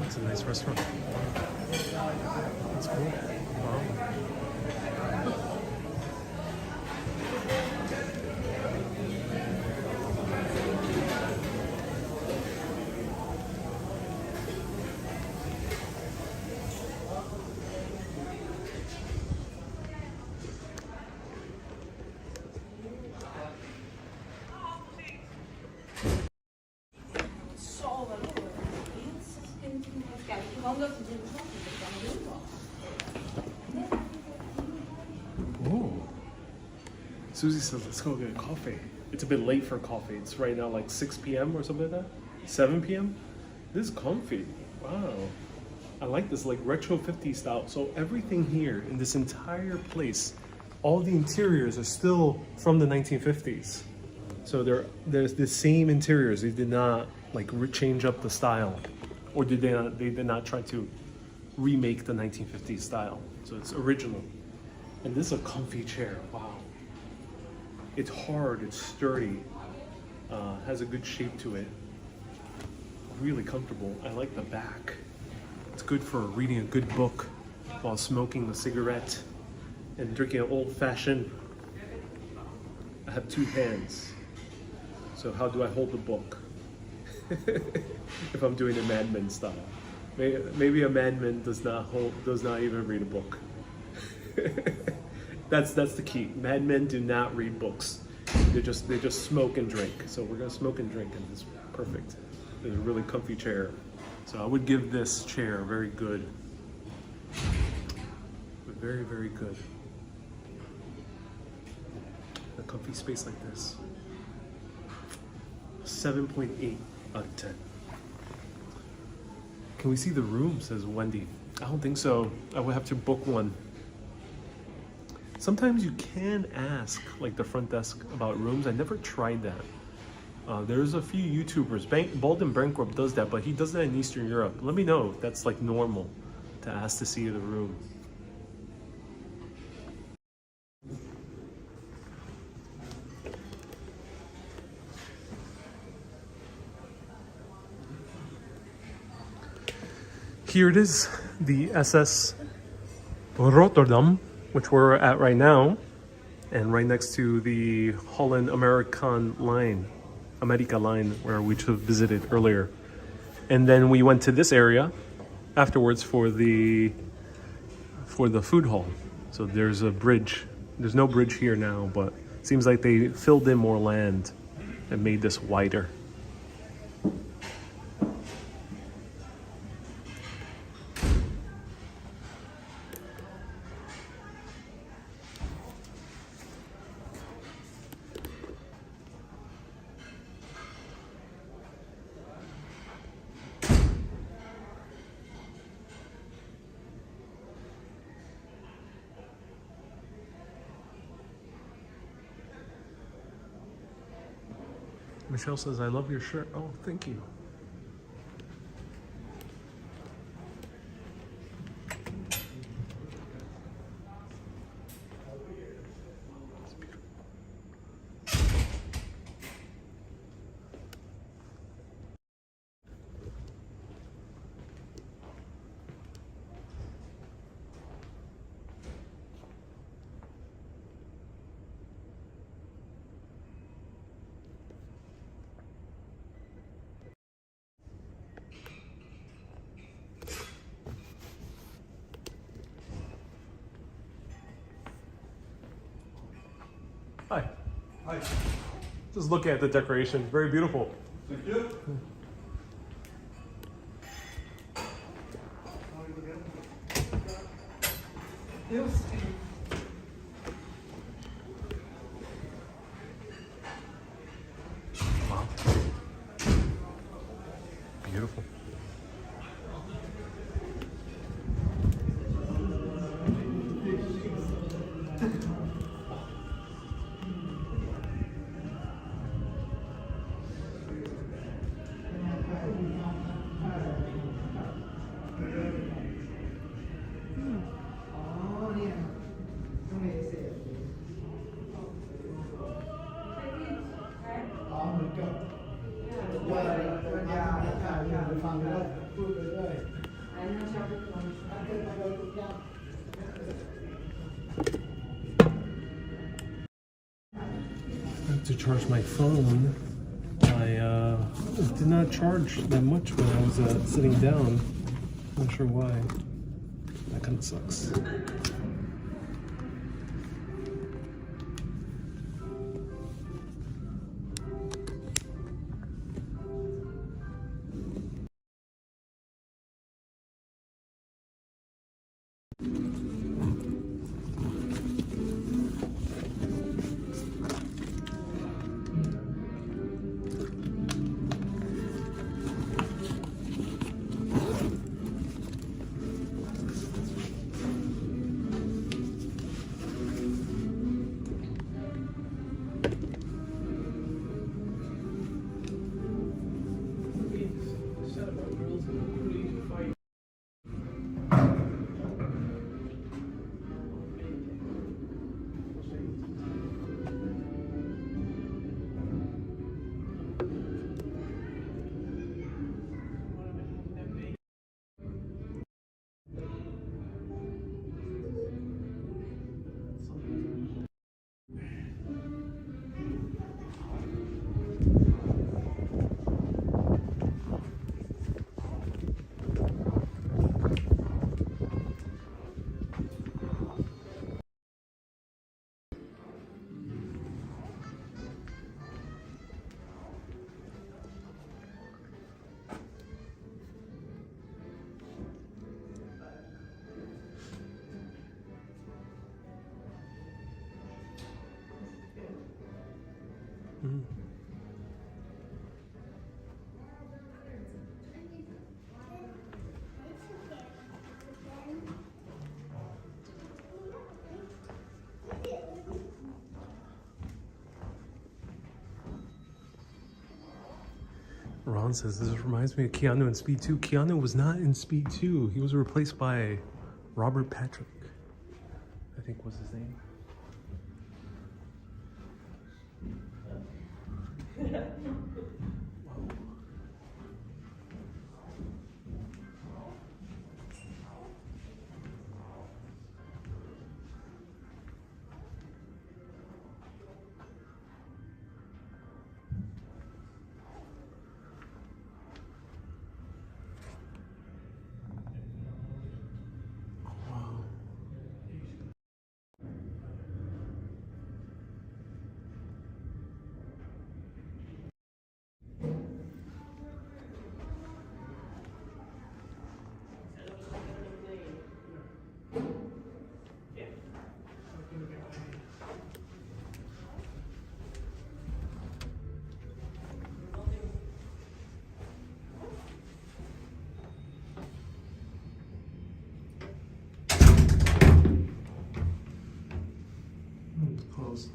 A: It's a nice restaurant. That's cool. Wow. Ooh. Susie says, let's go get coffee. It's a bit late for coffee. It's right now like 6 p.m. or something like that. 7 p.m. This is comfy. Wow. I like this like retro 50s style. So everything here in this entire place, all the interiors are still from the 1950s. So there's the same interiors. They did not like change up the style, or they did not try to remake the 1950s style. So it's original. And this is a comfy chair. Wow. It's hard, it's sturdy, has a good shape to it. Really comfortable. I like the back. It's good for reading a good book while smoking a cigarette and drinking an old-fashioned. I have two hands. So how do I hold the book? If I'm doing a Mad Men style. Maybe a madman does not even read a book. That's the key. Mad men do not read books. They just smoke and drink. So we're gonna smoke and drink, and it's perfect. It's a really comfy chair. So I would give this chair very good. Very, very good. A comfy space like this. 7.8 out of 10. Can we see the room, says Wendy. I don't think so. I would have to book one. Sometimes you can ask like the front desk about rooms. I never tried that. There's a few YouTubers. Bald and Bankrupt does that, but he does that in Eastern Europe. Let me know if that's like normal. to ask to see the room. Here it is, the SS Rotterdam, which we're at right now, and right next to the Holland American line, America line, where we just visited earlier. And then we went to this area afterwards for the food hall. So there's a bridge. There's no bridge here now, but it seems like they filled in more land and made this wider. Michelle says, I love your shirt. Oh, thank you. Hi.
B: Hi.
A: Just look at the decoration. Very beautiful.
B: Thank you.
A: Wow. Beautiful. To charge my phone, I did not charge that much when I was sitting down. Not sure why. That kind of sucks. Ron says this reminds me of Keanu in Speed 2. Keanu was not in Speed 2. He was replaced by Robert Patrick, I think was his name. Close.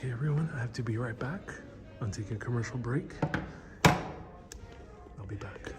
A: Okay, everyone, I have to be right back. I'm taking a commercial break. I'll be back.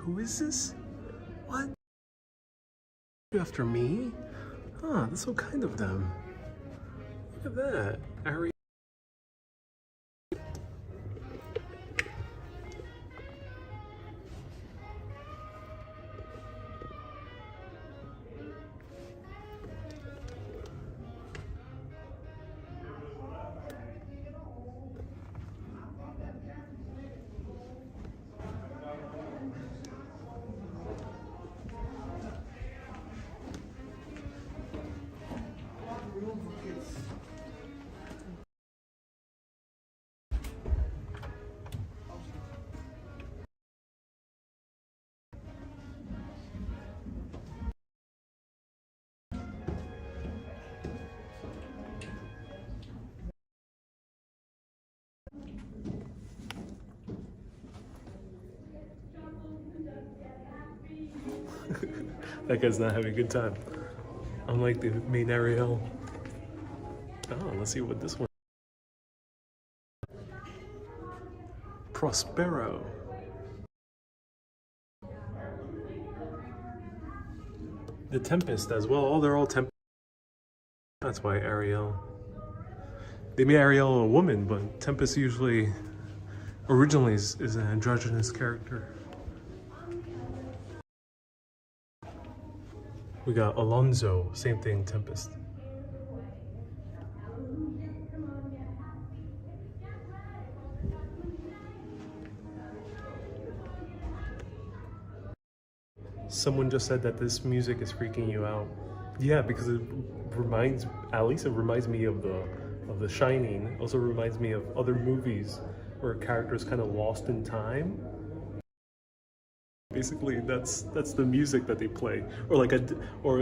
A: Who is this? What? After me? Huh, that's so kind of them. Look at that. Ari. That guy's not having a good time. Unlike the main Ariel. Oh, let's see what this one. Prospero. The Tempest as well. Oh, they're all Tempest. That's why Ariel. They made Ariel a woman, but Tempest usually, originally is an androgynous character. We got Alonso, same thing, Tempest. Someone just said that this music is freaking you out. Yeah, because it reminds, at least it reminds me of The Shining. It also reminds me of other movies where a character is kind of lost in time. Basically, that's the music that they play, or like a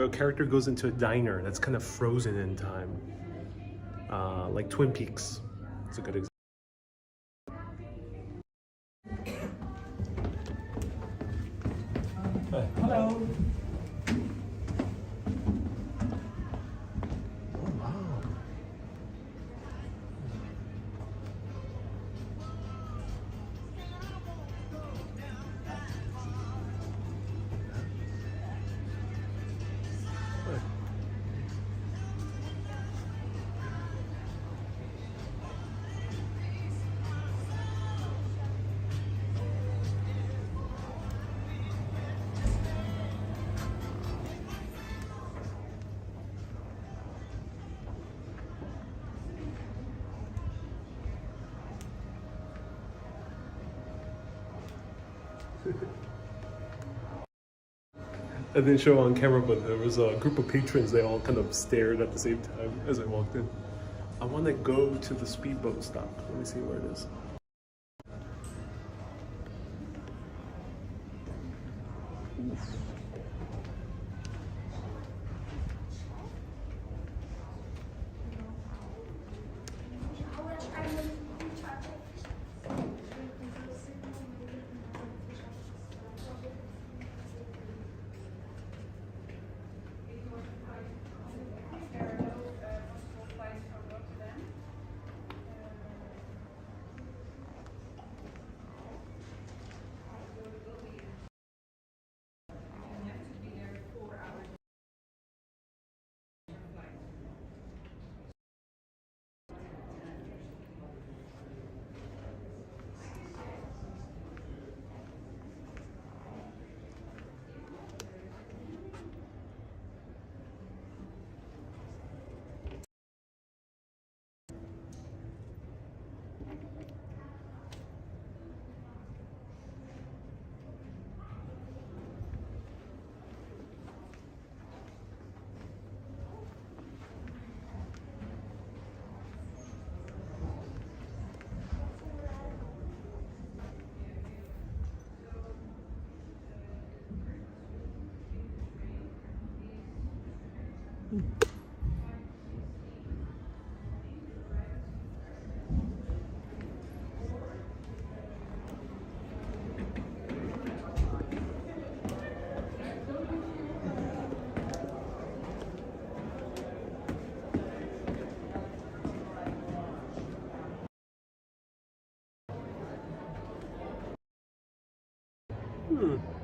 A: character goes into a diner that's kind of frozen in time, like Twin Peaks. It's a good example. Hello. Oh wow. I didn't show on camera, but there was a group of patrons. They all kind of stared at the same time as I walked in. I want to go to the speedboat stop. Let me see where it is.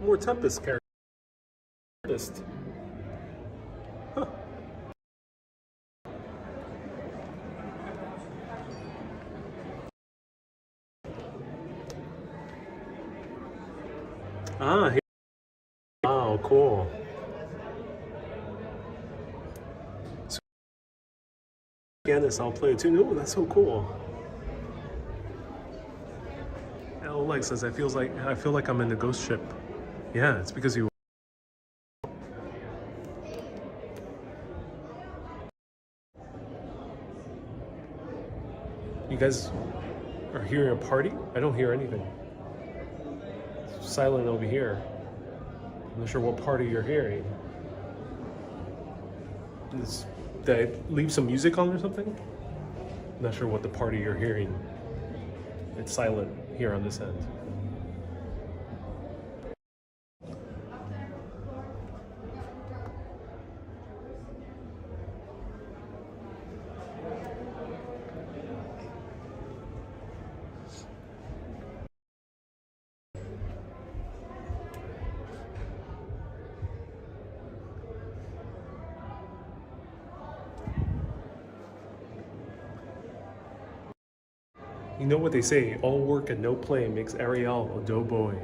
A: More Tempest characters. Huh. Ah, here. Wow, cool. So, I'll play it too. No, that's so cool. Oleg says, I feel like I'm in a ghost ship. Yeah, it's because you. You guys are hearing a party? I don't hear anything. It's silent over here. I'm not sure what party you're hearing. Did I leave some music on or something? I'm not sure what the party you're hearing. It's silent here on this end.
D: 1
A: You know what they say, all work and no play makes Ariel a doughboy.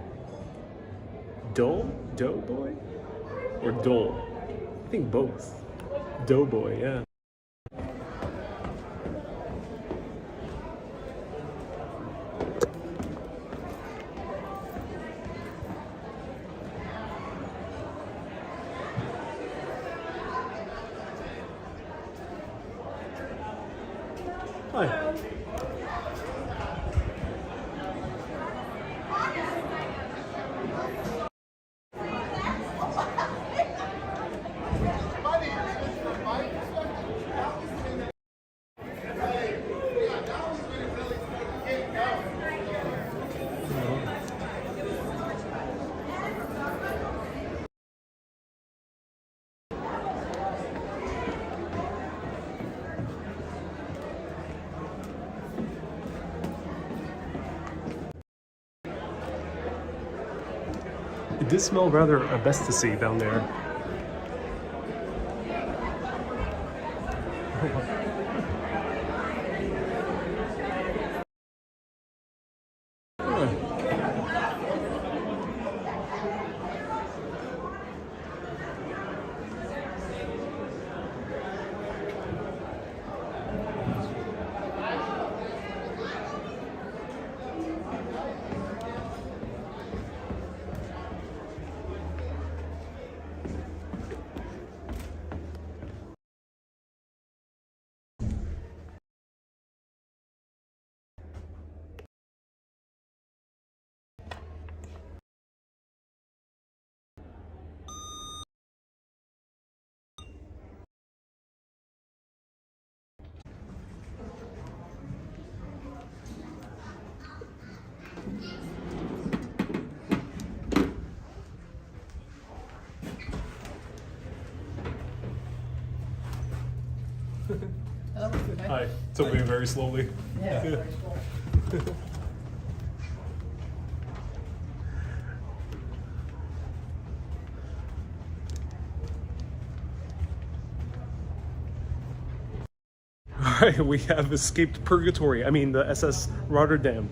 A: Doughboy? Or dole? I think both. Doughboy, yeah. Hi. It did smell rather asbestos-y down there. Hi. It's moving very slowly.
G: Yeah.
A: Alright, we have escaped purgatory. I mean, the SS Rotterdam.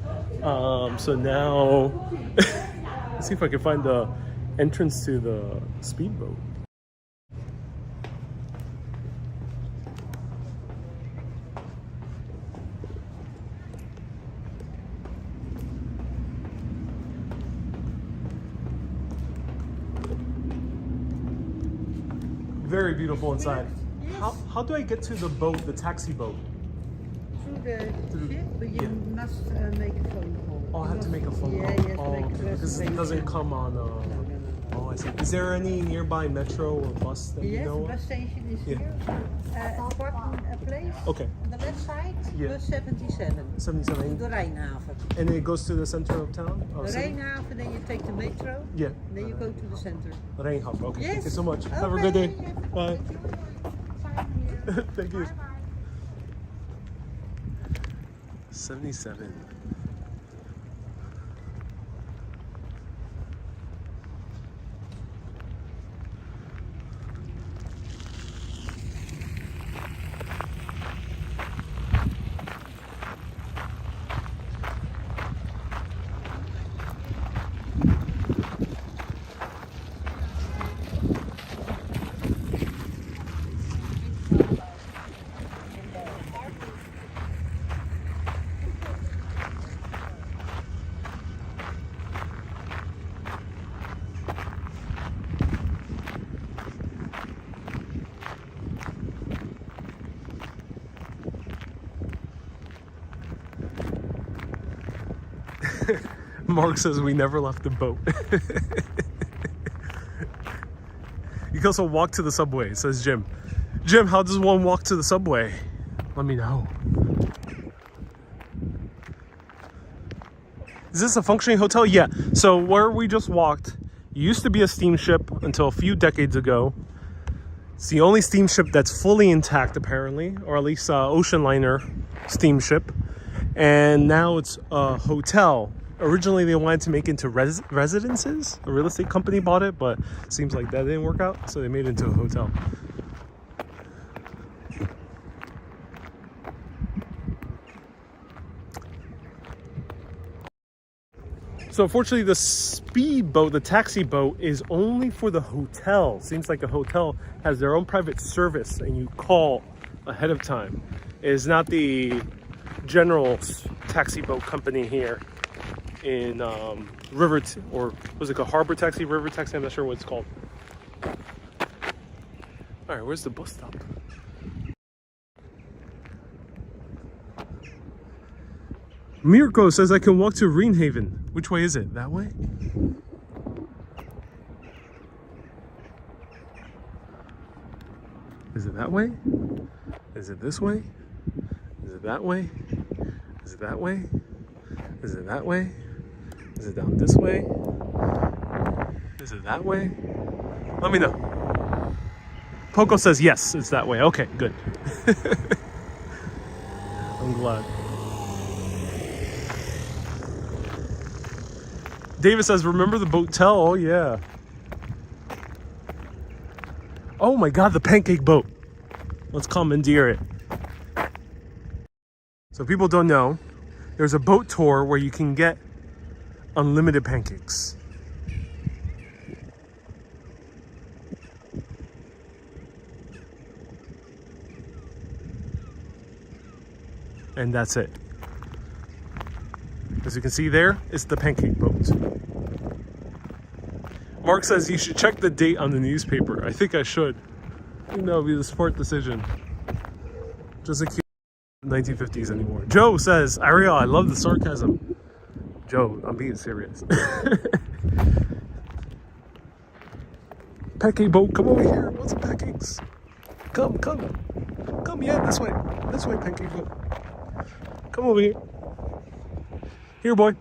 A: So now, let's see if I can find the entrance to the speedboat. Very beautiful inside. How do I get to the boat, the taxi boat?
E: Through the ship, but you
A: yeah.
E: must make a phone call.
A: Oh, I have to make a phone
E: Yeah,
A: call.
E: you have to
A: Oh,
E: make a
A: okay. Because it
E: reservation.
A: doesn't come on. Oh, I see. Is there any nearby metro or bus that you
E: Yes,
A: know
E: the
A: of?
E: bus station is
A: Yeah.
E: here. Parking place.
A: Okay.
E: On the left side,
A: Yeah.
E: bus 77.
A: 77.
E: The Rijnhaven.
A: And it goes to the center of town?
E: The
A: city?
E: Rijnhaven, then you take the metro.
A: Yeah.
E: Then you go to the center.
A: Rijnhaven. Okay.
E: Yes.
A: Thank you so much. Have a
E: Okay,
A: good day.
E: yeah.
A: Bye.
E: Enjoy your time here.
A: Thank you.
E: Bye-bye.
A: 77. Mark says we never left the boat. You can also walk to the subway, says Jim. Jim, how does one walk to the subway? Let me know. Is this a functioning hotel? Yeah. So where we just walked used to be a steamship until a few decades ago. It's the only steamship that's fully intact, apparently, or at least ocean liner steamship. And now it's a hotel. Originally, they wanted to make it into residences. A real estate company bought it, but it seems like that didn't work out, so they made it into a hotel. So unfortunately, the speedboat, the taxi boat, is only for the hotel. Seems like a hotel has their own private service and you call ahead of time. It is not the general taxi boat company here in or was it a harbor taxi, river taxi? I'm not sure what it's called. All right, where's the bus stop? Mirko says I can walk to Reenhaven. Which way is it? That way? Is it that way? Is it this way? Is it that way? Is it that way? Is it that way? Is it down this way? Is it that way? Let me know. Poco says yes, it's that way. Okay, good. I'm glad. David says, remember the boatel? Oh, yeah. Oh my God, the pancake boat. Let's commandeer it. So people don't know, there's a boat tour where you can get unlimited pancakes. And that's it. As you can see there, it's the pancake boat. Mark says you should check the date on the newspaper. I think I should. I think that would be the smart decision. Just like 1950s anymore. Joe says, Ariel, I love the sarcasm. Joe, I'm being serious. Pancake boat, come over here. Want some pancakes? Come. Come, yeah, this way. This way, pancake boat. Come over here. Here, boy.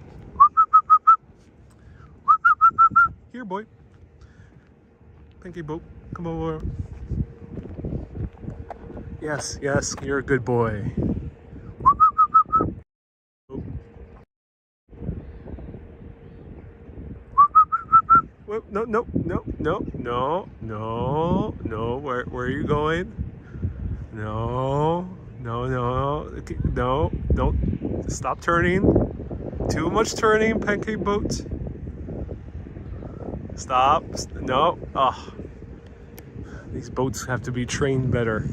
A: Here, boy. Pancake boat, come over. Yes, you're a good boy. No. Where are you going? No. Okay, no, don't. Stop turning. Too much turning, pancake boat. Stop. No. Oh. These boats have to be trained better.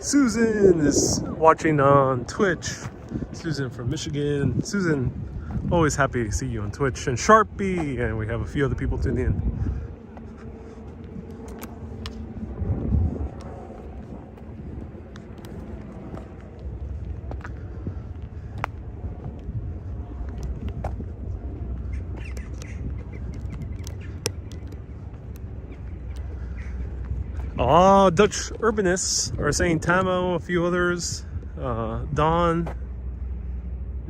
A: Susan is watching on Twitch. Susan from Michigan. Susan, always happy to see you on Twitch. And Sharpie, and we have a few other people tuning in. Dutch urbanists are saying Tamo, a few others, Don,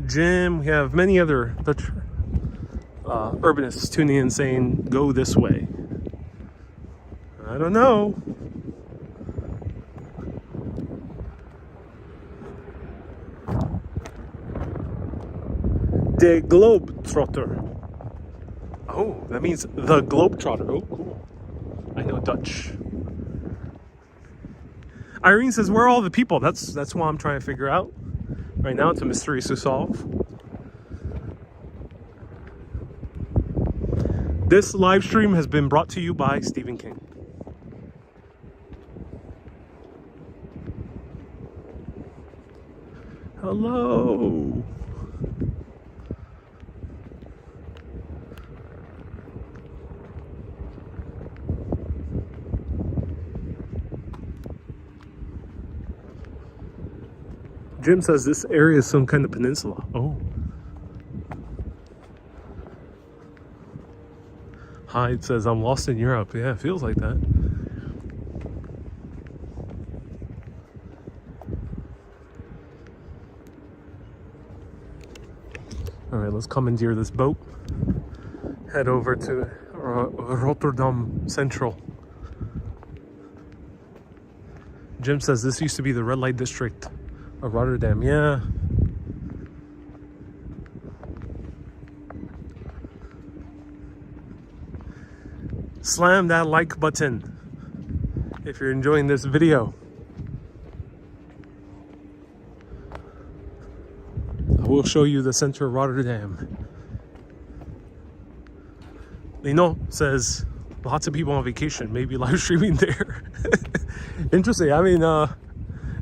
A: Jim. We have many other Dutch urbanists tuning in saying, go this way. I don't know. De Globetrotter. Oh, that means the Globetrotter. Oh, cool. I know Dutch. Irene says, where are all the people? That's what I'm trying to figure out. Right now, it's a mystery to solve. This live stream has been brought to you by Stephen King. Hello. Jim says this area is some kind of peninsula. Oh. Hyde says, I'm lost in Europe. Yeah, it feels like that. All right, let's commandeer this boat. Head over to Rotterdam Central. Jim says this used to be the red light district of Rotterdam. Yeah. Slam that like button if you're enjoying this video. I will show you the center of Rotterdam. Lino says lots of people on vacation, maybe live streaming there. Interesting. I mean,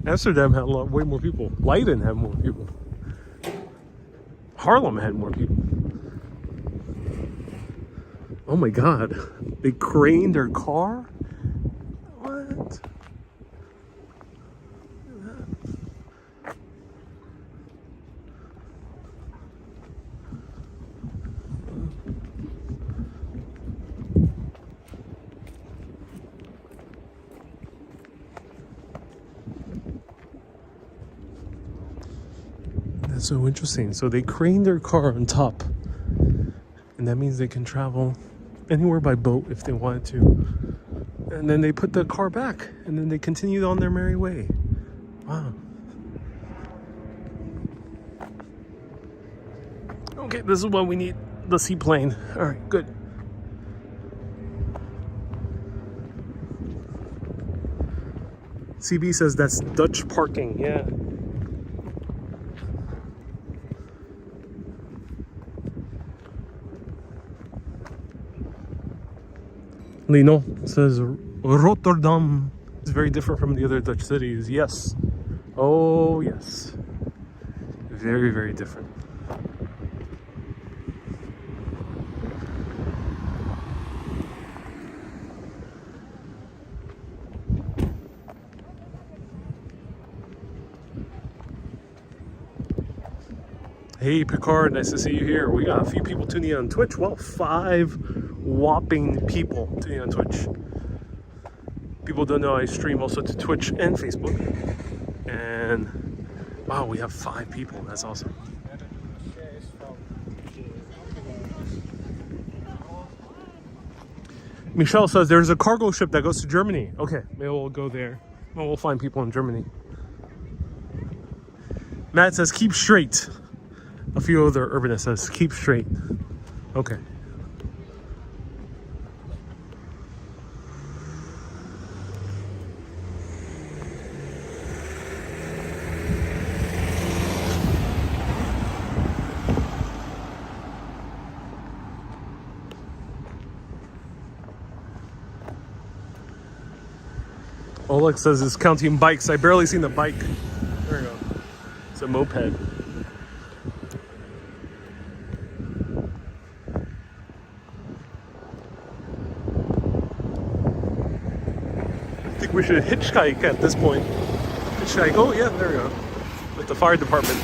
A: Amsterdam had way more people. Leiden had more people. Haarlem had more people. Oh my God. They craned their car? What? That's so interesting. So they crane their car on top, and that means they can travel anywhere by boat if they wanted to. And then they put the car back, and then they continued on their merry way. Wow. Okay, this is what we need. The seaplane. All right, good. CB says that's Dutch parking. Yeah. Lino says Rotterdam is very different from the other Dutch cities. Yes. Oh, yes. Very, very different. Hey Picard, nice to see you here. We got a few people tuning in on Twitch. Well, 5 whopping people tuning in on Twitch. People don't know I stream also to Twitch and Facebook. And wow, we have 5 people. That's awesome. Michelle says there's a cargo ship that goes to Germany. Okay, maybe we'll go there. Well, we'll find people in Germany. Matt says keep straight. A few other urbanists says keep straight. Okay. Oleg says it's counting bikes. I barely seen the bike. There we go. It's a moped. I think we should hitchhike at this point. Hitchhike. Oh yeah, there we go. With the fire department.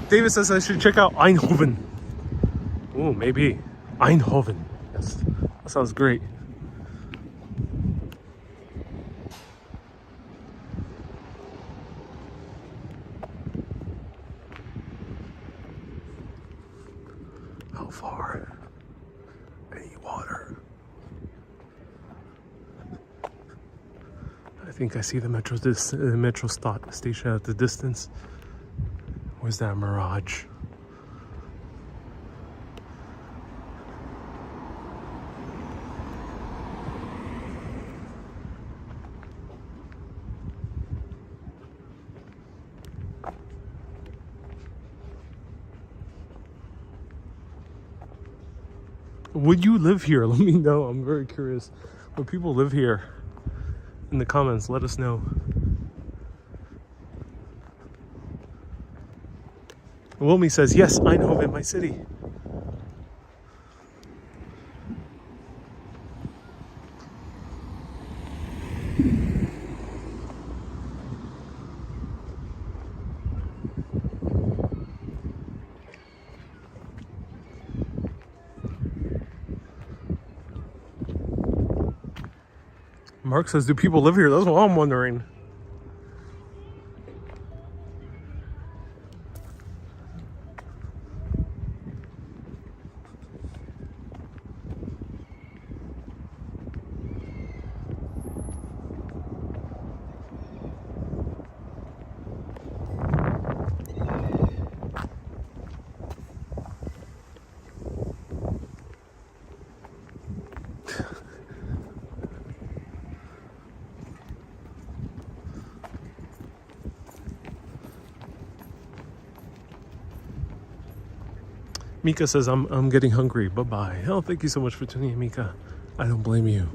A: David says I should check out Eindhoven. Oh, maybe. Eindhoven. Yes. That sounds great. How far? Any water? I think I see the metro station at the distance. Where's that mirage? Would you live here? Let me know. I'm very curious. Would people live here? In the comments, let us know. Wilmy says, yes, Eindhoven, my city. Mark says, do people live here? That's what I'm wondering. Mika says, I'm getting hungry. Bye-bye. Oh, thank you so much for tuning in, Mika. I don't blame you.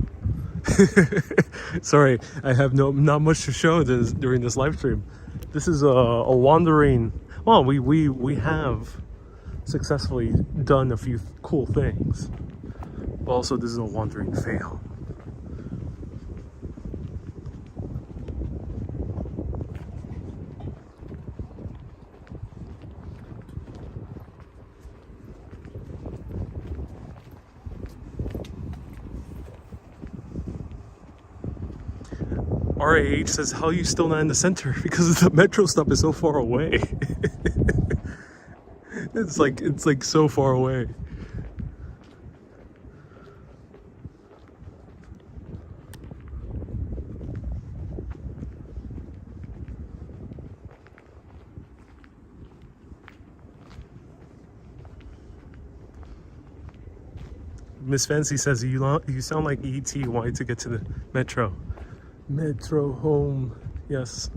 A: Sorry, I have not much to show during this live stream. This is a wandering. Well, we have successfully done a few cool things, but also this is a wandering fail. RAH says, how are you still not in the center? Because the metro stop is so far away. It's like so far away. Miss Fancy says, you sound like E.T. wanting to get to the metro. Metro home, yes.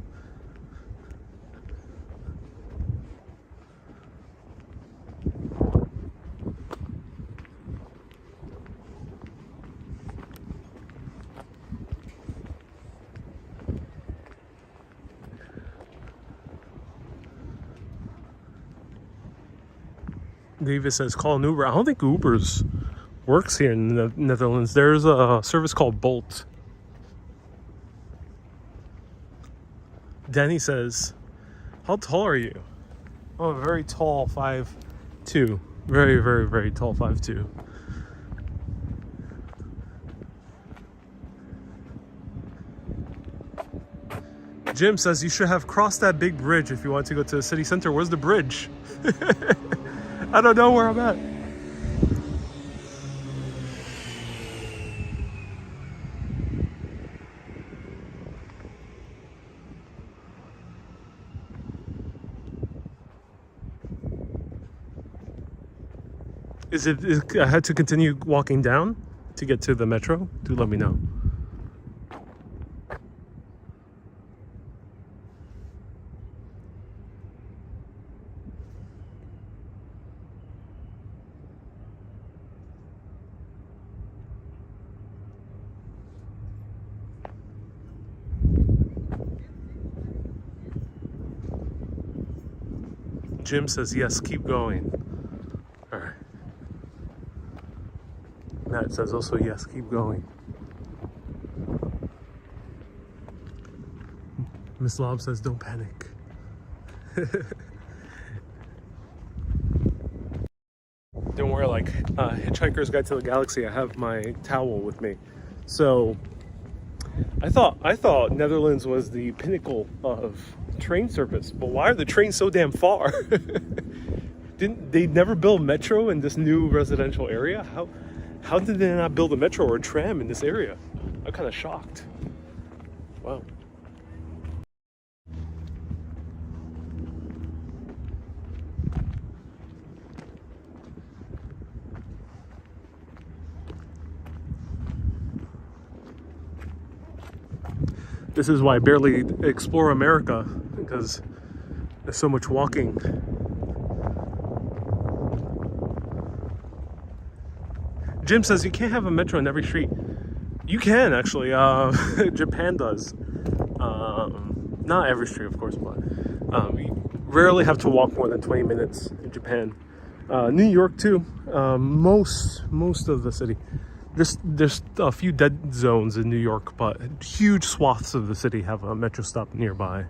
A: Davis says, call an Uber. I don't think Uber's works here in the Netherlands. There's a service called Bolt. Danny says, how tall are you? Oh, very tall, 5'2". Very, very, very tall, 5'2". Jim says you should have crossed that big bridge if you want to go to the city center. Where's the bridge? I don't know where I'm at. I had to continue walking down to get to the metro? Do let me know. Jim says, yes, keep going. All right. Matt says also, yes, keep going. Miss Lob says, don't panic. Don't worry, like Hitchhiker's Guide to the Galaxy, I have my towel with me. So I thought Netherlands was the pinnacle of train service, but why are the trains so damn far? Didn't they never build metro in this new residential area? How did they not build a metro or a tram in this area? I'm kind of shocked. Wow. This is why I barely explore America, because there's so much walking. Jim says you can't have a metro in every street. You can, actually. Japan does. Not every street, of course, but you rarely have to walk more than 20 minutes in Japan. New York too. Most of the city. There's a few dead zones in New York, but huge swaths of the city have a metro stop nearby.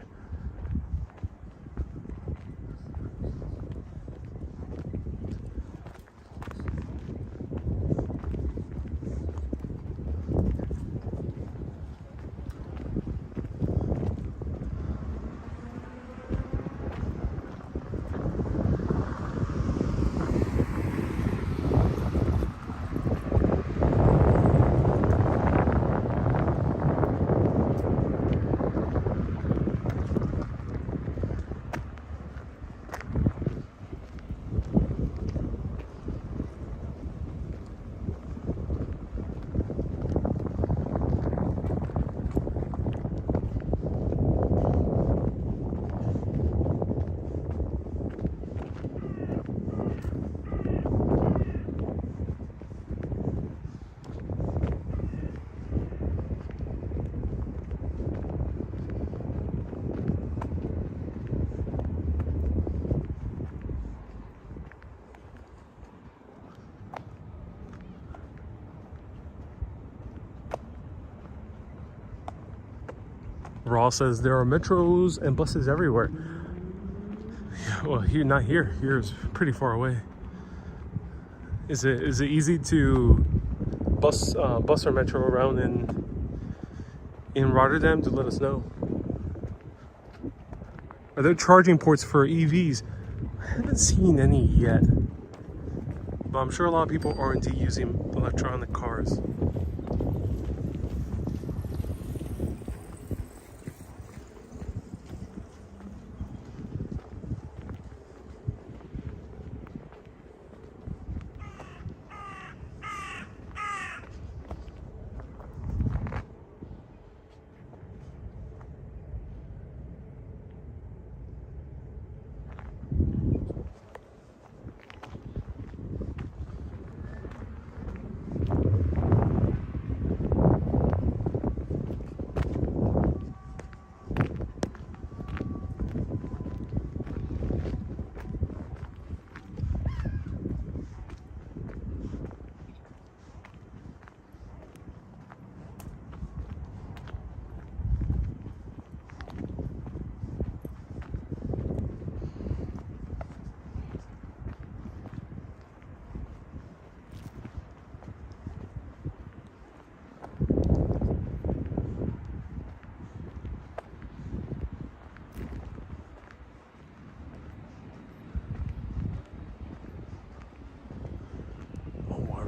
A: Ross says there are metros and buses everywhere. Yeah, well, here, not here. Here is pretty far away. Is it easy to bus or metro around in Rotterdam? To let us know. Are there charging ports for EVs? I haven't seen any yet, but I'm sure a lot of people are indeed using electronic cars.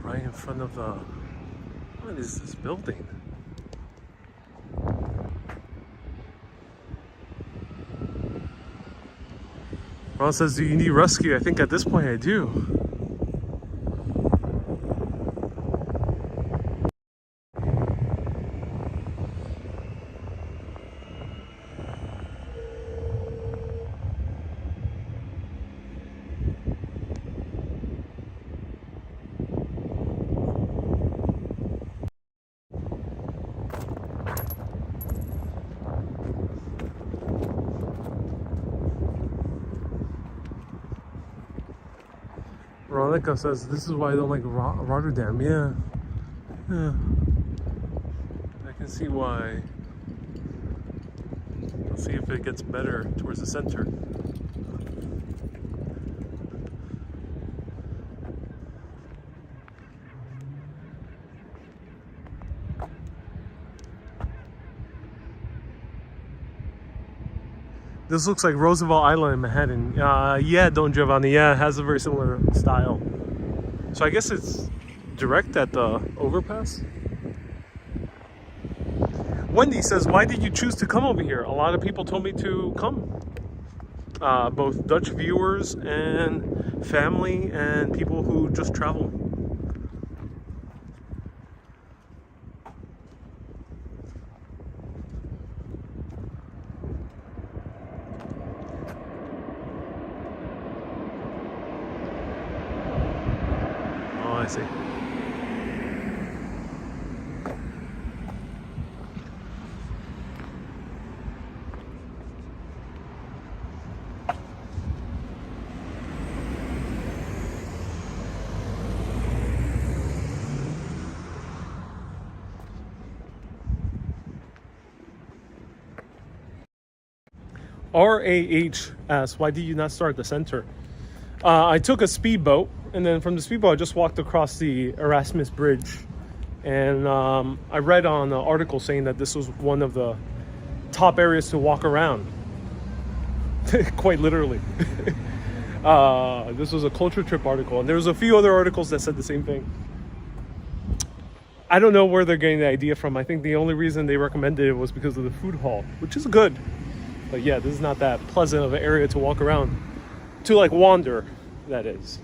A: Right in front of the... What is this building? Ron says, do you need rescue? I think at this point I do. Veronica says, this is why I don't like Rotterdam. Yeah. I can see why. Let's see if it gets better towards the center. This looks like Roosevelt Island in Manhattan. Yeah, Don Giovanni. Yeah, it has a very similar style. So I guess it's direct at the overpass. Wendy says, why did you choose to come over here? A lot of people told me to come. Both Dutch viewers and family and people who just travel. I see. RAH asks, why did you not start at the center? I took a speedboat, and then from the speedboat I just walked across the Erasmus Bridge, and I read on an article saying that this was one of the top areas to walk around. Quite literally. This was a culture trip article, and there was a few other articles that said the same thing. I don't know where they're getting the idea from. I think the only reason they recommended it was because of the food hall, which is good. But yeah, this is not that pleasant of an area to walk around. To like wander, that is.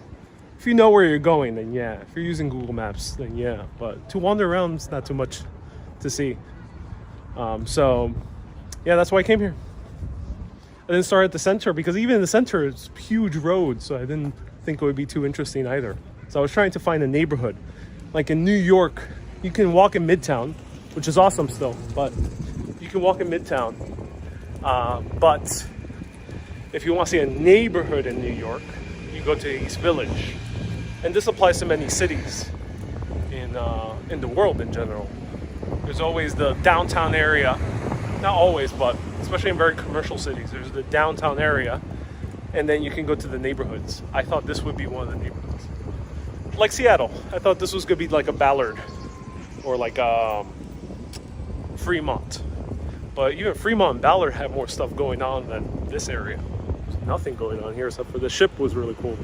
A: If you know where you're going, then yeah. If you're using Google Maps, then yeah. But to wander around, it's not too much to see. So yeah, that's why I came here. I didn't start at the center because even in the center, it's huge roads. So I didn't think it would be too interesting either. So I was trying to find a neighborhood. Like in New York, you can walk in Midtown, which is awesome still, but you can walk in Midtown. But if you want to see a neighborhood in New York, you go to East Village. And this applies to many cities in the world in general. There's always the downtown area not always, but especially in very commercial cities, there's the downtown area, and then you can go to the neighborhoods. I thought this would be one of the neighborhoods. Like Seattle, I thought this was gonna be like a Ballard or like Fremont. But even Fremont and Ballard have more stuff going on than this area. There's nothing going on here except for the ship was really cool.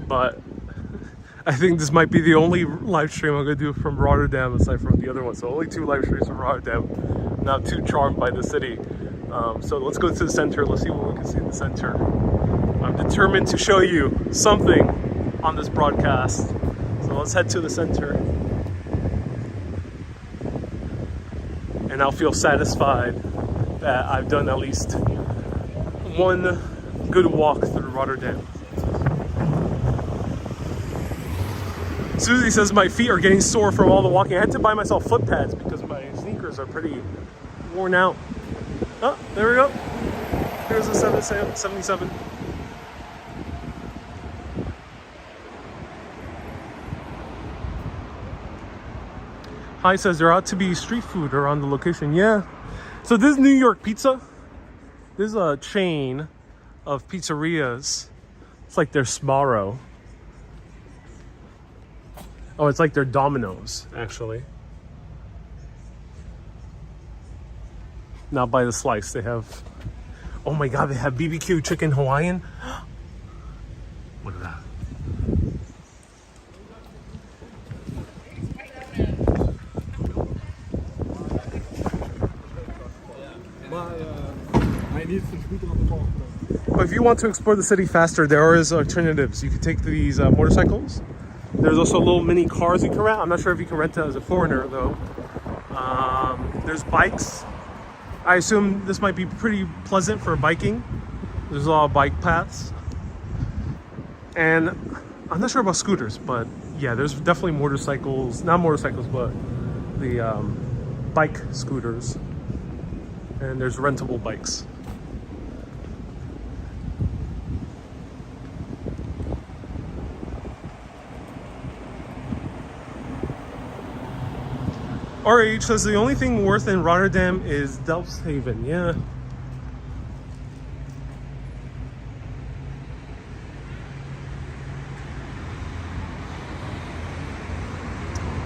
A: But I think this might be the only live stream I'm gonna do from Rotterdam aside from the other one. So only 2 live streams from Rotterdam. I'm not too charmed by the city. So let's go to the center. Let's see what we can see in the center. I'm determined to show you something on this broadcast. So let's head to the center. And I'll feel satisfied that I've done at least one good walk through Rotterdam. Susie says my feet are getting sore from all the walking. I had to buy myself foot pads because my sneakers are pretty worn out. Oh, there we go. Here's the 777. Hi says there ought to be street food around the location. Yeah. So this is New York Pizza. This is a chain of pizzerias. It's like their Sbarro. Oh, it's like their Domino's, actually. Not by the slice. They have... Oh my god, they have BBQ chicken Hawaiian. Look at that. But if you want to explore the city faster, there is alternatives. You can take these motorcycles. There's also little mini cars you can rent. I'm not sure if you can rent it as a foreigner though. There's bikes. I assume this might be pretty pleasant for biking. There's a lot of bike paths. And I'm not sure about scooters, but yeah, there's definitely motorcycles. Not motorcycles, but the bike scooters. And there's rentable bikes. RH says the only thing worth in Rotterdam is Delfshaven. Yeah.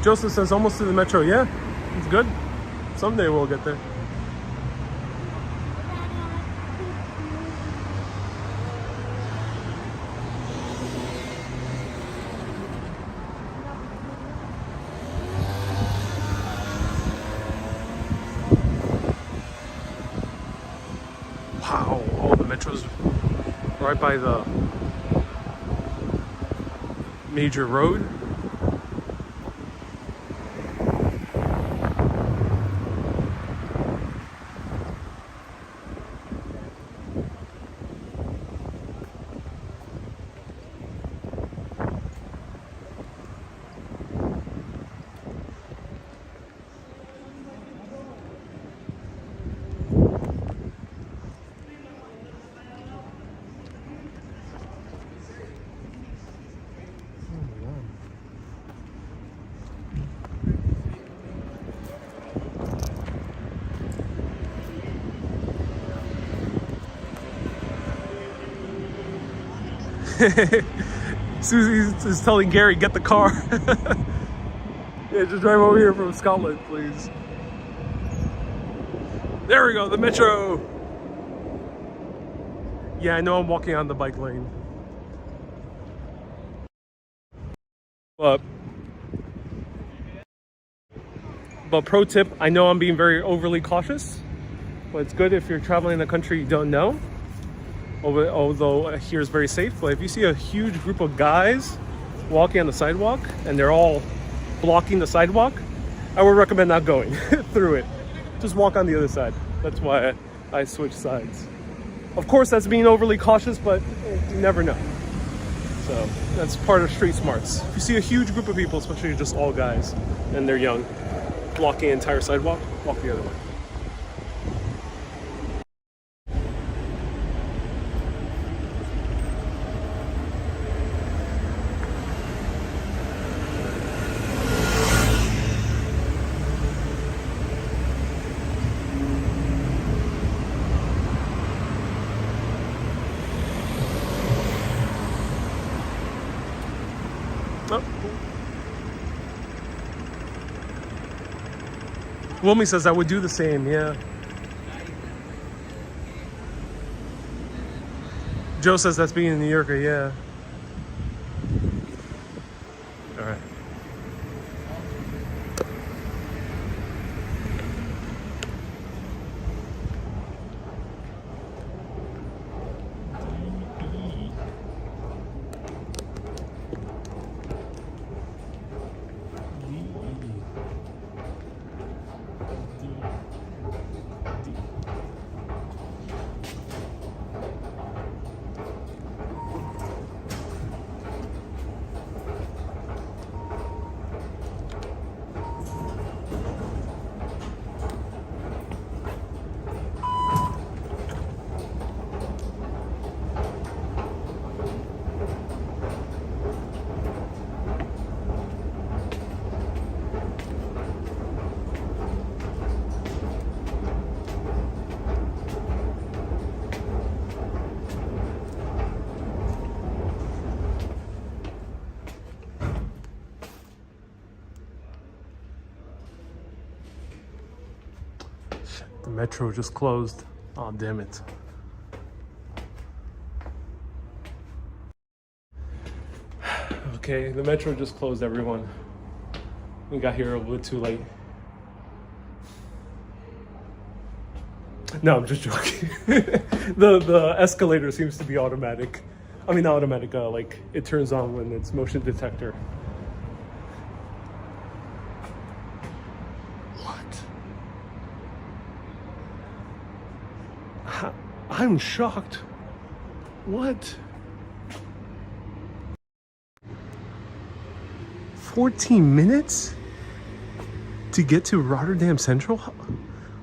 A: Joseph says almost to the metro. Yeah, it's good. Someday we'll get there. Wow, oh, the metro's right by the major road. Susie is telling Gary, get the car. Yeah, just drive over here from Scotland, please. There we go, the metro. Yeah, I know I'm walking on the bike lane. But pro tip, I know I'm being very overly cautious, but it's good if you're traveling in a country you don't know. Although here is very safe, but if you see a huge group of guys walking on the sidewalk and they're all blocking the sidewalk, I would recommend not going through it. Just walk on the other side. That's why I switch sides. Of course, that's being overly cautious, but you never know. So that's part of street smarts. If you see a huge group of people, especially just all guys, and they're young, blocking the entire sidewalk, walk the other way. Oh. Wilmy says I would do the same, yeah. Joe says that's being a New Yorker, yeah. All right. The metro just closed. Oh, damn it. Okay, the metro just closed, everyone. We got here a little bit too late. No, I'm just joking. The escalator seems to be automatic. I mean, not automatic, like it turns on when it's motion detector. I'm shocked. What? 14 minutes to get to Rotterdam Central?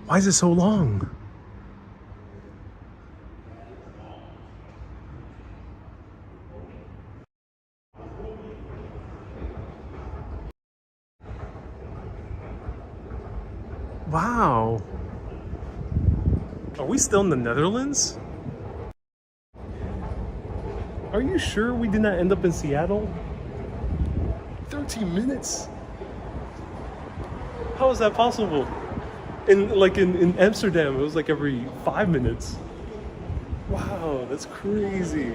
A: Why is it so long? Wow. Are we still in the Netherlands? Are you sure we did not end up in Seattle? 13 minutes? How is that possible? In Amsterdam, it was like every 5 minutes. Wow, that's crazy.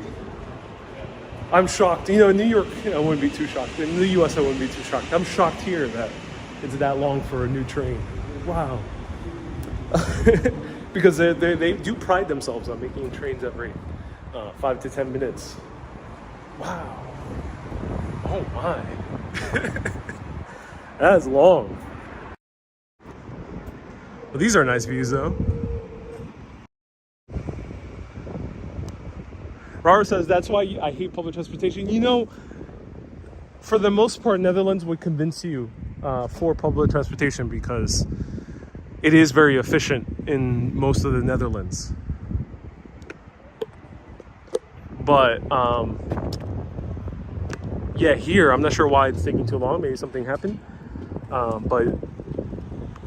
A: I'm shocked. You know, in New York, I wouldn't be too shocked. In the US, I wouldn't be too shocked. I'm shocked here that it's that long for a new train. Wow. Because they do pride themselves on making trains every 5 to 10 minutes. Wow. Oh my. That's long. Well, these are nice views though. Robert says that's why I hate public transportation. You know, for the most part, Netherlands would convince you for public transportation because it is very efficient in most of the Netherlands. But yeah, here I'm not sure why it's taking too long. Maybe something happened. But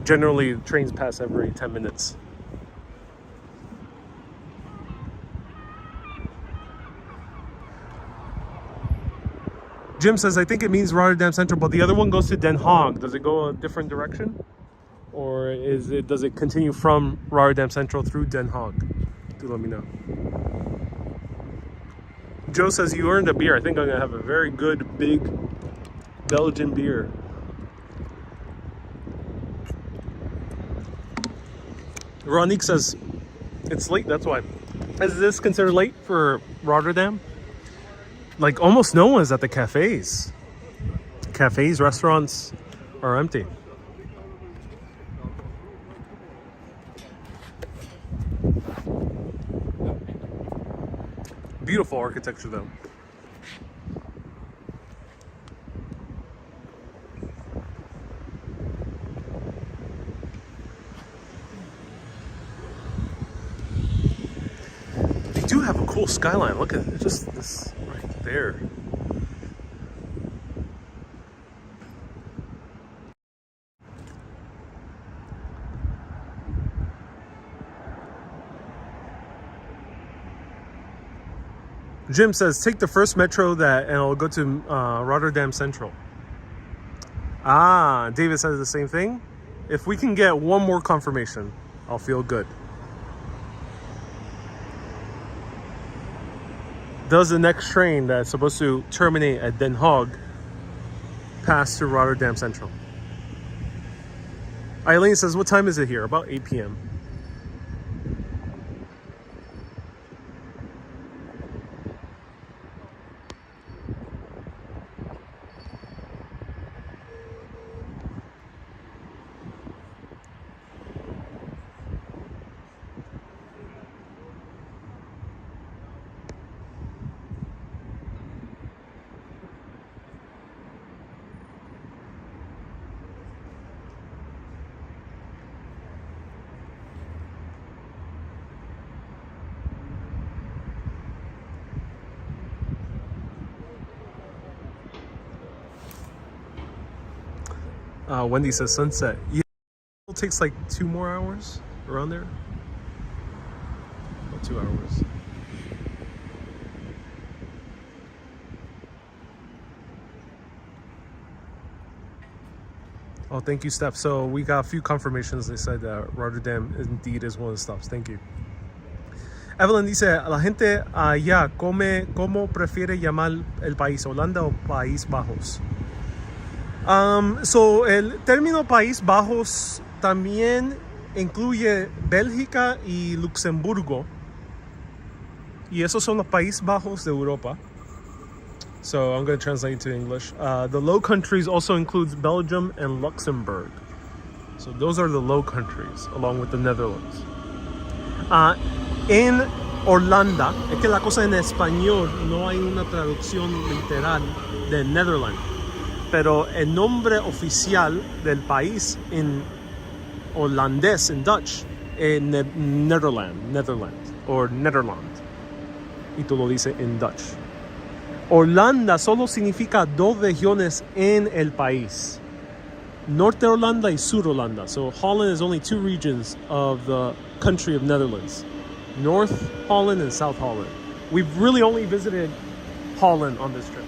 A: generally, trains pass every 10 minutes. Jim says, I think it means Rotterdam Central, but the other one goes to Den Haag. Does it go a different direction? Or does it continue from Rotterdam Central through Den Haag? Do let me know. Joe says, you earned a beer. I think I'm going to have a very good, big Belgian beer. Ronique says, it's late, that's why. Is this considered late for Rotterdam? Like, almost no one is at the cafes. Cafes, restaurants are empty. Beautiful architecture, though. cool skyline. Look at it, just this right there. Jim says, take the first metro and it'll go to Rotterdam Central. Ah, David says the same thing. If we can get one more confirmation, I'll feel good. Does the next train that's supposed to terminate at Den Haag pass to Rotterdam Central? Eileen says, what time is it here? About 8 p.m. Wendy says sunset. Yeah, it takes like 2 more hours around there. About 2 hours. Oh, thank you, Steph. So we got a few confirmations. They said that Rotterdam indeed is one of the stops. Thank you. Evelyn dice, la gente allá ¿cómo prefiere llamar el país? ¿Holanda o País Bajos? So el término País Bajos también incluye Bélgica y Luxemburgo. Y esos son los Países Bajos de Europa. So I'm going to translate into English. The Low Countries also includes Belgium and Luxembourg. So those are the Low Countries, along with the Netherlands. En Holanda, es que la cosa en español no hay una traducción literal de Netherlands. Pero el nombre oficial del país en holandés, en Dutch, es Netherlands, or Nederland. Y tú lo dices en Dutch. Holanda solo significa 2 regiones en el país. Norte Holanda y Sur Holanda. So Holland is only 2 regions of the country of Netherlands. North Holland and South Holland. We've really only visited Holland on this trip.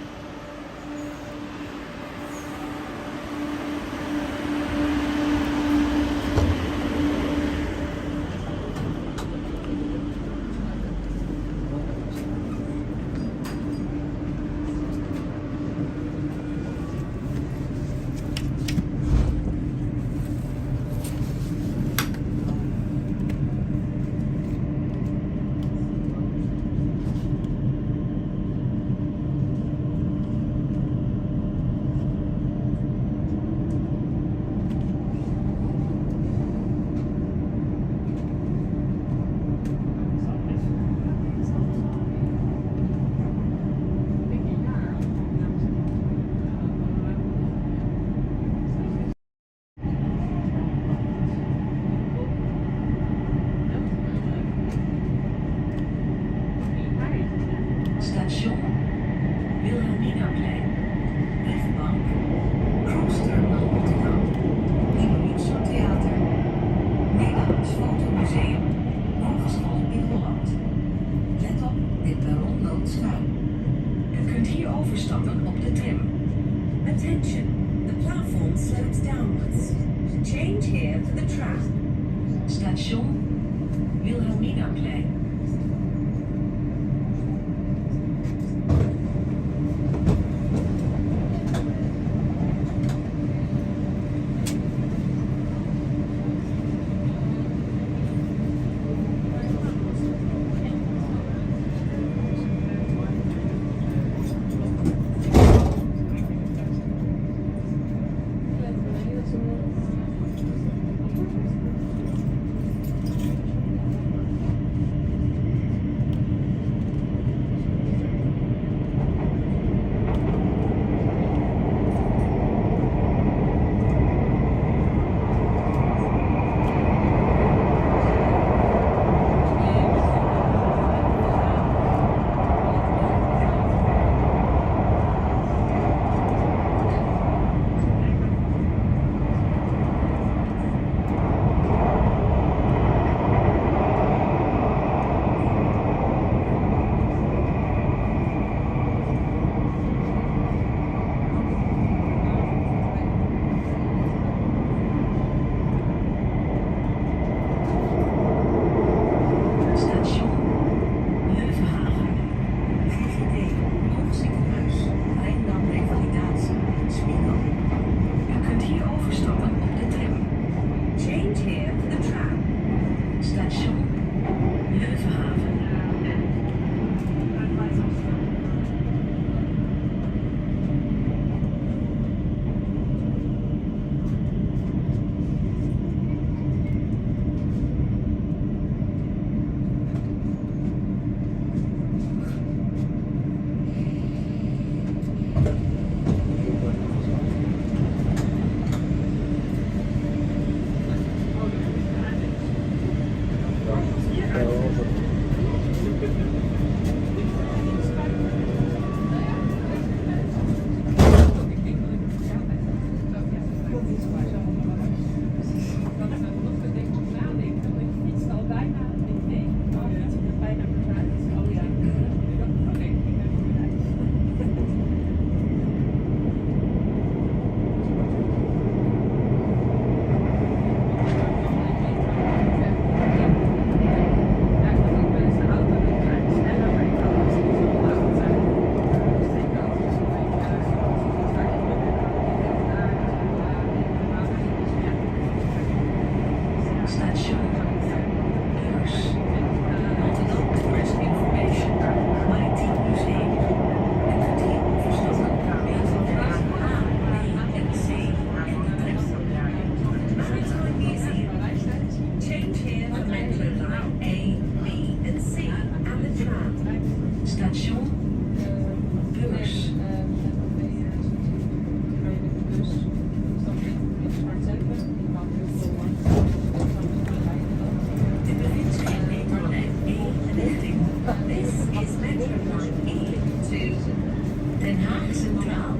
H: Haag Centraal.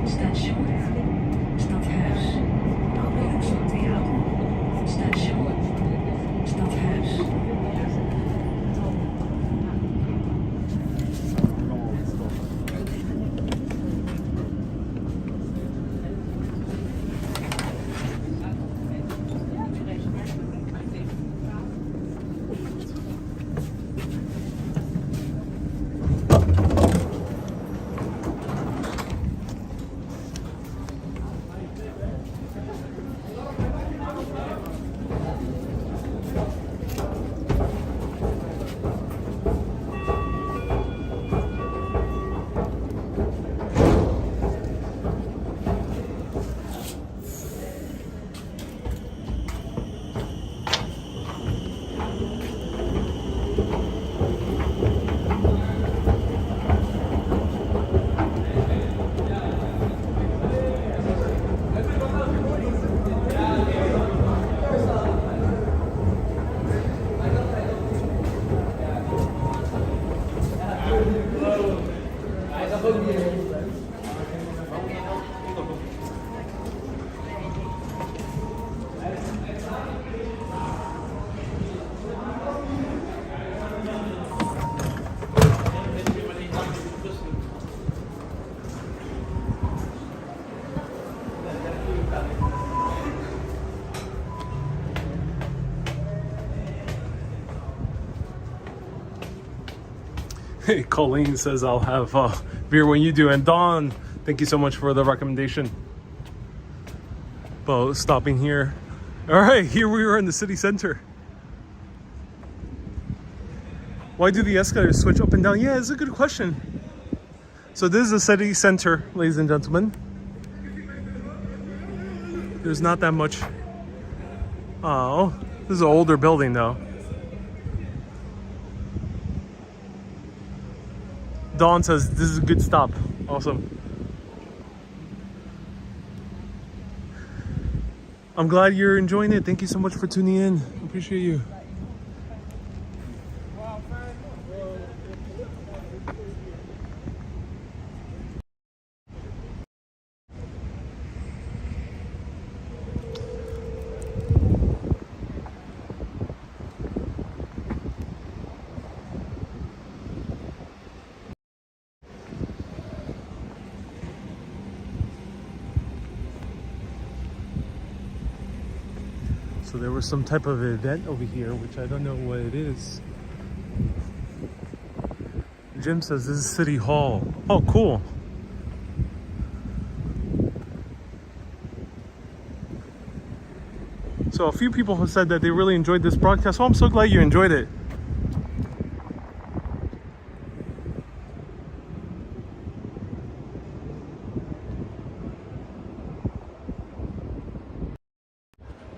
H: Station Stadhuis. Nauwelijks Theater. Station Stadhuis.
A: Hey, Colleen says I'll have beer when you do. And Dawn, thank you so much for the recommendation about stopping here. All right, here we are in the city center. Why do the escalators switch up and down? Yeah, it's a good question. So this is the city center, ladies and gentlemen. There's not that much. Oh, this is an older building though. Dawn says this is a good stop. Awesome. I'm glad you're enjoying it. Thank you so much for tuning in. Appreciate you. So there was some type of event over here, which I don't know what it is. Jim says this is City Hall. Oh, cool. So a few people have said that they really enjoyed this broadcast. Oh, I'm so glad you enjoyed it.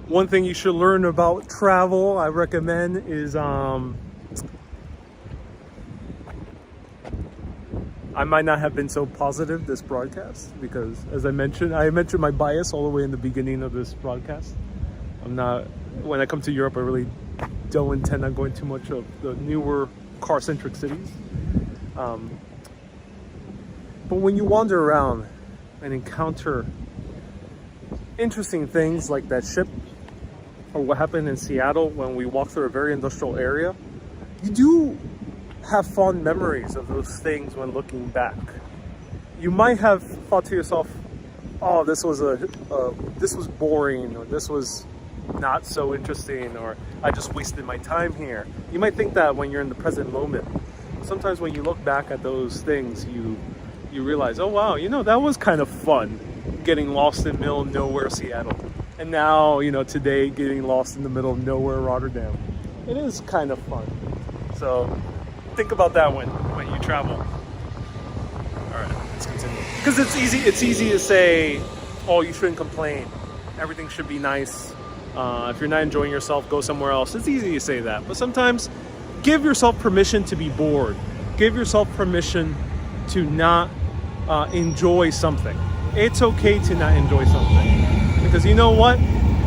A: One thing you should learn about travel, I recommend, is I might not have been so positive this broadcast because, as I mentioned my bias all the way in the beginning of this broadcast. When I come to Europe, I really don't intend on going too much of the newer car-centric cities. But when you wander around and encounter interesting things like that ship, or what happened in Seattle when we walked through a very industrial area, you do have fond memories of those things when looking back. You might have thought to yourself, oh, this was boring, or this was not so interesting, or I just wasted my time here. You might think that when you're in the present moment. Sometimes when you look back at those things, you realize, oh wow, that was kind of fun. getting lost in middle of nowhere Seattle. And now, you know, today getting lost in the middle of nowhere Rotterdam. It is kind of fun. So think about that when you travel. All right, let's continue. Because it's easy to say, oh, you shouldn't complain. Everything should be nice. If you're not enjoying yourself, go somewhere else. It's easy to say that. But sometimes give yourself permission to be bored. Give yourself permission to not enjoy something. It's okay to not enjoy something. Because you know what?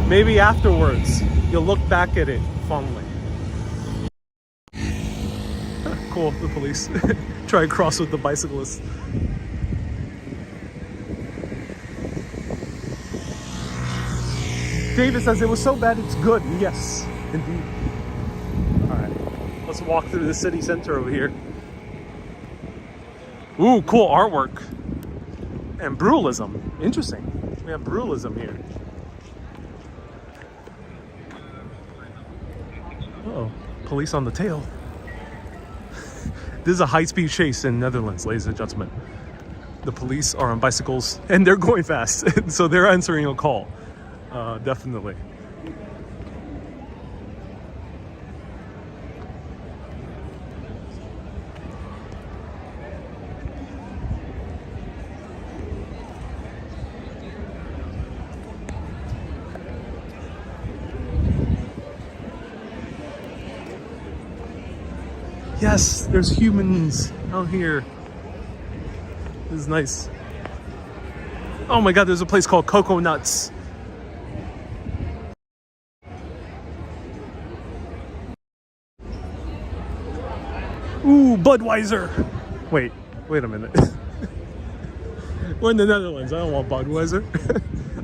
A: Maybe afterwards, you'll look back at it fondly. Cool, the police. Try and cross with the bicyclist. David says it was so bad it's good. Yes, indeed. Alright, let's walk through the city center over here. Ooh, cool artwork. And brutalism. Interesting. We have brutalism here. Uh-oh, police on the tail. This is a high-speed chase in Netherlands, ladies and gentlemen. The police are on bicycles and they're going fast, so they're answering a call. Definitely. Yes, there's humans out here. This is nice. Oh my god, there's a place called Cocoa Nuts. Ooh, Budweiser. Wait a minute. We're in the Netherlands. I don't want Budweiser.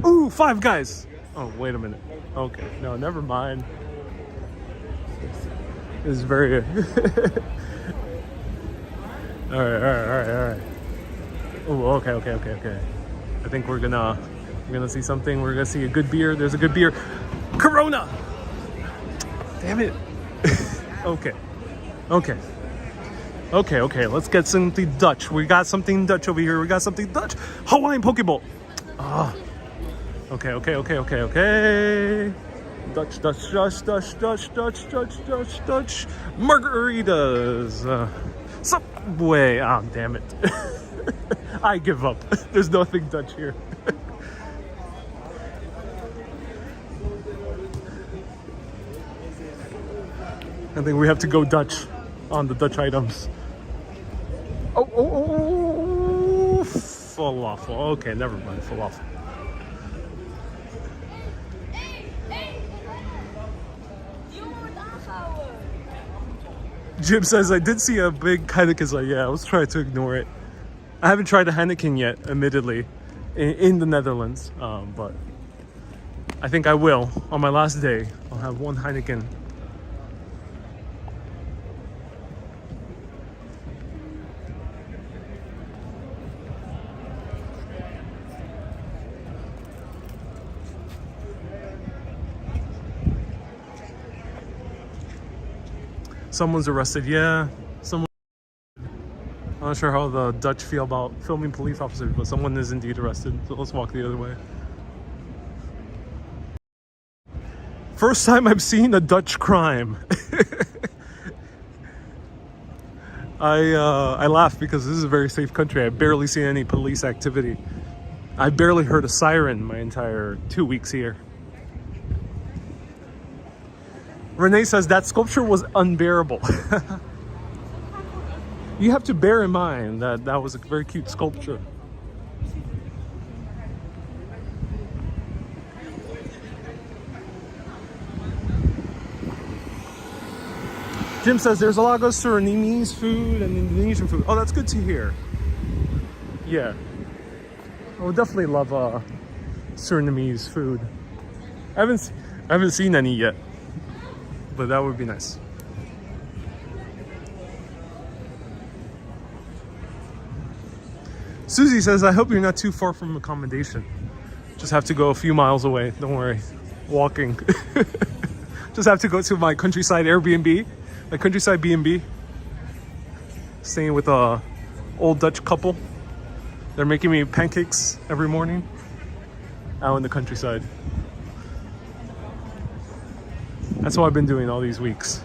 A: Ooh, Five Guys. Oh, wait a minute. Okay, no, never mind. This is very... All right. Oh, okay. I think we're gonna see something. We're gonna see a good beer. There's a good beer. Corona. Damn it. Okay. Let's get something Dutch. We got something Dutch over here. We got something Dutch. Hawaiian Pokeball. Ah. Okay. Dutch. Margaritas. Subway. Ah, damn it. I give up. There's nothing Dutch here. I think we have to go Dutch on the Dutch items. Oh, falafel. Okay, never mind, falafel. Jim says, I did see a big Heineken. Like, yeah, I was trying to ignore it. I haven't tried a Heineken yet, admittedly, in the Netherlands, but I think I will. On my last day, I'll have one Heineken. Someone's arrested, yeah. Someone. I'm not sure how the Dutch feel about filming police officers, but someone is indeed arrested. So let's walk the other way. First time I've seen a Dutch crime. I laugh because this is a very safe country. I barely see any police activity. I barely heard a siren my entire 2 weeks here. Renee says that sculpture was unbearable. You have to bear in mind that that was a very cute sculpture. Jim says there's a lot of Surinamese food and Indonesian food. Oh, that's good to hear. Yeah. I would definitely love Surinamese food. I haven't seen any yet, but that would be nice. Susie says, I hope you're not too far from accommodation. Just have to go a few miles away. Don't worry. Walking. Just have to go to my countryside Airbnb. My countryside B&B. Staying with a old Dutch couple. They're making me pancakes every morning. out in the countryside. That's what I've been doing all these weeks.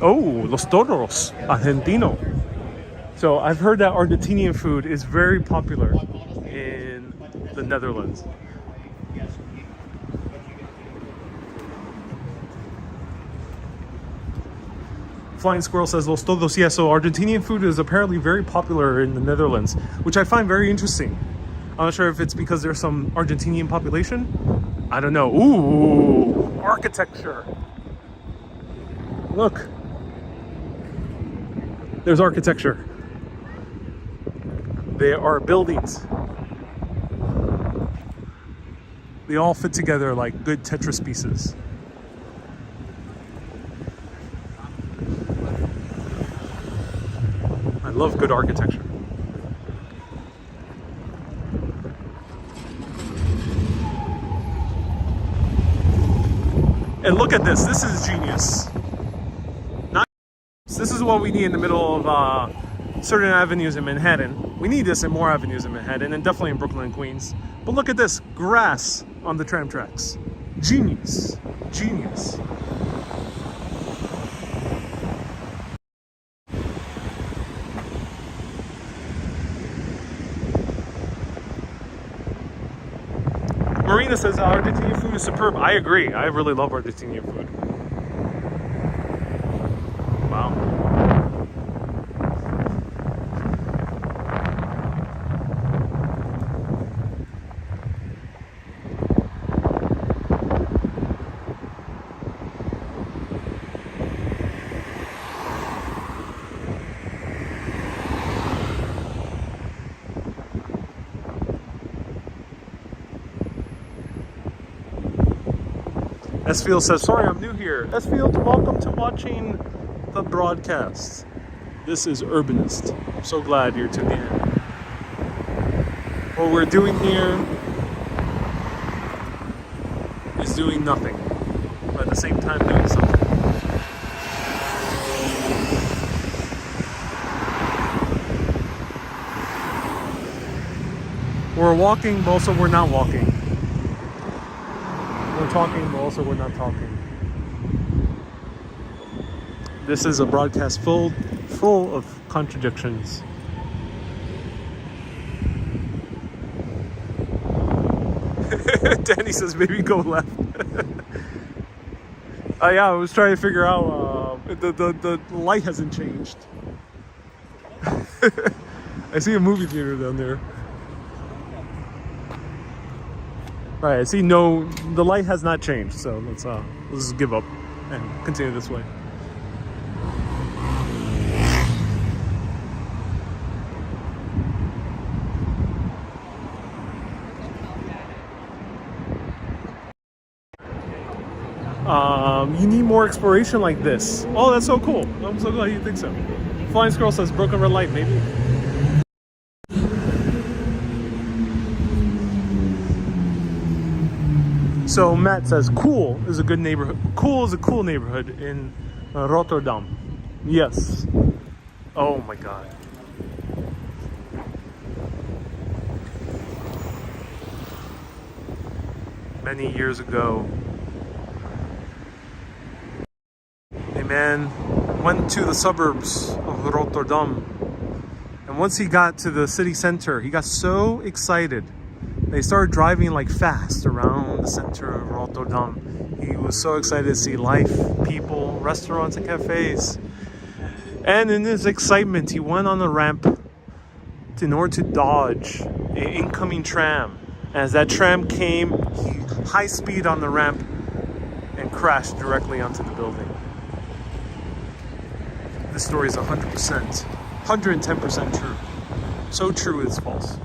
A: Oh, los toros, argentino. So I've heard that Argentinian food is very popular in the Netherlands. Flying Squirrel says Los Todos. Yeah, so Argentinian food is apparently very popular in the Netherlands, which I find very interesting. I'm not sure if it's because there's some Argentinian population. I don't know. Ooh, architecture. Look. There's architecture. There are buildings. They all fit together like good Tetris pieces. I love good architecture. And look at this. This is genius. This is what we need in the middle of certain avenues in Manhattan. We need this in more avenues in Manhattan, and definitely in Brooklyn and Queens. But look at this, grass on the tram tracks. Genius, genius. Marina says Argentinian food is superb. I agree. I really love Argentinian food. Wow. Esfield says, sorry, I'm new here. Esfield, welcome to watching the broadcast. This is Urbanist. I'm so glad you're tuning in. What we're doing here is doing nothing, but at the same time doing something. We're walking, but also we're not walking. We're talking, but also we're not talking. This is a broadcast full of contradictions. Danny says maybe go left. Yeah, I was trying to figure out the light hasn't changed. I see a movie theater down there. Alright, I see the light has not changed, so let's just give up and continue this way. You need more exploration like this. Oh, that's so cool. I'm so glad you think so. Flying Squirrel says broken red light, maybe. So Matt says cool is a good neighborhood. Cool is a cool neighborhood in Rotterdam. Yes. Oh my God. Many years ago, a man went to the suburbs of Rotterdam, and once he got to the city center, he got so excited. They started driving like fast around the center of Rotterdam. He was so excited to see life, people, restaurants and cafes. And in his excitement, he went on the ramp in order to dodge an incoming tram. As that tram came, he high speed on the ramp and crashed directly onto the building. This story is 100%, 110% true. So true it's false.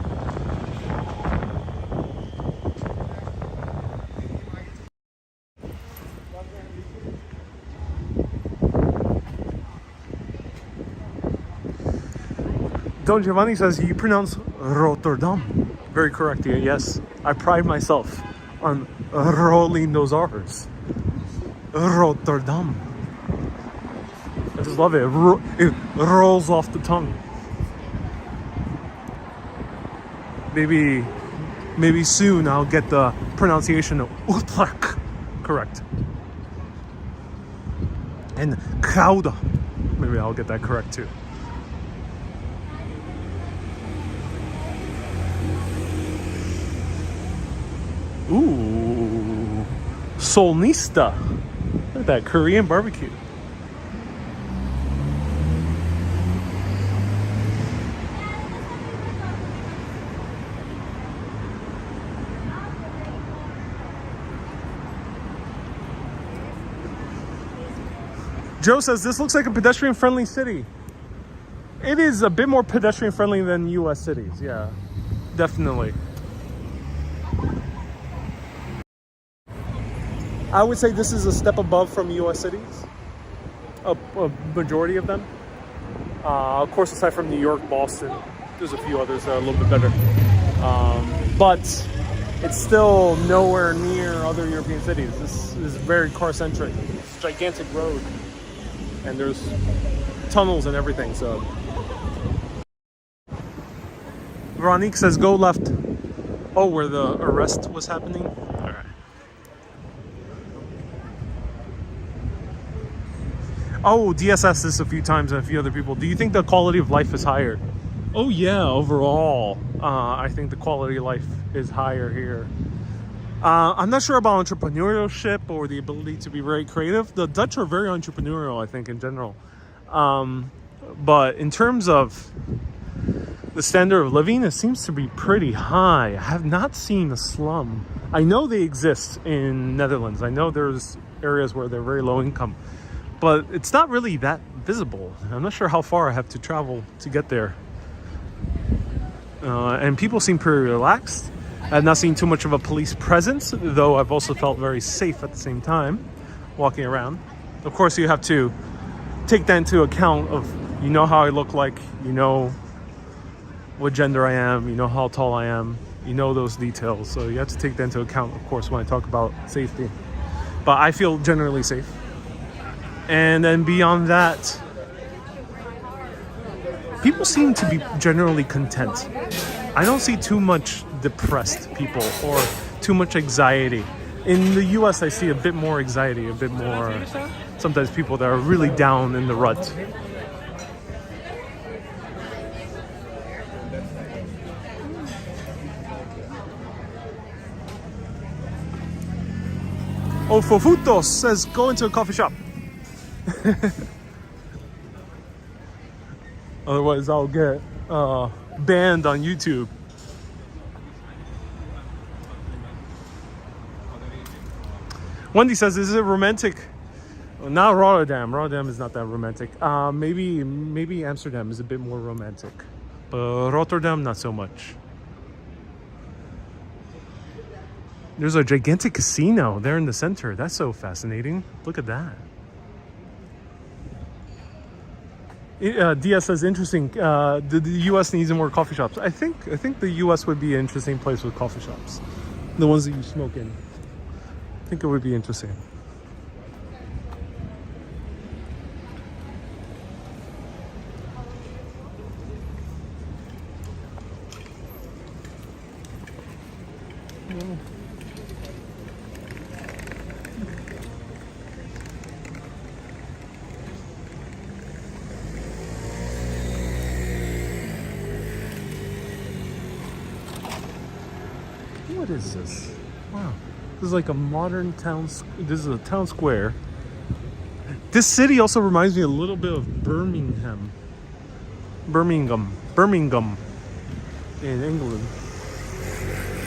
A: Don Giovanni says you pronounce Rotterdam very correctly. Yes, I pride myself on rolling those R's. Rotterdam. I just love it. It rolls off the tongue. maybe soon I'll get the pronunciation of Utrecht correct. And Gouda, maybe I'll get that correct too. Ooh, Solnista. Look at that Korean barbecue. Joe says this looks like a pedestrian-friendly city. It is a bit more pedestrian-friendly than U.S. cities. Yeah, definitely. I would say this is a step above from U.S. cities, a majority of them. Of course, aside from New York, Boston, there's a few others that are a little bit better. But it's still nowhere near other European cities. This is very car-centric. It's a gigantic road, and there's tunnels and everything, so. Veronique says go left. Oh, where the arrest was happening? All right. Oh, DSS this a few times and a few other people. Do you think the quality of life is higher? Oh yeah, overall, I think the quality of life is higher here. I'm not sure about entrepreneurship or the ability to be very creative. The Dutch are very entrepreneurial, I think, in general. But in terms of the standard of living, it seems to be pretty high. I have not seen a slum. I know they exist in Netherlands. I know there's areas where they're very low income, but it's not really that visible. I'm not sure how far I have to travel to get there. And people seem pretty relaxed. I've not seen too much of a police presence, though I've also felt very safe at the same time walking around. Of course, you have to take that into account of, you know how I look like, you know what gender I am, you know how tall I am, you know those details. So you have to take that into account, of course, when I talk about safety. But I feel generally safe. And then beyond that, people seem to be generally content. I don't see too much depressed people or too much anxiety. In the US, I see a bit more anxiety, a bit more, sometimes people that are really down in the rut. Oh, Fofutos says go into a coffee shop. Otherwise, I'll get banned on YouTube. Wendy says, is it romantic? Well, not Rotterdam. Rotterdam is not that romantic. Maybe Amsterdam is a bit more romantic. But Rotterdam, not so much. There's a gigantic casino there in the center. That's so fascinating. Look at that. DS says, interesting. The U.S. needs more coffee shops. I think the U.S. would be an interesting place with coffee shops. The ones that you smoke in. I think it would be interesting. What is this? Wow. This is like a modern town. This is a town square. This city also reminds me a little bit of Birmingham in England.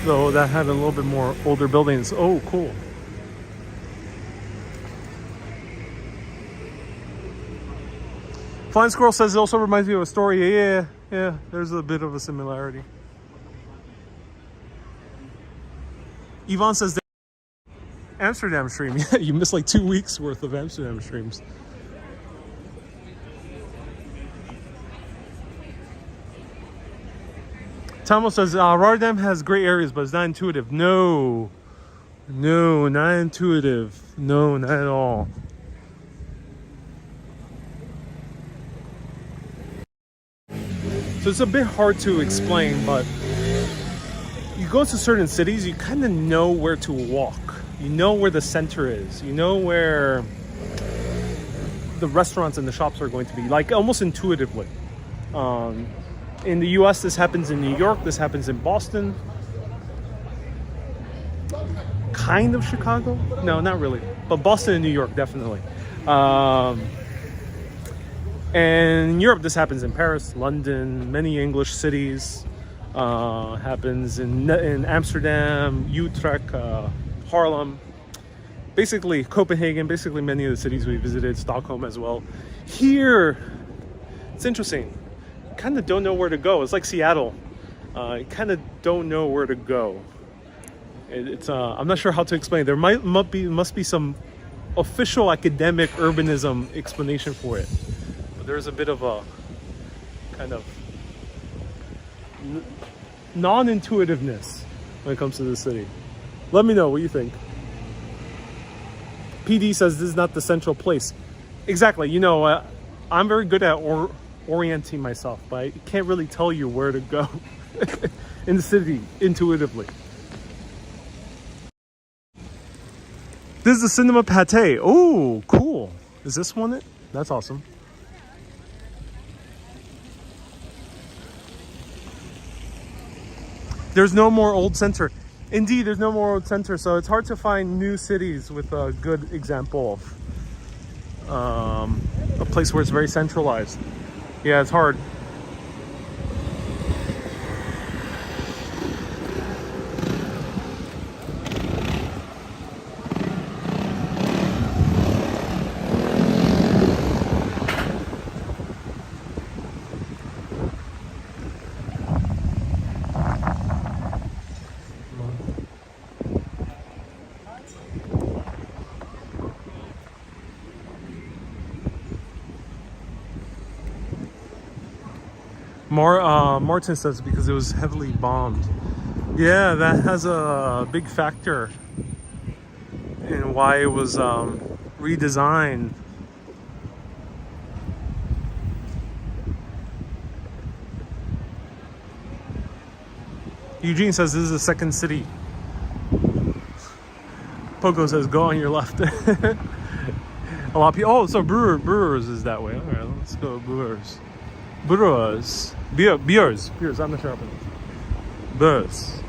A: Though that had a little bit more older buildings. Oh, cool. Flying Squirrel says it also reminds me of a story. Yeah, there's a bit of a similarity. Yvonne says Amsterdam stream. Yeah, you missed like 2 weeks worth of Amsterdam streams. Tomo says Rotterdam has great areas, but it's not intuitive. No, not intuitive. No, not at all. So it's a bit hard to explain, but go to certain cities, you kind of know where to walk. You know where the center is. You know where the restaurants and the shops are going to be, like almost intuitively. In the US, this happens in New York, this happens in Boston. Kind of Chicago? No, not really. But Boston and New York, definitely. And in Europe, this happens in Paris, London, many English cities. Happens in Amsterdam, Utrecht, Haarlem. Basically, Copenhagen, basically many of the cities we visited, Stockholm as well. Here, it's interesting. Kind of don't know where to go. It's like Seattle. Kind of don't know where to go. It's I'm not sure how to explain. There must be some official academic urbanism explanation for it. But there's a bit of a kind of non-intuitiveness when it comes to the city. Let me know what you think. PD says this is not the central place. Exactly. You know, I'm very good at orienting myself, but I can't really tell you where to go in the city intuitively. This is the Cinema Pate. Oh, cool. Is this one it? That's awesome. There's no more old center. Indeed, there's no more old center, so it's hard to find new cities with a good example of a place where it's very centralized. Yeah, it's hard. Martin says because it was heavily bombed. Yeah, that has a big factor in why it was redesigned. Eugene says this is the second city. Poco says go on your left. A lot of people. Oh, so Brewers is that way. All right, let's go Brewers. Brewers. Beers. I'm not sure how to pronounce it. Beers.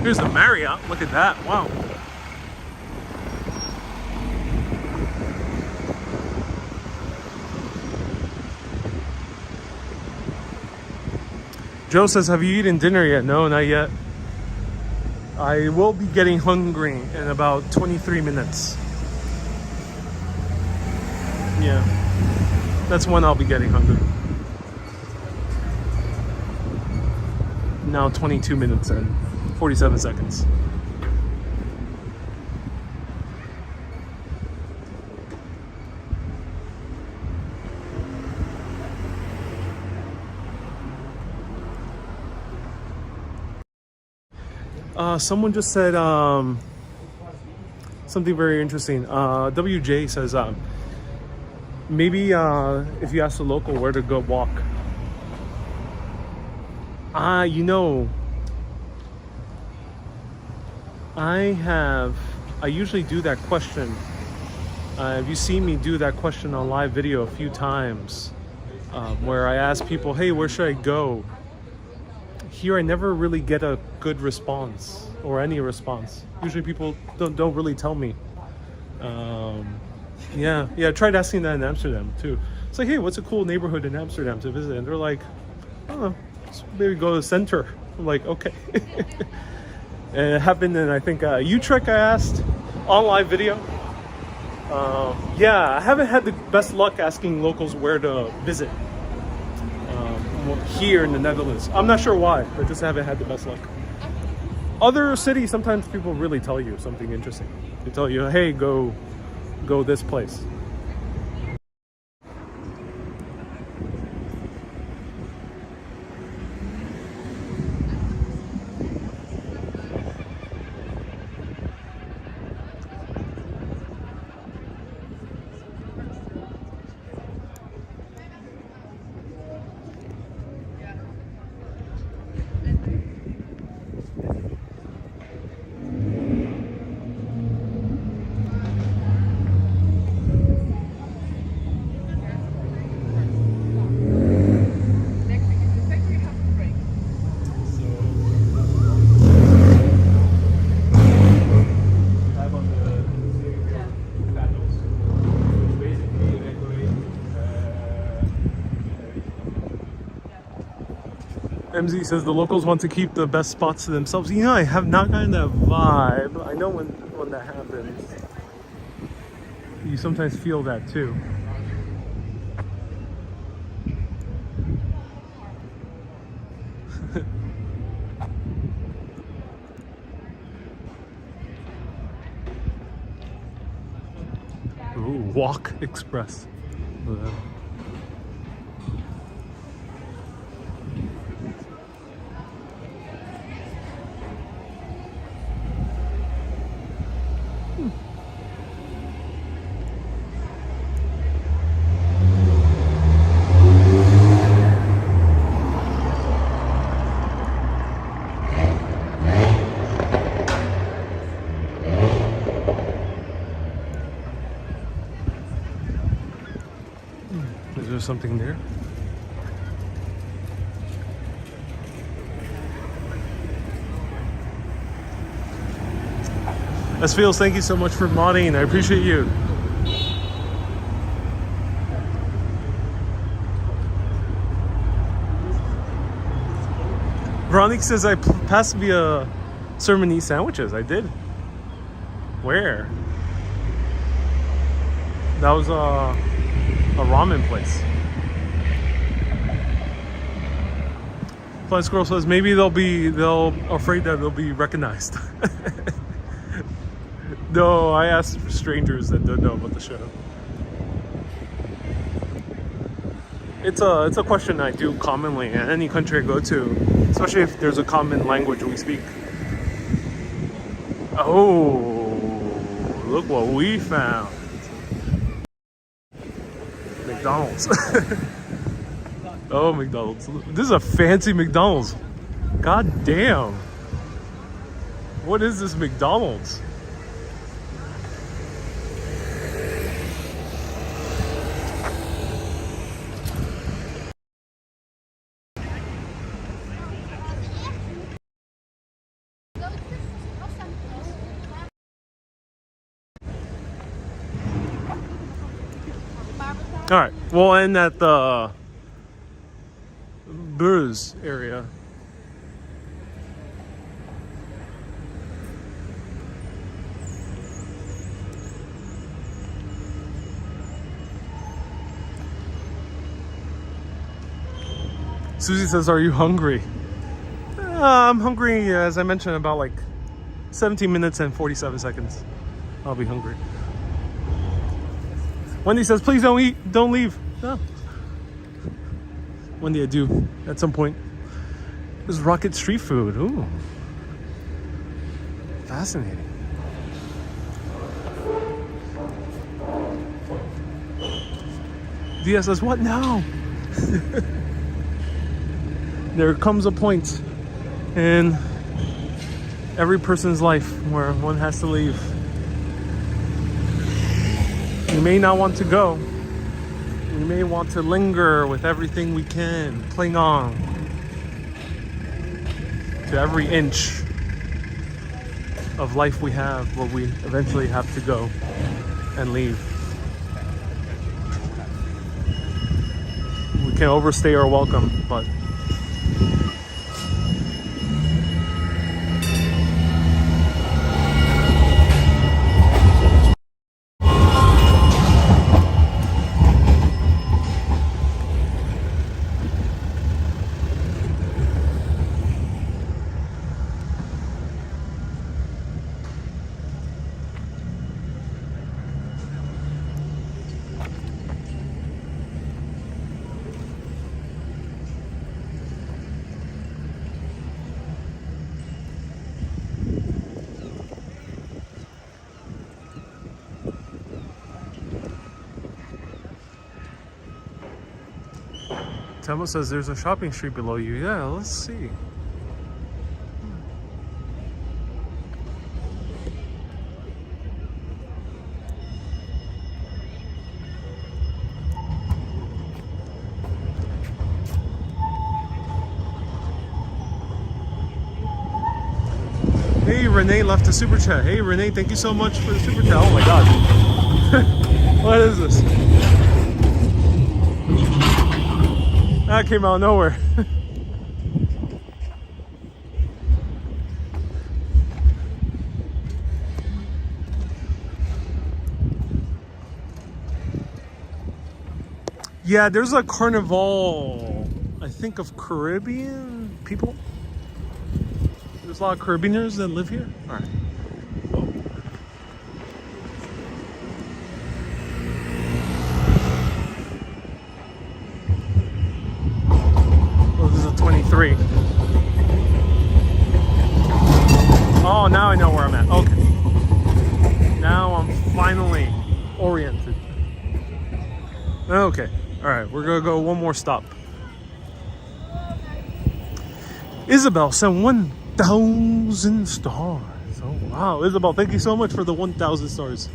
A: Here's the Marriott. Look at that. Wow. Joe says, have you eaten dinner yet? No, not yet. I will be getting hungry in about 23 minutes. Yeah, that's when I'll be getting hungry. Now 22 minutes and 47 seconds. Someone just said something very interesting. WJ says, maybe if you ask the local where to go walk. You know, I usually do that question. Have you seen me do that question on live video a few times, where I ask people, hey, where should I go? Here I never really get a good response or any response. Usually people don't really tell me. Yeah, I tried asking that in Amsterdam too. It's like, hey, what's a cool neighborhood in Amsterdam to visit? And they're like, I don't know, maybe go to the center. I'm like, okay. And it happened in, I think, Utrecht I asked on live video. Yeah, I haven't had the best luck asking locals where to visit here in the Netherlands. I'm not sure why, I just haven't had the best luck. Other cities, sometimes people really tell you something interesting. They tell you, hey, go this place. MZ says the locals want to keep the best spots to themselves. You know, I have not gotten that vibe. I know when that happens. You sometimes feel that too. Ooh, Walk Express. Is there something there? S Feels, thank you so much for modding. I appreciate you. Veronica says I passed via Sermon sandwiches. I did. Where? That was a ramen place. Flying Squirrel says maybe they'll afraid that they'll be recognized. No, I asked for strangers that don't know about the show. It's a question I do commonly in any country I go to, especially if there's a common language we speak. Oh, look what we found. McDonald's. Oh, McDonald's. This is a fancy McDonald's. God damn. What is this McDonald's? All right, we'll end at the Bruges area. Susie says, are you hungry? I'm hungry, as I mentioned, about like 17 minutes and 47 seconds. I'll be hungry. Wendy says, please don't eat, don't leave. No. Wendy, I do at some point. This is Rocket Street Food. Ooh. Fascinating. Dia says, what now? There comes a point in every person's life where one has to leave. We may not want to go. We may want to linger with everything we can, cling on to every inch of life we have, but we eventually have to go and leave. We can overstay our welcome, but Temo says there's a shopping street below you. Yeah, let's see. Hey, Renee left a super chat. Hey, Renee, thank you so much for the super chat. Oh my god. What is this? That came out of nowhere. Yeah, there's a carnival, I think, of Caribbean people. There's a lot of Caribbeaners that live here. All right. Oh, this is a 23. Oh, now I know where I'm at. Okay. Now I'm finally oriented. Okay. All right, we're gonna go one more stop. Isabel sent 1,000 stars. Oh wow, Isabel, thank you so much for the 1,000 stars.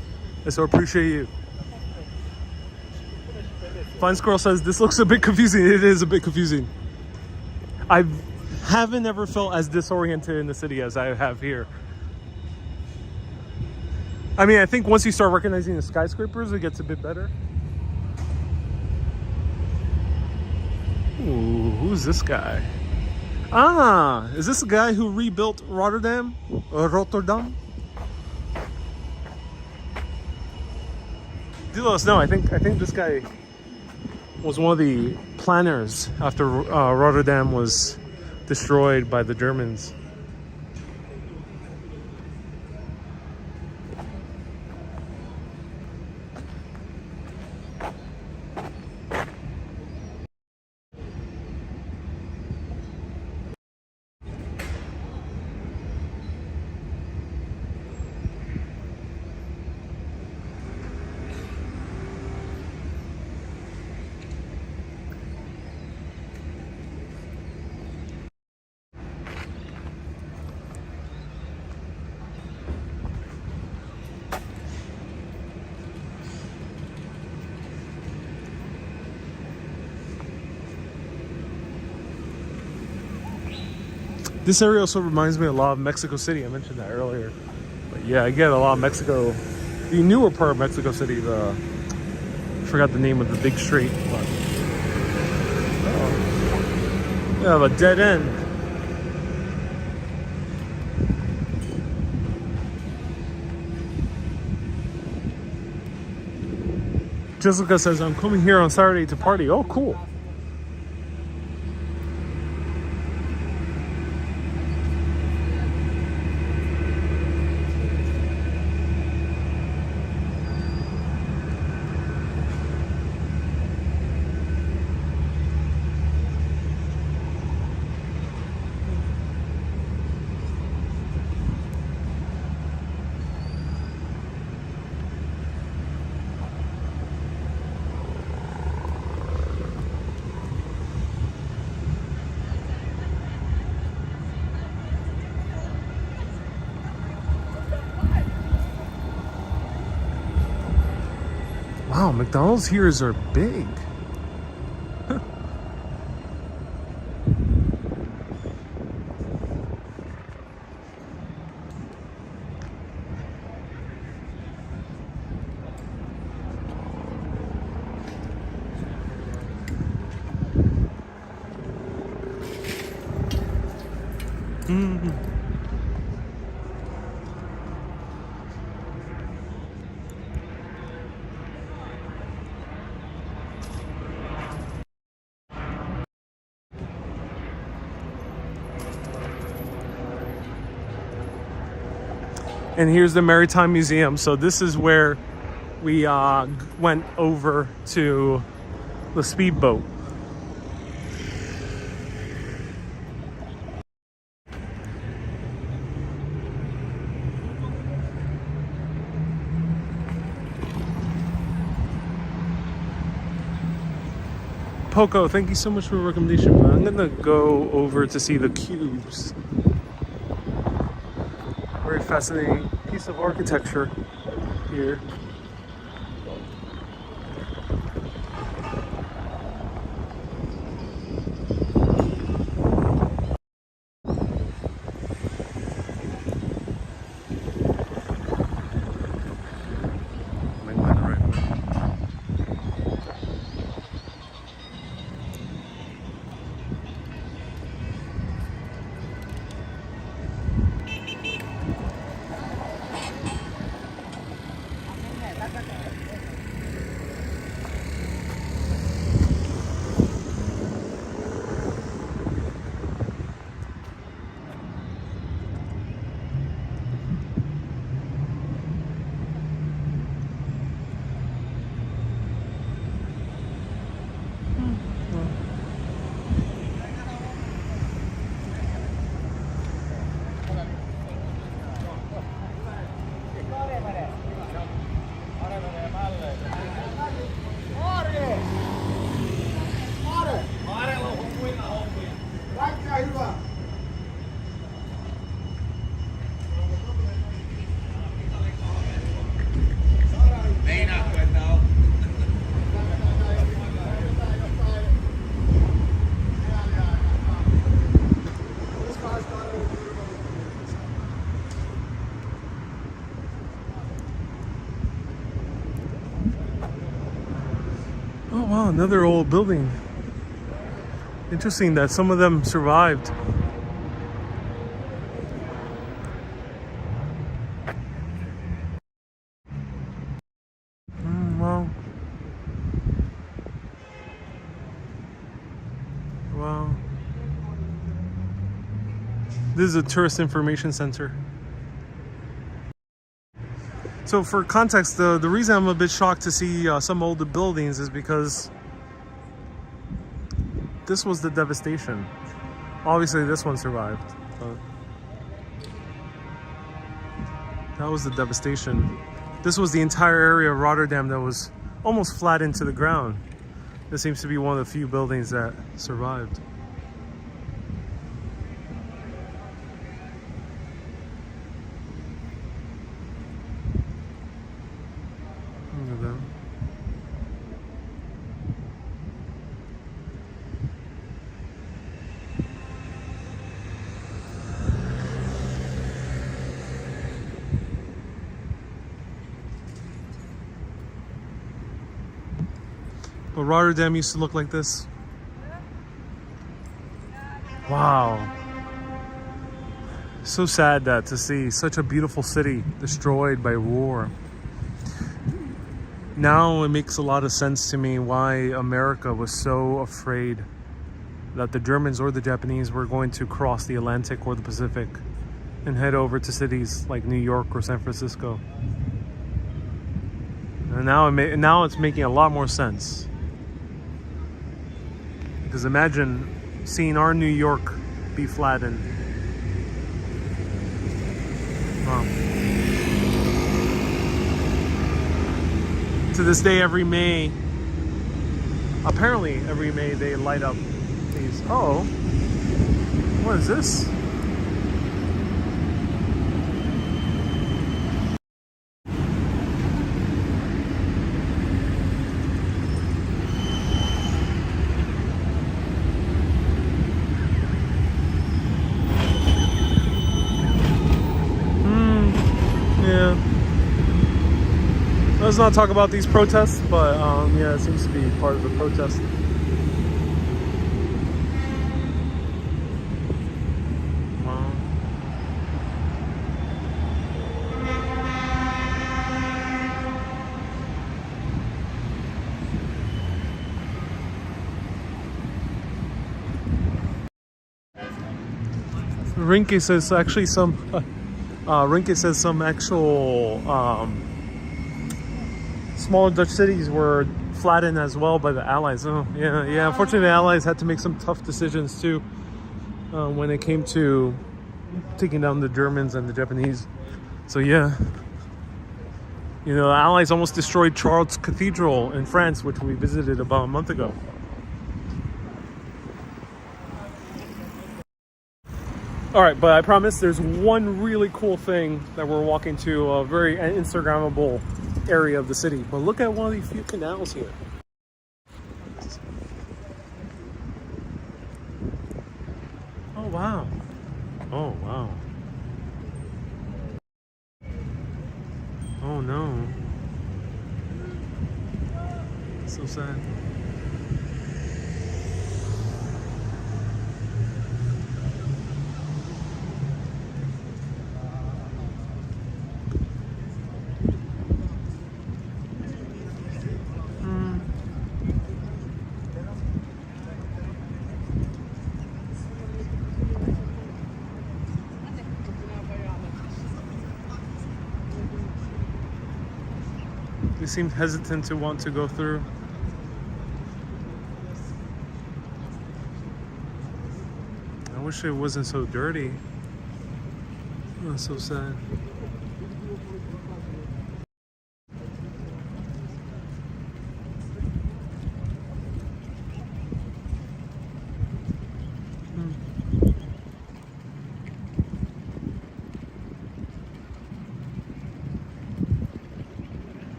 A: I so appreciate you. Fine Squirrel says this looks a bit confusing. It is a bit confusing. I haven't ever felt as disoriented in the city as I have here. I mean, I think once you start recognizing the skyscrapers, it gets a bit better. Ooh, who's this guy? Ah, is this the guy who rebuilt Rotterdam? Rotterdam? Do let us know. I think this guy was one of the planners after Rotterdam was destroyed by the Germans. This area also reminds me a lot of Mexico City. I mentioned that earlier. But yeah, I get a lot of Mexico. The newer part of Mexico City, I forgot the name of the big street. But, oh, we have a dead end. Jessica says, I'm coming here on Saturday to party. Oh, cool. Wow, McDonald's here are big. And here's the Maritime Museum. So this is where we went over to the speedboat. Poco, thank you so much for the recommendation. I'm gonna go over to see the cubes. Very fascinating piece of architecture here. Oh, another old building. Interesting that some of them survived. Wow. Wow. This is a tourist information center. So for context, the reason I'm a bit shocked to see some older buildings is because this was the devastation. Obviously this one survived, but that was the devastation. This was the entire area of Rotterdam that was almost flat into the ground. This seems to be one of the few buildings that survived. Look at that. But Rotterdam used to look like this. Wow. So sad that to see such a beautiful city destroyed by war. Now it makes a lot of sense to me why America was so afraid that the Germans or the Japanese were going to cross the Atlantic or the Pacific and head over to cities like New York or San Francisco. And now it's making a lot more sense. Because imagine seeing our New York be flattened. Wow. To this day, every May, apparently every May they light up these. Oh, what is this? Yeah. Let's not talk about these protests, but yeah, it seems to be part of the protest. Wow. Rinke says actually some. Rinke says some actual smaller Dutch cities were flattened as well by the Allies. Oh, yeah. Unfortunately, the Allies had to make some tough decisions too when it came to taking down the Germans and the Japanese. So yeah, you know, the Allies almost destroyed Chartres Cathedral in France, which we visited about a month ago. All right, but I promise there's one really cool thing that we're walking to, a very Instagrammable area of the city. But look at one of these few canals here. Oh, wow. Oh, wow. Oh, no. So sad. They seemed hesitant to want to go through. I wish it wasn't so dirty. Oh, so sad.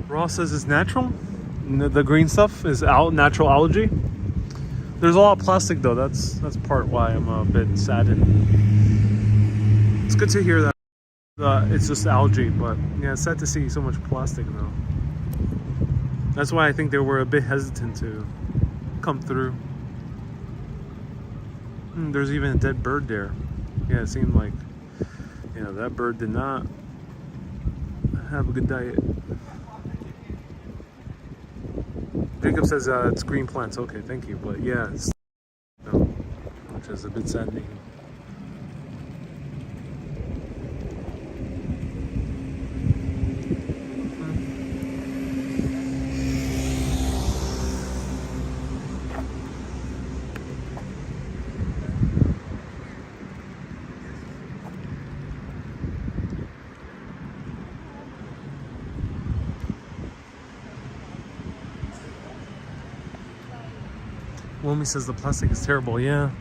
A: Ross says it's natural. The green stuff is natural algae. There's a lot of plastic though. That's part why I'm a bit saddened. It's good to hear that it's just algae, but yeah, it's sad to see so much plastic though. That's why I think they were a bit hesitant to come through. There's even a dead bird there. Yeah, it seemed like, you know, that bird did not have a good diet. Jacob says it's green plants. Okay, thank you. But yeah, it's, no, which is a bit saddening. Womi says the plastic is terrible. Yeah.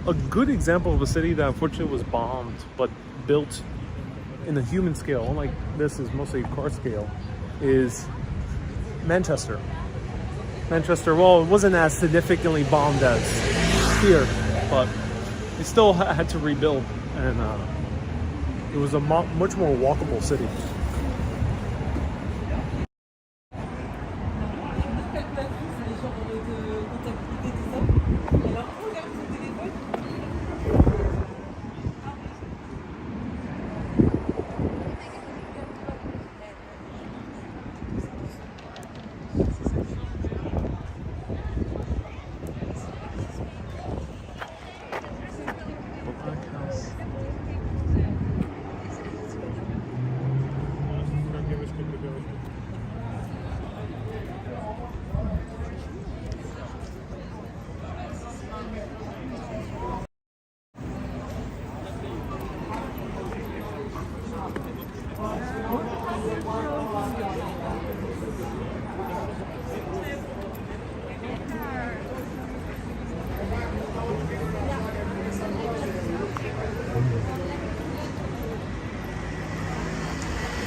A: A good example of a city that unfortunately was bombed but built in a human scale, unlike this is mostly car scale, is Manchester. Manchester, well, it wasn't as significantly bombed as here, but it still had to rebuild, and it was a much more walkable city.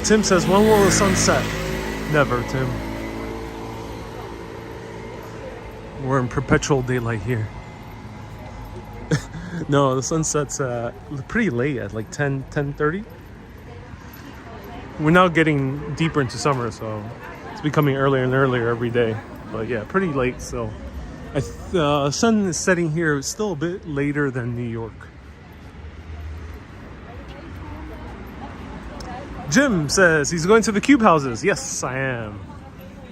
A: Tim says, when will the sun set? Never, Tim. We're in perpetual daylight here. No, the sun sets pretty late at like 10:30. We're now getting deeper into summer, so it's becoming earlier and earlier every day. But yeah, pretty late. So sun is setting here still a bit later than New York. Jim says he's going to the cube houses. Yes, I am.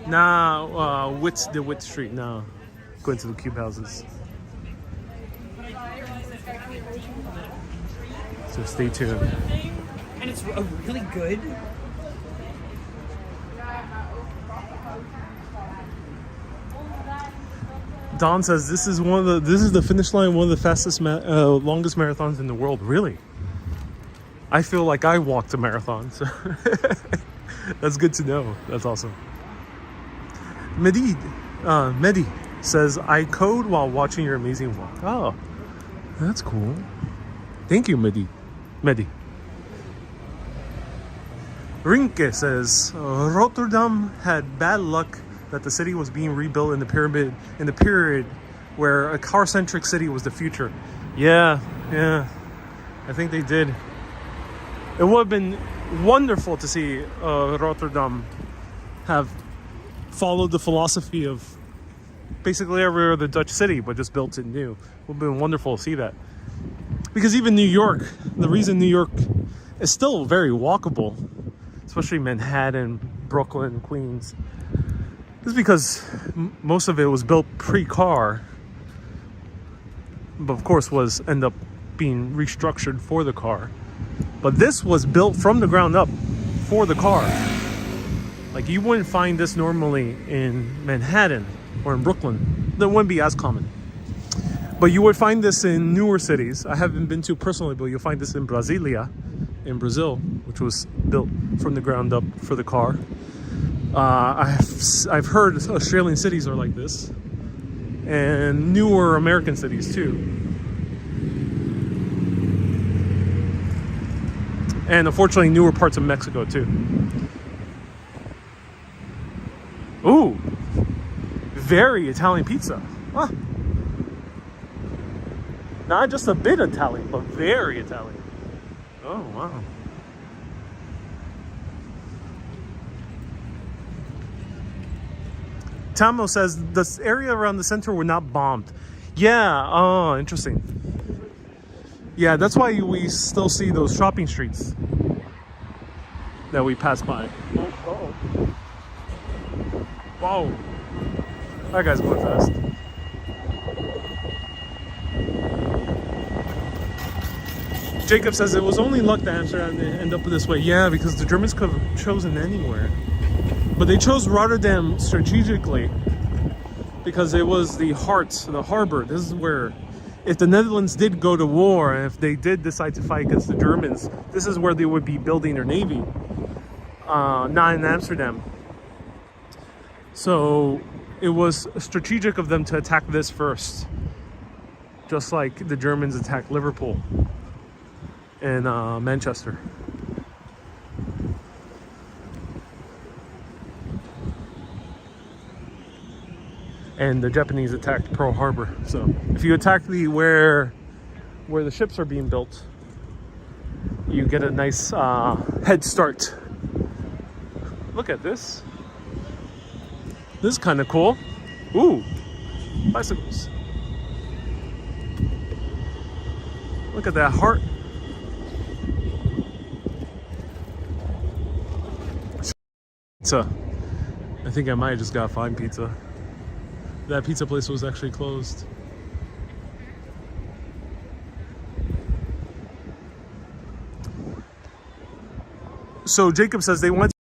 A: Nah, Witt Street. No, going to the cube houses. So stay tuned.
F: And it's really good.
A: Don says this is the finish line, one of the fastest, longest marathons in the world. Really? I feel like I walked a marathon, so that's good to know. That's awesome. Medi says, I code while watching your amazing walk. Oh, that's cool. Thank you, Medi. Rinke says, Rotterdam had bad luck that the city was being rebuilt in the period where a car-centric city was the future. Yeah, I think they did. It would have been wonderful to see Rotterdam have followed the philosophy of basically every other Dutch city, but just built it new. It would have been wonderful to see that. Because even New York, the reason New York is still very walkable, especially Manhattan, Brooklyn, Queens, is because most of it was built pre-car, but of course end up being restructured for the car. But this was built from the ground up for the car. Like, you wouldn't find this normally in Manhattan or in Brooklyn. That wouldn't be as common. But you would find this in newer cities. I haven't been to personally, but you'll find this in Brasilia, in Brazil, which was built from the ground up for the car. I've heard Australian cities are like this, and newer American cities too. And unfortunately, newer parts of Mexico too. Ooh, very Italian pizza. Huh. Not just a bit Italian, but very Italian. Oh, wow. Tamo says this area around the center were not bombed. Yeah, oh, interesting. Yeah, that's why we still see those shopping streets that we pass by. Oh. Whoa. That guy's going fast. Jacob says it was only luck that Amsterdam didn't end up this way. Yeah, because the Germans could have chosen anywhere. But they chose Rotterdam strategically because it was the heart, the harbor. This is where, if the Netherlands did go to war, and if they did decide to fight against the Germans, this is where they would be building their navy, not in Amsterdam. So it was strategic of them to attack this first, just like the Germans attacked Liverpool and Manchester. And the Japanese attacked Pearl Harbor. So if you attack where the ships are being built, you get a nice head start. Look at this. This is kind of cool. Ooh, bicycles. Look at that heart. Pizza. I think I might have just got fine pizza. That pizza place was actually closed. So Jacob says they went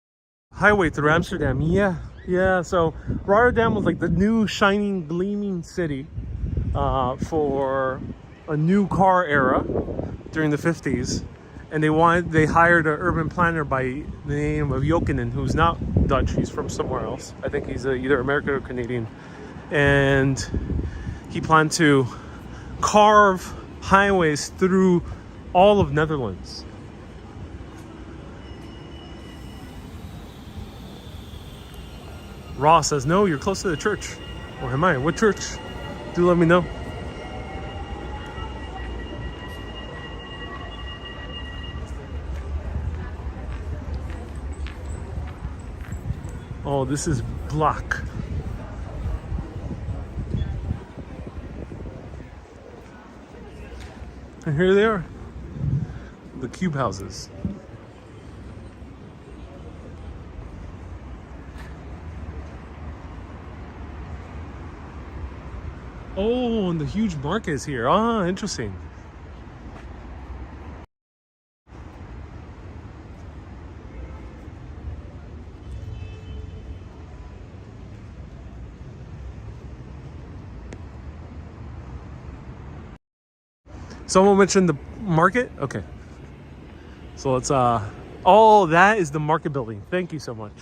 A: highway through Amsterdam. Yeah. So Rotterdam was like the new shining, gleaming city for a new car era during the 50s. And they hired an urban planner by the name of Jokinen, who's not Dutch. He's from somewhere else. I think he's either American or Canadian. And he planned to carve highways through all of Netherlands. Ross says, no, you're close to the church. Or am I? What church? Do let me know. Oh, this is black. And here they are, the cube houses. Oh, and the huge market is here. Ah, interesting. Someone mentioned the market? Okay. So let's, oh, that is the market building. Thank you so much.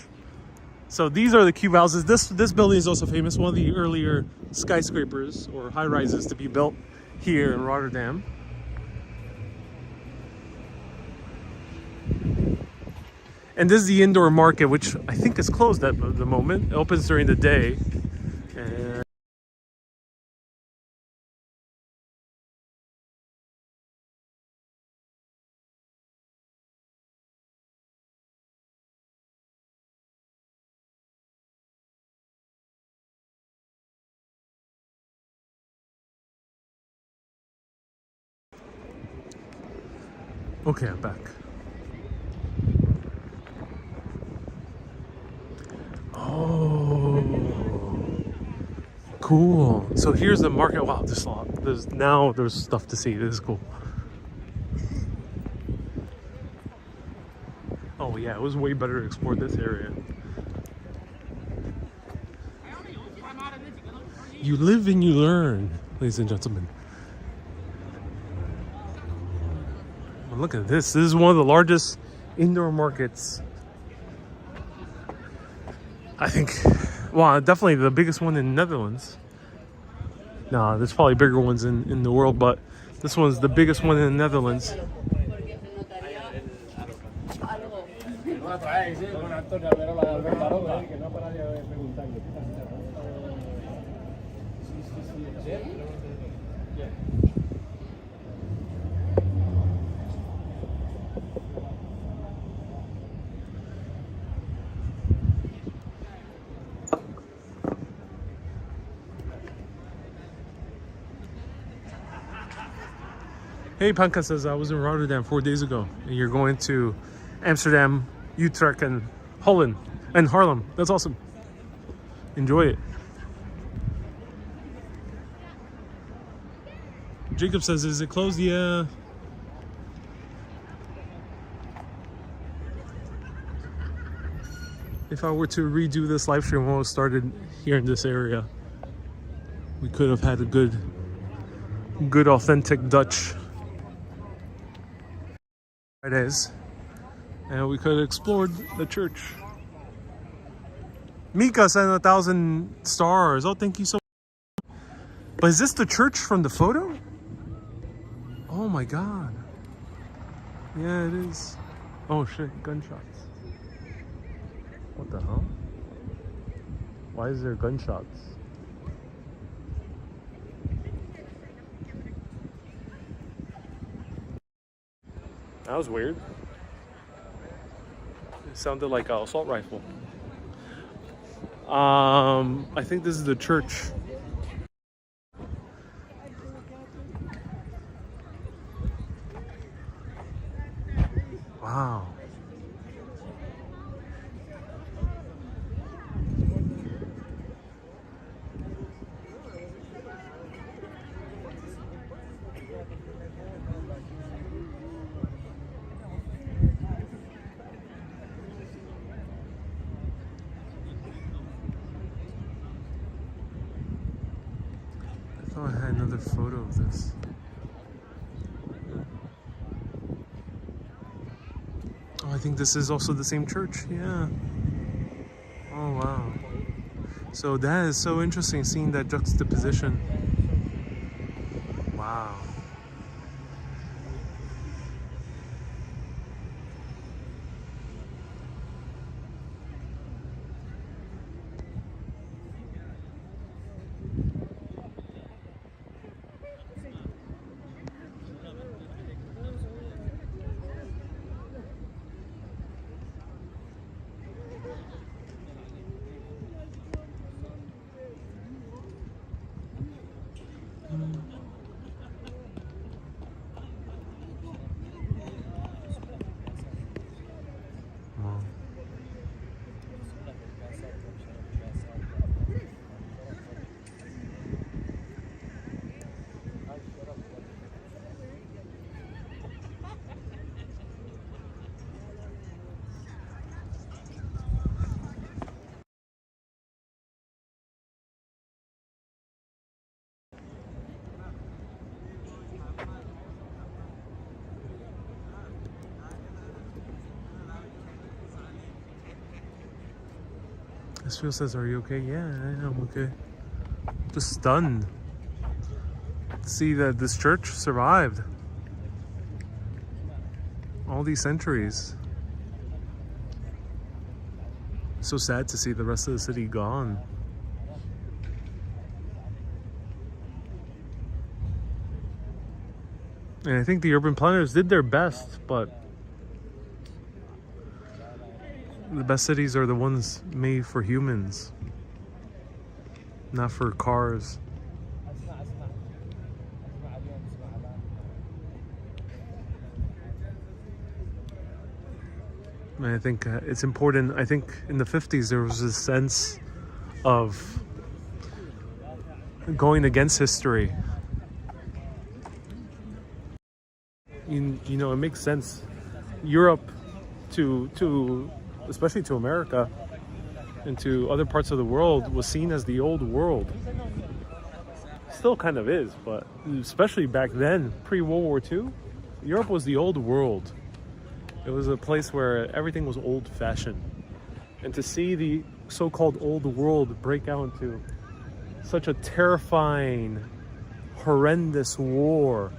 A: So these are the cube houses. This building is also famous. One of the earlier skyscrapers or high rises to be built here in Rotterdam. And this is the indoor market, which I think is closed at the moment. It opens during the day. And okay, I'm back. Oh, cool. So here's the market. Wow, there's stuff to see. This is cool. Oh yeah, it was way better to explore this area. You live and you learn, ladies and gentlemen. Look at this. This is one of the largest indoor markets. I think, well, definitely the biggest one in the Netherlands. No, there's probably bigger ones in the world, but this one's the biggest one in the Netherlands. Hey, Panka says I was in Rotterdam 4 days ago, and you're going to Amsterdam, Utrecht, and Holland, and Haarlem. That's awesome. Enjoy it. Jacob says, is it closed? Yeah. If I were to redo this live stream when it started here in this area, we could have had a good authentic Dutch Fridays, and we could have explored the church. Mika sent 1,000 stars. Oh, thank you so much. But is this the church from the photo? Oh my god. Yeah, it is. Oh shit, gunshots. What the hell? Why is there gunshots? That was weird. It sounded like an assault rifle. I think this is the church. Wow. I had another photo of this. Oh, I think this is also the same church. Yeah. Oh, wow. So that is so interesting, seeing that juxtaposition. Wow. Israel says, are you okay? Yeah, I'm okay. Just stunned to see that this church survived all these centuries. So sad to see the rest of the city gone. And I think the urban planners did their best, but the best cities are the ones made for humans, not for cars. And I think it's important. I think in the 50s there was a sense of going against history. You know, it makes sense. Europe to especially to America and to other parts of the world was seen as the old world. Still kind of is, but especially back then, pre-World War II, Europe was the old world. It was a place where everything was old-fashioned. And to see the so-called old world break out into such a terrifying, horrendous war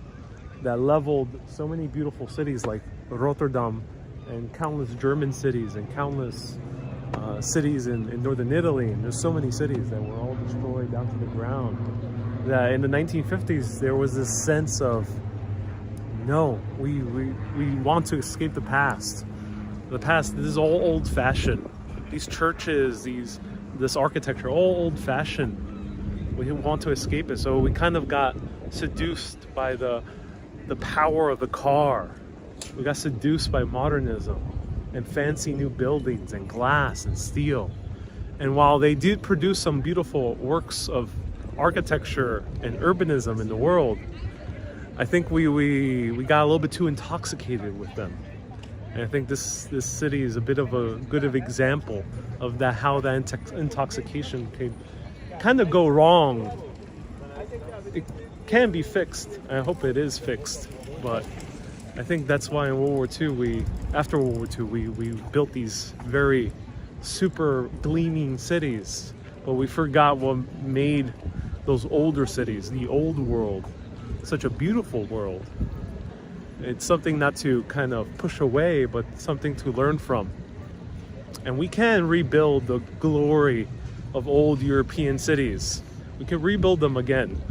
A: that leveled so many beautiful cities like Rotterdam and countless German cities and countless cities in northern Italy, and there's so many cities that were all destroyed down to the ground, that in the 1950s there was this sense of, no, we want to escape the past. The past, this is all old-fashioned. These churches, this architecture, all old-fashioned. We want to escape it. So we kind of got seduced by the the power of the car. We got seduced by modernism and fancy new buildings and glass and steel. And while they did produce some beautiful works of architecture and urbanism in the world, I think we got a little bit too intoxicated with them. And I think this city is a bit of a good example of that, how that intoxication can kind of go wrong. It can be fixed. I hope it is fixed, but I think that's why in World War II, after World War II, we built these very super gleaming cities, but we forgot what made those older cities, the old world, such a beautiful world. It's something not to kind of push away, but something to learn from. And we can rebuild the glory of old European cities. We can rebuild them again.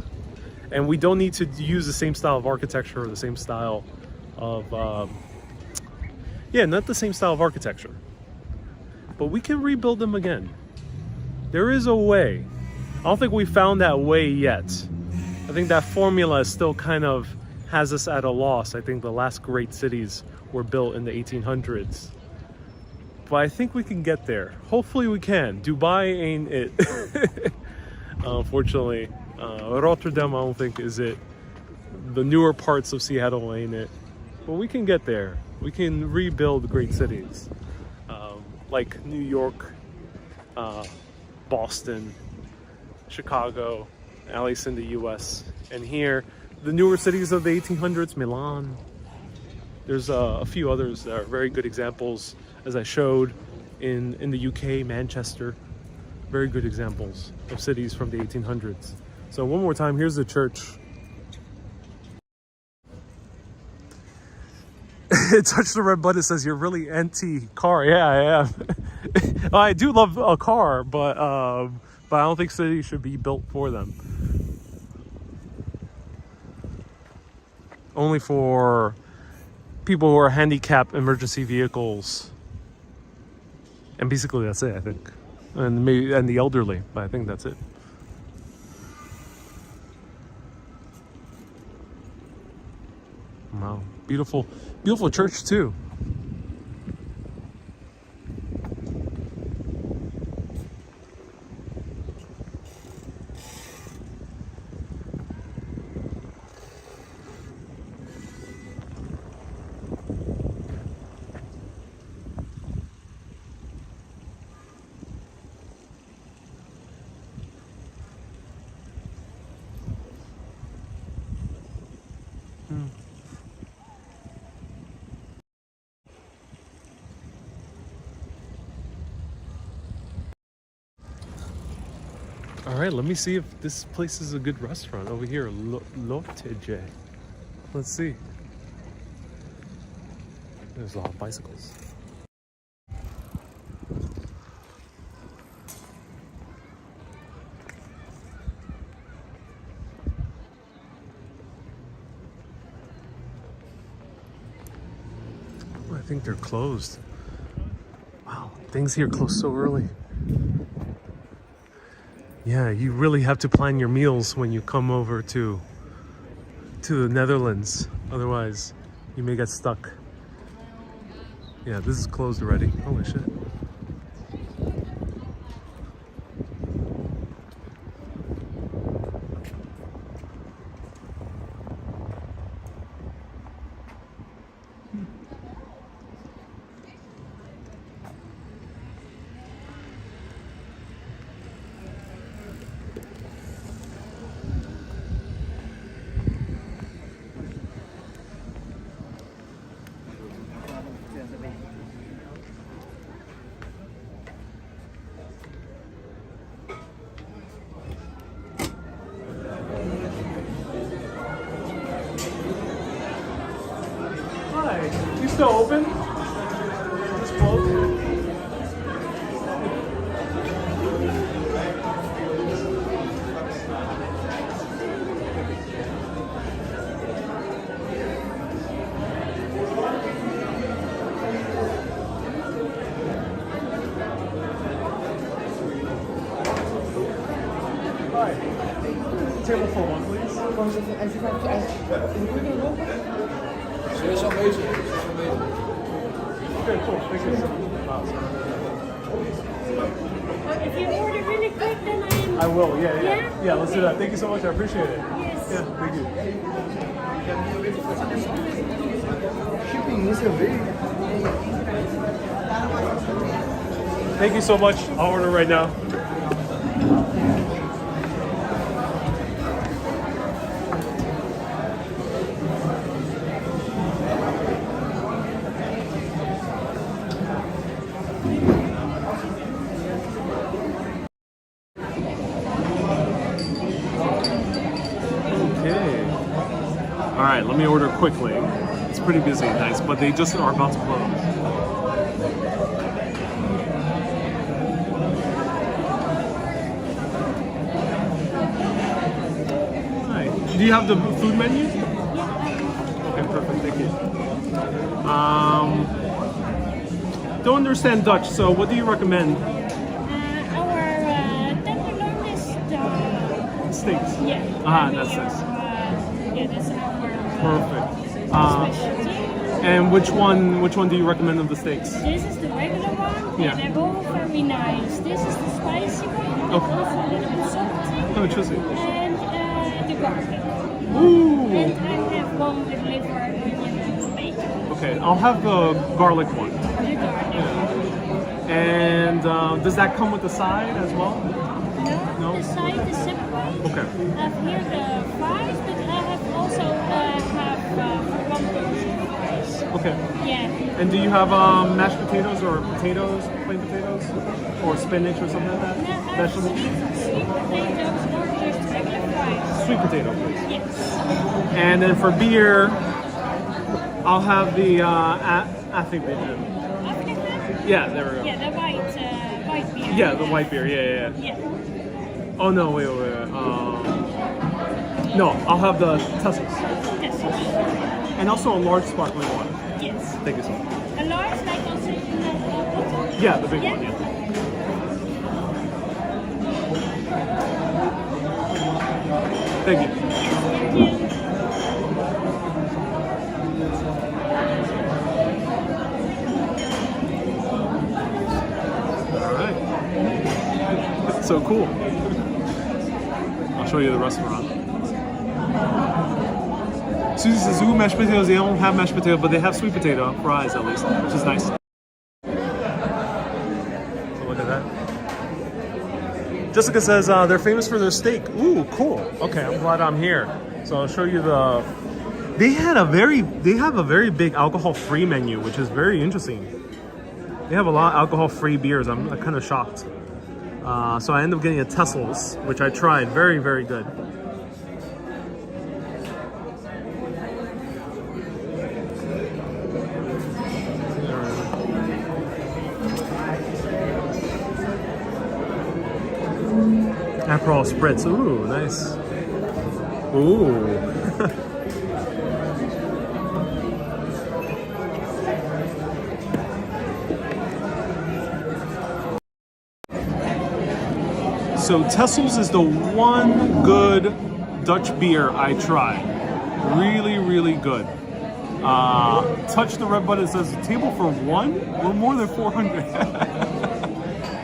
A: And we don't need to use the same style of architecture or the same style of, not the same style of architecture. But we can rebuild them again. There is a way. I don't think we found that way yet. I think that formula still kind of has us at a loss. I think the last great cities were built in the 1800s. But I think we can get there. Hopefully we can. Dubai ain't it. Unfortunately. Rotterdam, I don't think is it. The newer parts of Seattle ain't it. But we can get there. We can rebuild great cities. Like New York, Boston, Chicago, at least in the US. And here, the newer cities of the 1800s, Milan. There's a few others that are very good examples, as I showed in the UK, Manchester. Very good examples of cities from the 1800s. So one more time, here's the church. It touched the red button. It says you're really anti-car. Yeah, I am. I do love a car, but I don't think cities should be built for them. Only for people who are handicapped, emergency vehicles, and basically that's it, I think, and maybe the elderly. But I think that's it. Wow, beautiful church too. All right, let me see if this place is a good restaurant over here. Lotte. Let's see. There's a lot of bicycles. I think they're closed. Wow, things here close so early. Yeah, you really have to plan your meals when you come over to the Netherlands. Otherwise, you may get stuck. Yeah, this is closed already. Holy shit. Hi, you still open? Just closed? Hi. Table for one, please.
B: zal wezen.
A: Okay, cool. Thank you.
I: If you order really quick, then
A: I will. Yeah.
I: Yeah?
A: Yeah, let's do that. Thank you so much. I appreciate it.
I: Yes.
A: Yeah, thank you.
B: Shipping is a big.
A: Thank you so much. I'll order right now. Okay. All right, let me order quickly. It's pretty busy, nice, but they just are about to close. Hi. Do you have the food menu? Okay, perfect. Thank you. Don't understand Dutch, so what do you recommend?
I: Our tenderloin is the
A: Steaks.
I: yeah.
A: Ah, that's nice.
I: Yeah, that's our
A: Perfect.
I: specialty.
A: And which one do you recommend of the steaks?
I: This is the regular one.
A: Yeah.
I: They're both very nice. This is the spicy one.
A: Okay.
I: Also a little bit salty.
A: Oh, interesting.
I: And the garlic.
A: Ooh.
I: And I have one with liver, onion, and bacon.
A: Okay, I'll have the garlic one.
I: The garlic.
A: And does that come with the side as well?
I: No,
A: No?
I: the side is separate.
A: Okay.
I: I have here the fries, but I have also have one portion fries.
A: Okay.
I: Yeah.
A: And do you have mashed potatoes or potatoes, plain potatoes, or spinach or something like that?
I: No, I have
A: Vegetables.
I: sweet potatoes or just regular fries.
A: Sweet potato, please.
I: Yes.
A: And then for beer, I'll have the I think they did. Yeah, there we go.
I: Yeah, the white beer.
A: Yeah, the white beer. Yeah.
I: Yeah.
A: Oh no, wait. No, I'll have the Tessels.
I: Yes.
A: And also a large sparkling water.
I: Yes.
A: Thank you so much.
I: A large, like also in the bottle?
A: Yeah, the big
I: Yeah.
A: one, yeah. Thank you.
I: Thank you.
A: Alright. That's so cool. I'll show you the restaurant. Susie says, ooh, mashed potatoes. They don't have mashed potato, but they have sweet potato fries at least, which is nice. So look at that. Jessica says they're famous for their steak. Ooh, cool. Okay, I'm glad I'm here. So I'll show you the. They have a very big alcohol-free menu, which is very interesting. They have a lot of alcohol-free beers. I'm kind of shocked. So I ended up getting a Tessels, which I tried. Very, very good. Aperol Spritz. Ooh, nice. Ooh. So Tessels is the one good Dutch beer I tried. Really, really good. Touch the red button. It says table for one. We're more than 400.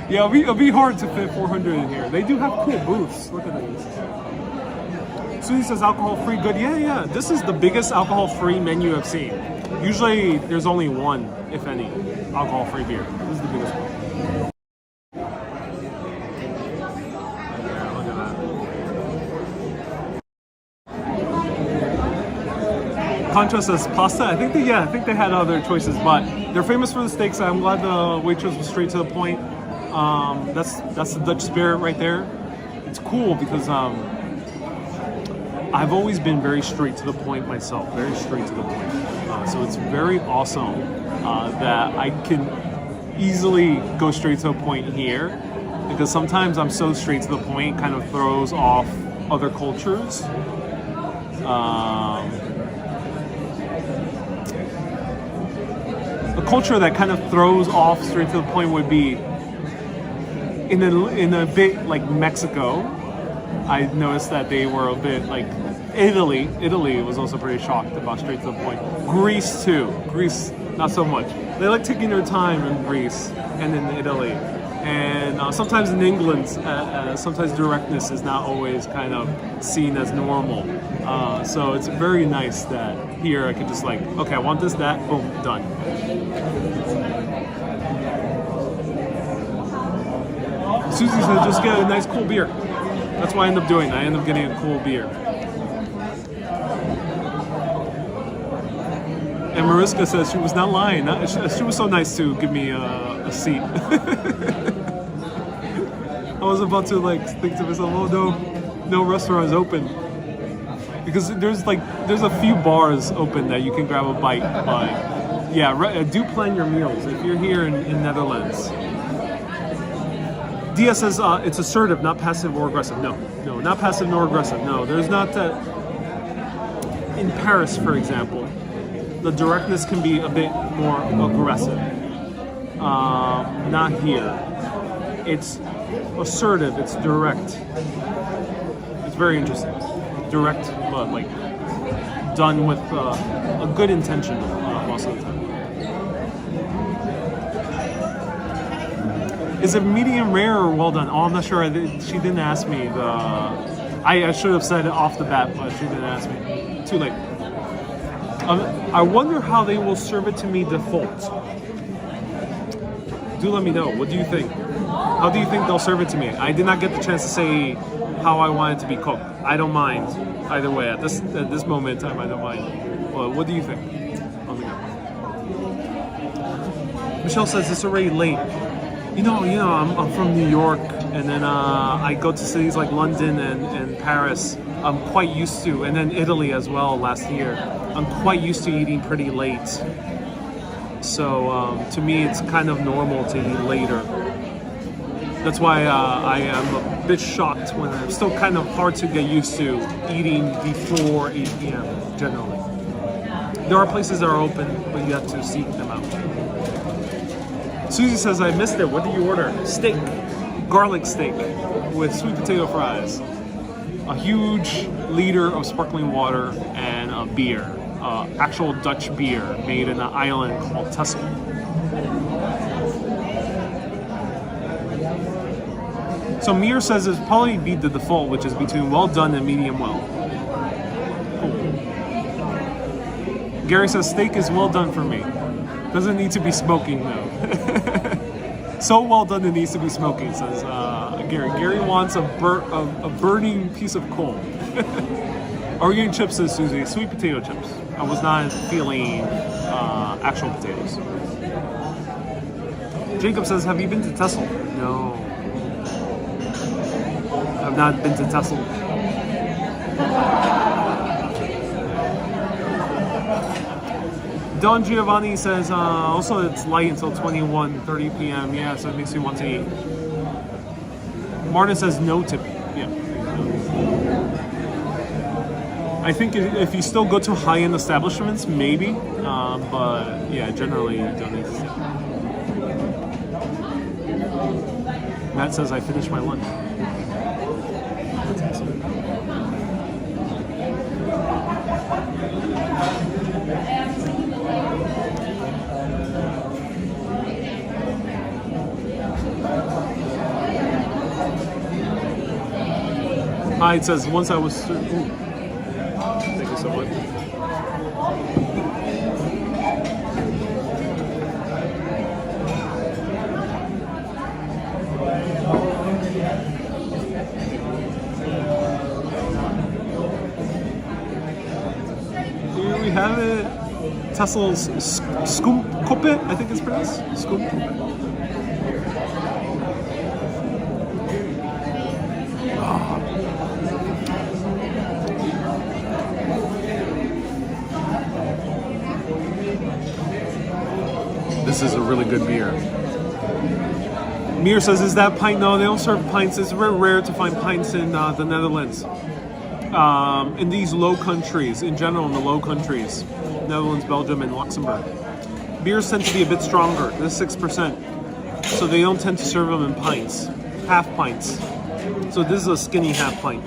A: Yeah, it'll be hard to fit 400 in here. They do have cool booths. Look at these. Susie says alcohol-free good. Yeah. This is the biggest alcohol-free menu I've seen. Usually there's only one, if any, alcohol-free beer. This is the biggest one. Yeah, look at that. Contra says pasta. I think they had other choices, but they're famous for the steaks. I'm glad the waitress was straight to the point. That's the Dutch spirit right there. It's cool because I've always been very straight to the point myself, very straight to the point. So it's very awesome that I can easily go straight to the point here, because sometimes I'm so straight to the point, it kind of throws off other cultures. A culture that kind of throws off straight to the point would be in a bit like Mexico. I noticed that they were a bit like Italy was also pretty shocked about straight to the point. Greece too. Greece, not so much. They like taking their time in Greece and in Italy. And sometimes in England, sometimes directness is not always kind of seen as normal. So it's very nice that here I could just like, okay, I want this, that, boom, done. Susie said just get a nice cool beer. That's what I end up doing. I end up getting a cool beer. And Mariska says she was not lying. She was so nice to give me a seat. I was about to like think to myself, oh no restaurants open. Because there's a few bars open that you can grab a bite. But yeah, do plan your meals if you're here in Netherlands. Dia says it's assertive, not passive or aggressive. No, not passive nor aggressive. No, there's not that. In Paris, for example, the directness can be a bit more aggressive. Not here. It's assertive, it's direct. It's very interesting. Direct, but like done with a good intention most of the time. Is it medium rare or well done? Oh, I'm not sure. She didn't ask me. I should have said it off the bat, but she didn't ask me. Too late. I wonder how they will serve it to me default. Do let me know. What do you think? How do you think they'll serve it to me? I did not get the chance to say how I want it to be cooked. I don't mind either way. At this moment in time, I don't mind. But what do you think? Michelle says it's already late. You know, I'm from New York, and then I go to cities like London and Paris. I'm quite used to, and then Italy as well last year. I'm quite used to eating pretty late. So to me, it's kind of normal to eat later. That's why I am a bit shocked when I'm still kind of hard to get used to eating before 8 p.m. generally. There are places that are open, but you have to seek them out. Susie says, I missed it. What did you order? Steak. Garlic steak with sweet potato fries. A huge liter of sparkling water and a beer. Actual Dutch beer made in an island called Tusky. So Mir says it's probably be the default, which is between well done and medium well. Cool. Gary says steak is well done for me. Doesn't need to be smoking though. So well done it needs to be smoking, says Gary. Gary wants a burning piece of coal. Are we getting chips, says Susie? Sweet potato chips. I was not feeling actual potatoes. Jacob says, have you been to Texel? No. I've not been to Texel. Don Giovanni says, also it's light until 21:30 p.m. Yeah, so it makes you want to eat. Martin says no tipping. Yeah. I think if you still go to high-end establishments, maybe. But yeah, generally you don't need to tip. Matt says, I finished my lunch. It says once I was. Thank you so much. Here we have it. Tessel's Skumkoppe, I think it's pronounced. Skumkoppe. This is a really good beer. Mir says, is that pint? No, they don't serve pints. It's very rare to find pints in the Netherlands. In these low countries, in general in the low countries, Netherlands, Belgium, and Luxembourg, beers tend to be a bit stronger. This is 6%. So they don't tend to serve them in pints. Half pints. So this is a skinny half pint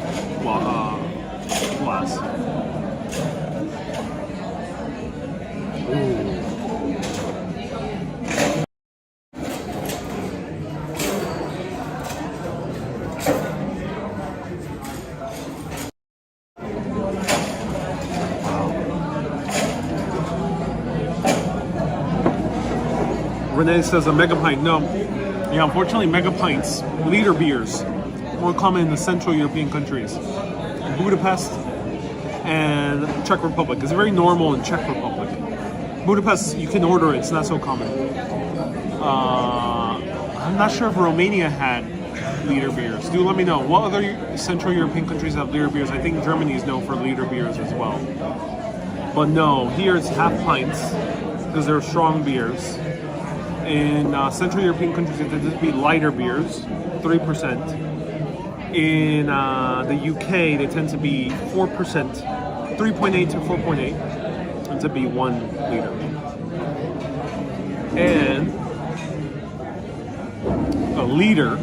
A: glass. Ooh. Renee says a mega pint. No. Yeah, unfortunately, mega pints, liter beers, more common in the Central European countries. Budapest and Czech Republic. It's very normal in Czech Republic. Budapest, you can order it. It's not so common. I'm not sure if Romania had liter beers. Do let me know. What other Central European countries have liter beers? I think Germany is known for liter beers as well. But no, here it's half pints because they're strong beers. In Central European countries, it tends to be lighter beers, 3%. In the UK, they tend to be 4%, 3.8 to 4.8, and to be 1 liter. And a liter,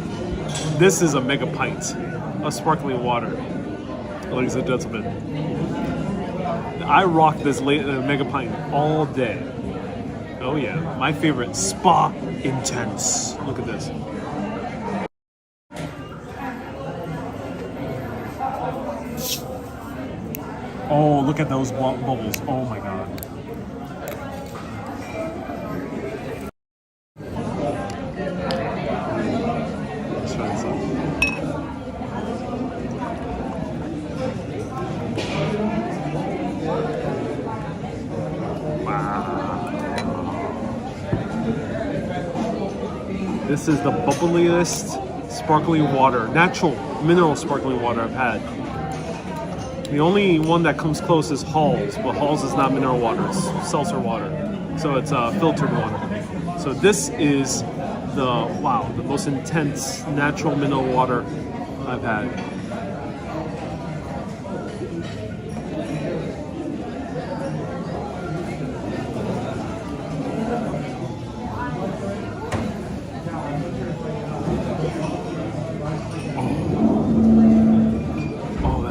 A: this is a mega pint of sparkling water, ladies and gentlemen. I rock this mega pint all day. Oh yeah, my favorite, Spa Intense. Look at this. Oh, look at those bubbles. Oh my god. Let's try this out. This is the bubbliest sparkling water, natural mineral sparkling water I've had. The only one that comes close is Hall's, but Hall's is not mineral water, it's seltzer water. So it's filtered water. So this is the most intense natural mineral water I've had.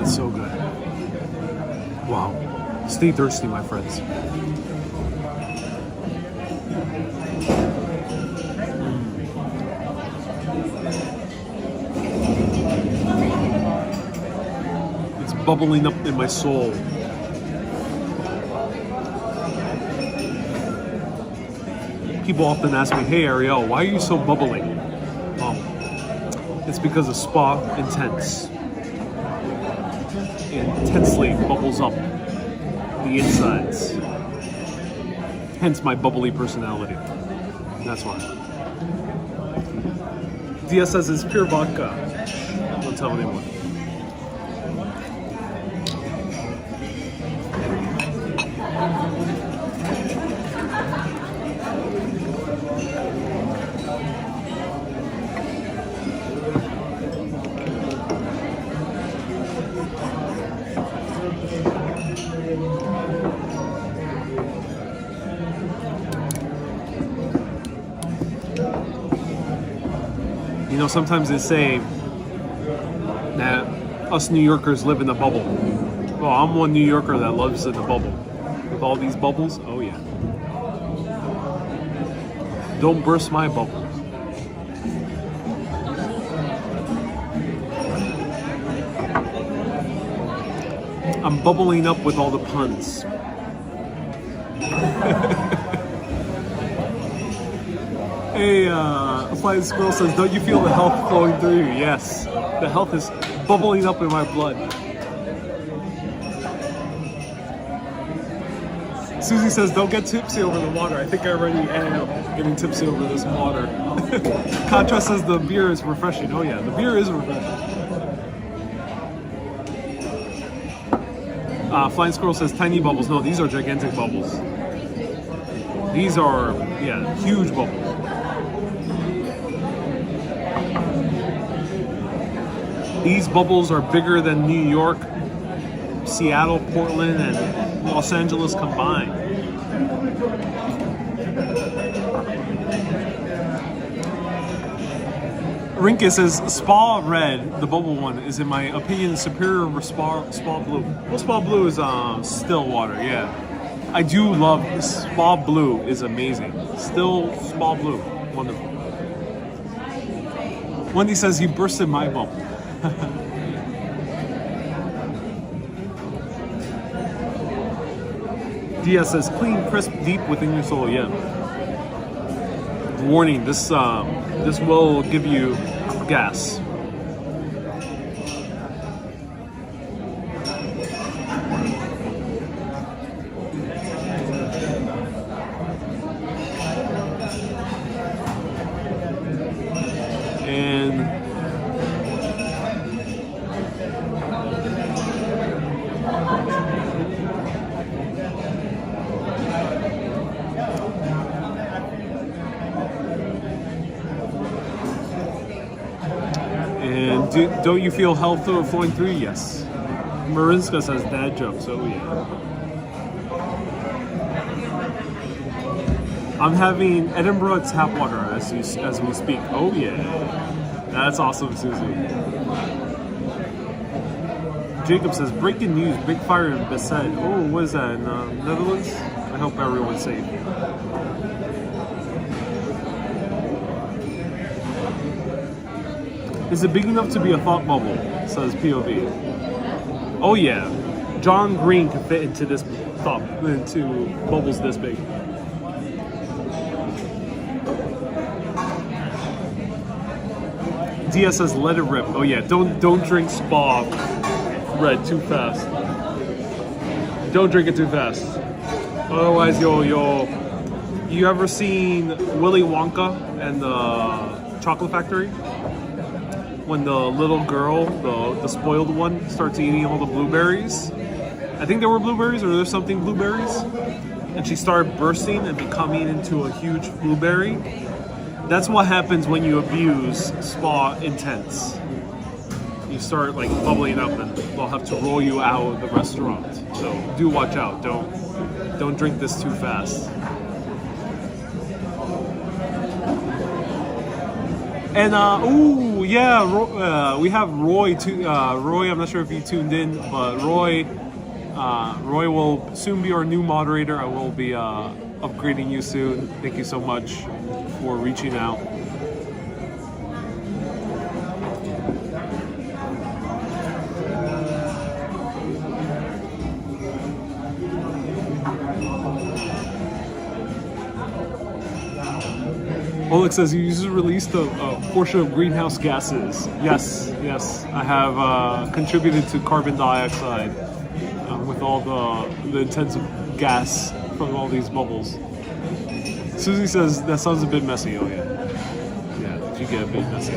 A: So good. Wow. Stay thirsty, my friends. It's bubbling up in my soul. People often ask me, hey Ariel, why are you so bubbling? It's because of Spa Intense. Intensely bubbles up the insides. Hence my bubbly personality. That's why. Dia says it's pure vodka. Don't tell anyone. You know, sometimes they say that us New Yorkers live in a bubble. Well, I'm one New Yorker that lives in a bubble. With all these bubbles, oh yeah. Don't burst my bubble. I'm bubbling up with all the puns. Hey, Flying Squirrel says, don't you feel the health flowing through you? Yes, the health is bubbling up in my blood. Susie says, don't get tipsy over the water. I think I already am getting tipsy over this water. Contra says the beer is refreshing. Oh yeah, the beer is refreshing. Flying Squirrel says, tiny bubbles. No, these are gigantic bubbles. These are, yeah, huge bubbles. These bubbles are bigger than New York, Seattle, Portland, and Los Angeles combined. Rinkus says Spa Red, the bubble one, is in my opinion superior over Spa Blue. Well, Spa Blue is still water, yeah. I do love Spa Blue is amazing. Still Spa Blue, wonderful. Wendy says he bursted my bubble. Diaz says clean, crisp, deep within your soul. Yeah. Warning: this will give you gas. Don't you feel health flowing through? Yes. Marinska says dad jokes. Oh yeah. I'm having Edinburgh tap water as we speak. Oh yeah. That's awesome, Susie. Jacob says breaking news: big fire in Besset. Oh, what is that in Netherlands? I hope everyone's safe. Is it big enough to be a thought bubble? Says POV. Oh yeah, John Green can fit into bubbles this big. DS says let it rip. Oh yeah, don't drink Spa Red too fast. Don't drink it too fast. Otherwise, you ever seen Willy Wonka and the Chocolate Factory? When the little girl, the spoiled one, starts eating all the blueberries. I think there were blueberries, or there's something blueberries. And she started bursting and becoming into a huge blueberry. That's what happens when you abuse Spa Intense. You start like bubbling up and they'll have to roll you out of the restaurant. So do watch out, don't drink this too fast. And we have Roy too. Roy, I'm not sure if you tuned in, but Roy will soon be our new moderator. I will be upgrading you soon. Thank you so much for reaching out. Oleg says you just released a portion of greenhouse gases. Yes, I have contributed to carbon dioxide with all the intensive gas from all these bubbles. Susie says that sounds a bit messy. Oh yeah, you get a bit messy.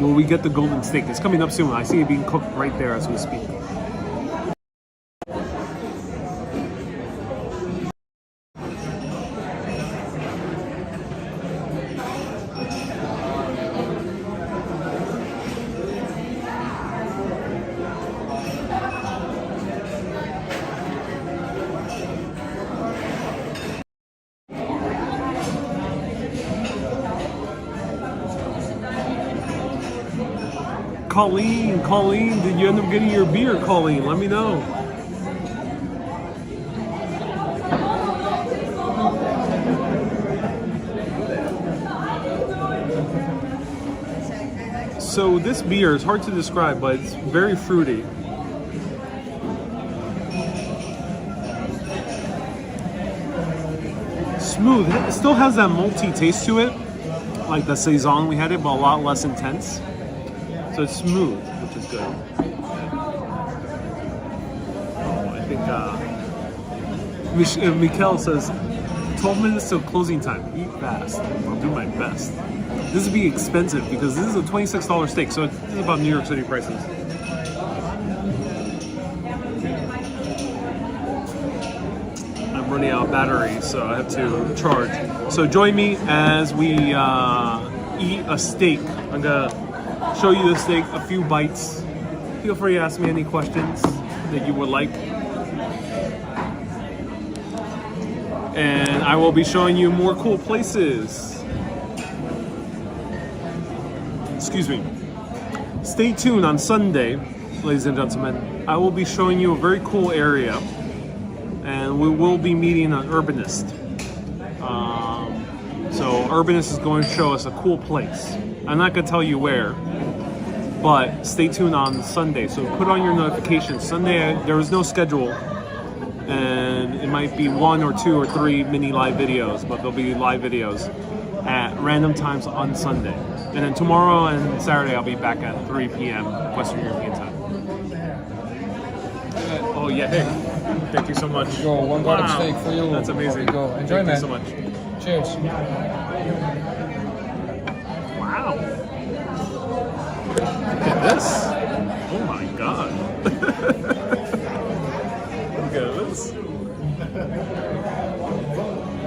A: Will we get the golden steak? It's coming up soon. I see it being cooked right there as we speak. Colleen, did you end up getting your beer, Colleen? Let me know. So this beer is hard to describe, but it's very fruity. Smooth. It still has that malty taste to it, like the Saison we had it, but a lot less intense. So it's smooth, which is good. Oh, I think Mikkel says 12 minutes till closing time. Eat fast. I'll do my best. This would be expensive because this is a $26 steak, so this is about New York City prices. I'm running out of battery, so I have to charge. So join me as we eat a steak. I'm gonna show you the steak, a few bites. Feel free to ask me any questions that you would like. and I will be showing you more cool places. Excuse me. Stay tuned on Sunday, ladies and gentlemen. I will be showing you a very cool area, and we will be meeting an urbanist. So urbanist is going to show us a cool place. I'm not going to tell you where, but stay tuned on Sunday. So put on your notifications. Sunday, there is no schedule, and it might be 1 or 2 or 3 mini live videos, but there'll be live videos at random times on Sunday. And then tomorrow and Saturday, I'll be back at 3 p.m. Western European time. Oh yeah, hey, thank you so much.
B: There you go, one garlic steak for you.
A: That's amazing.
B: There you go. Enjoy,
A: thank
B: man.
A: you so much.
B: Cheers.
A: Wow. Look at this. Oh my god. Look at this.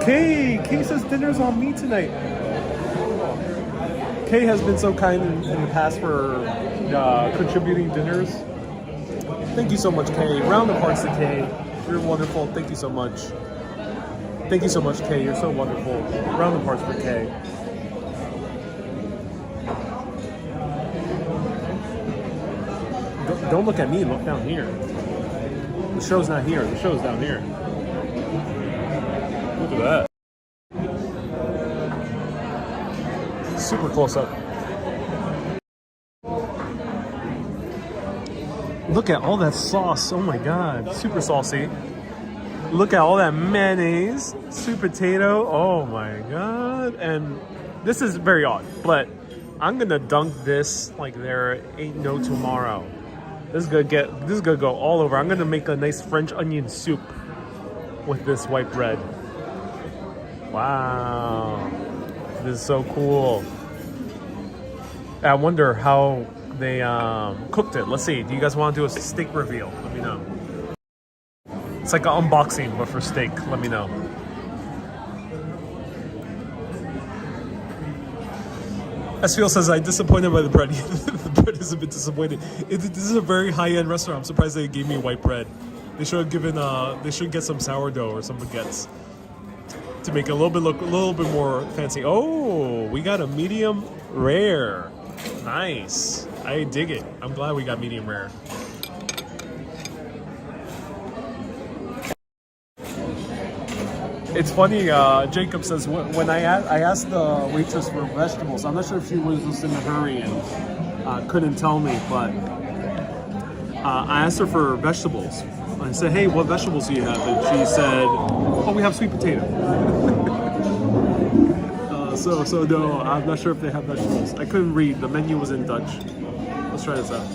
A: Kay says dinner's on me tonight. Kay has been so kind in the past for contributing dinners. Thank you so much, Kay. Round of hearts to Kay. You're wonderful. Thank you so much. Thank you so much, Kay. You're so wonderful. Round of hearts for Kay. Don't look at me. Look down here. The show's not here. The show's down here. Look at that. Super close up. Look at all that sauce. Oh my god. Super saucy. Look at all that mayonnaise. Sweet potato. Oh my god. And this is very odd, but I'm gonna dunk this like there ain't no tomorrow. This is gonna go all over. I'm gonna make a nice French onion soup with this white bread. Wow. This is so cool. I wonder how they cooked it. Let's see. Do you guys want to do a steak reveal? Let me know. It's like an unboxing, but for steak. Let me know. Esfiel says, I'm disappointed by the bread. The bread is a bit disappointed. This is a very high-end restaurant. I'm surprised they gave me white bread. They should have given. They should get some sourdough or some baguettes to make it a little bit more fancy. Oh, we got a medium rare. Nice. I dig it. I'm glad we got medium rare. It's funny, Jacob says, when I asked the waitress for vegetables, I'm not sure if she was just in a hurry and couldn't tell me, but I asked her for vegetables. I said, hey, what vegetables do you have? And she said, oh, we have sweet potato. So no, I'm not sure if they have vegetables. I couldn't read. The menu was in Dutch. Let's try this out.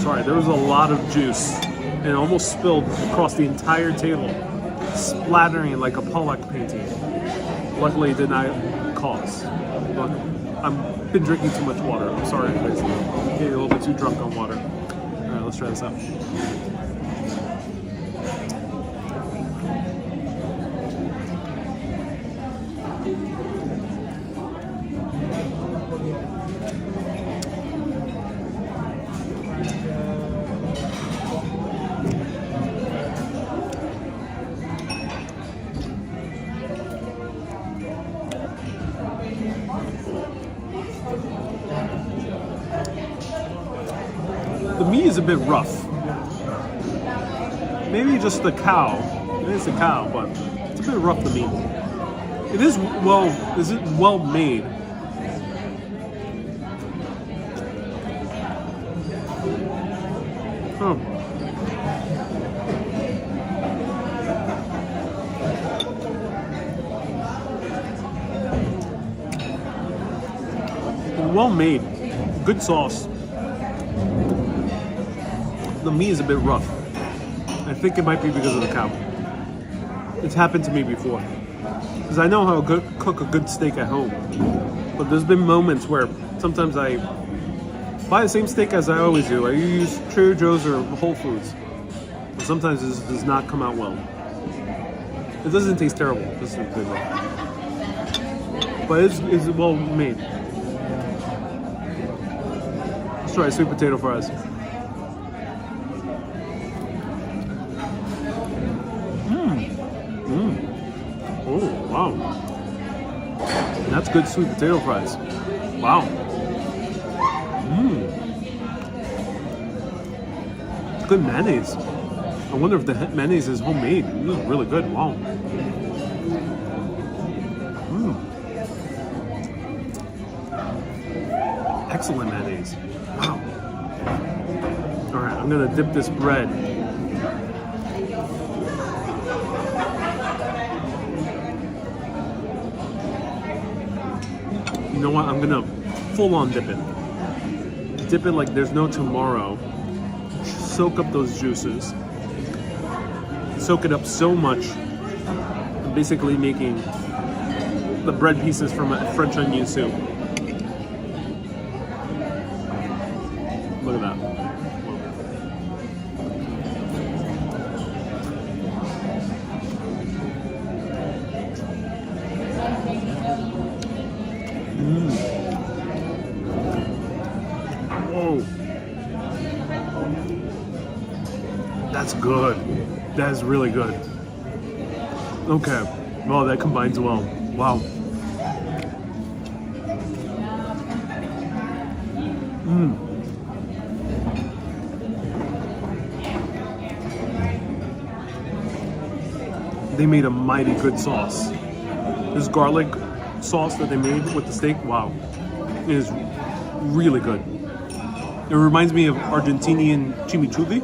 A: Sorry, there was a lot of juice and it almost spilled across the entire table, splattering it like a Pollock painting. Luckily, it did not cause. But I've been drinking too much water. I'm sorry, guys. I'm getting a little bit too drunk on water. All right, let's try this out. The meat is a bit rough. Maybe just the cow. Maybe it's the cow, but it's a bit rough, the meat. It is well made? Huh. Well made. Good sauce. The meat is a bit rough. I think it might be because of the cow. It's happened to me before. Because I know how to cook a good steak at home. But there's been moments where sometimes I buy the same steak as I always do. I use Trader Joe's or Whole Foods. But sometimes this does not come out well. It doesn't taste terrible. This is good. But it's well made. Let's try sweet potato fries. That's good sweet potato fries. Wow. Good mayonnaise. I wonder if the mayonnaise is homemade. This is really good. Wow. Excellent mayonnaise. Wow. All right, I'm gonna dip this bread. You know what? I'm gonna full on dip it. Dip it like there's no tomorrow. Soak up those juices. Soak it up so much. I'm basically making the bread pieces from a French onion soup. Look at that. Whoa. That's good. That is really good. Okay. Well, that combines well. Wow. They made a mighty good sauce. This garlic sauce that they made with the steak, wow, it is really good. It reminds me of Argentinian chimichurri.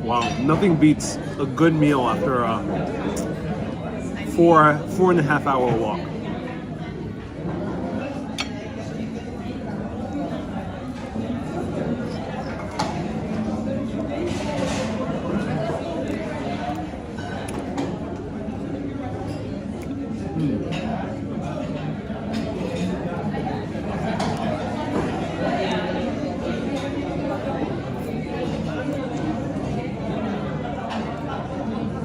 A: Wow, nothing beats a good meal after a 4.5 hour walk.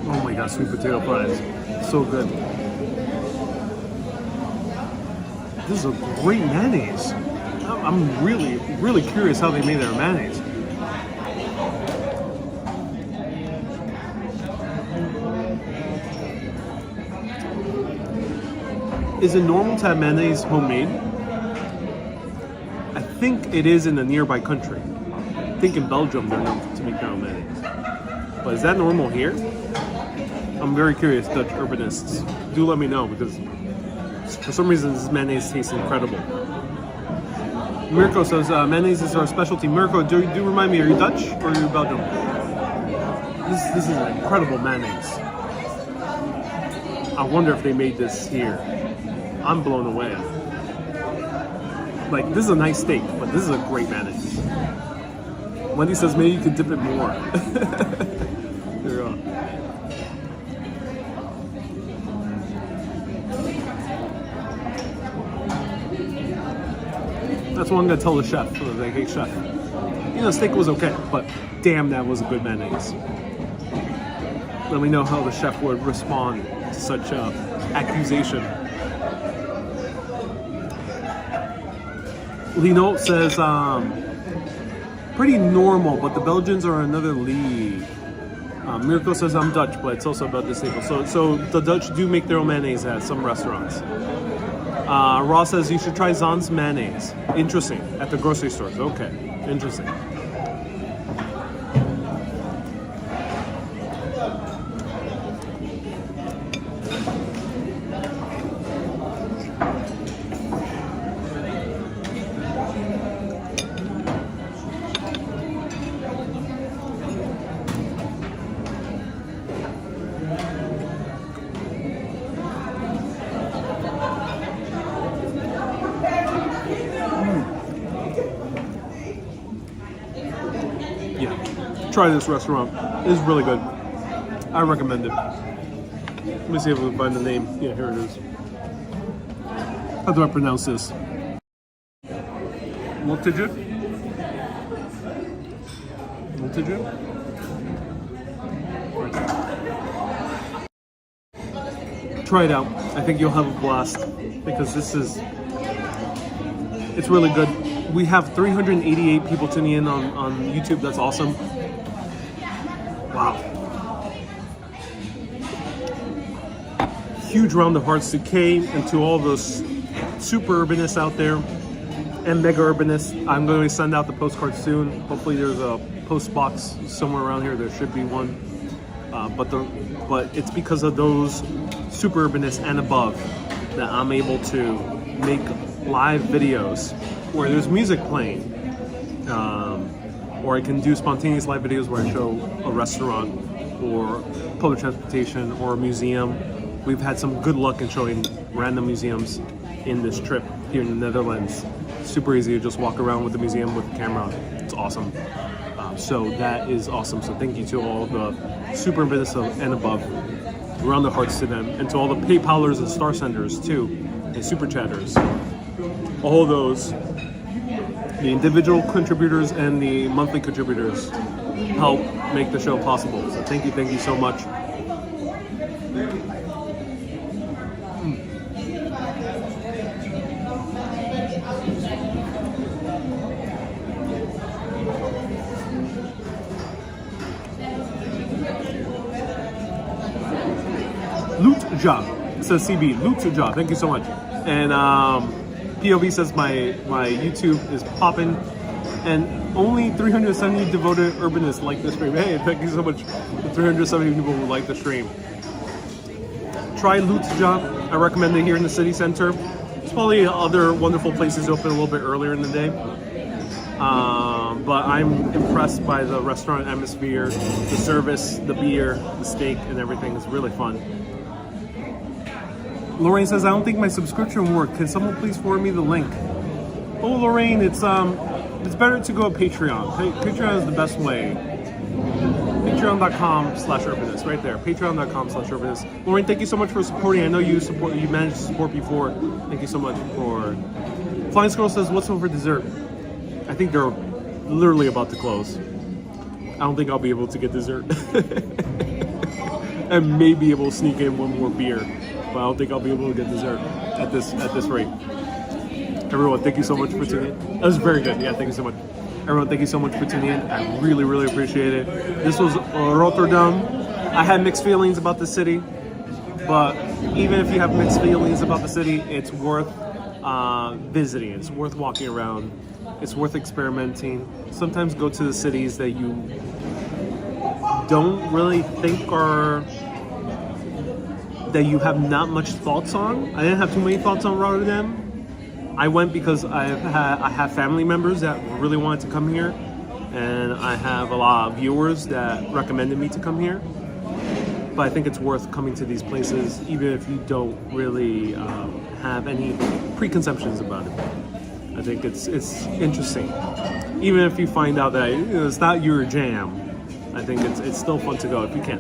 A: Oh my god, sweet potato fries. So good. This is a great mayonnaise. I'm really, really curious how they made their mayonnaise. Is it normal to have mayonnaise homemade? I think it is in a nearby country. I think in Belgium they're known to make their own mayonnaise. But is that normal here? I'm very curious, Dutch urbanists. Do let me know, because for some reason this mayonnaise tastes incredible. Mirko says mayonnaise is our specialty. Mirko, do remind me, are you Dutch or are you Belgium? This is an incredible mayonnaise. I wonder if they made this here. I'm blown away. Like, this is a nice steak, but this is a great mayonnaise. Wendy says maybe you could dip it more. There you go. That's what I'm gonna tell the chef. Like, hey chef, you know, the steak was okay, but damn, that was a good mayonnaise. Let me know how the chef would respond to such accusation. Lino says, pretty normal, but the Belgians are another league. Mirko says, I'm Dutch, but it's also about the staple. So the Dutch do make their own mayonnaise at some restaurants. Ross says, you should try Zaan's mayonnaise. Interesting. At the grocery stores. Okay. Interesting. Try this restaurant. It is really good. I recommend it. Let me see if we can find the name. Yeah, here it is. How do I pronounce this? Multitude? Multitude? Try it out. I think you'll have a blast because it's really good. We have 388 people tuning in on YouTube. That's awesome. Wow. Huge round of hearts to Kay and to all those super urbanists out there and mega urbanists. I'm going to send out the postcard soon. Hopefully there's a post box somewhere around here. There should be one. But it's because of those super urbanists and above that I'm able to make live videos where there's music playing, or I can do spontaneous live videos where I show a restaurant or public transportation or a museum. We've had some good luck in showing random museums in this trip here in the Netherlands. Super easy to just walk around with the museum with the camera. It's awesome. So that is awesome. So thank you to all the super urbanists and above. Round the hearts to them, and to all the PayPalers and star senders too, and super chatters. All those, the individual contributors and the monthly contributors help make the show possible. So thank you so much. Loot job, says CB. Loot job. Thank you so much. And POV says my YouTube is popping, and only 370 devoted urbanists like the stream. Hey, thank you so much. The 370 people who like the stream. Try Loot job. I recommend it here in the city center. There's probably other wonderful places open a little bit earlier in the day. But I'm impressed by the restaurant atmosphere, the service, the beer, the steak, and everything. It's really fun. Lorraine says, I don't think my subscription worked. Can someone please forward me the link? Oh, Lorraine, it's better to go to Patreon. Patreon is the best way. Patreon.com/urbanist, right there. Patreon.com/urbanist. Lorraine, thank you so much for supporting. I know you managed to support before. Thank you so much for. Flying Squirrel says, what's over dessert? I think they're literally about to close. I don't think I'll be able to get dessert. I may be able to sneak in one more beer, but I don't think I'll be able to get dessert at this rate. Everyone, thank you so much for tuning in. That was very good. Yeah, thank you so much. Everyone, thank you so much for tuning in. I really, really appreciate it. This was Rotterdam. I had mixed feelings about the city, but even if you have mixed feelings about the city, it's worth visiting. It's worth walking around. It's worth experimenting. Sometimes go to the cities that you don't really think are, that you have not much thoughts on. I didn't have too many thoughts on Rotterdam. I went because I have family members that really wanted to come here, and I have a lot of viewers that recommended me to come here. But I think it's worth coming to these places, even if you don't really have any preconceptions about it. I think it's interesting, even if you find out that it's not your jam. I think it's still fun to go if you can.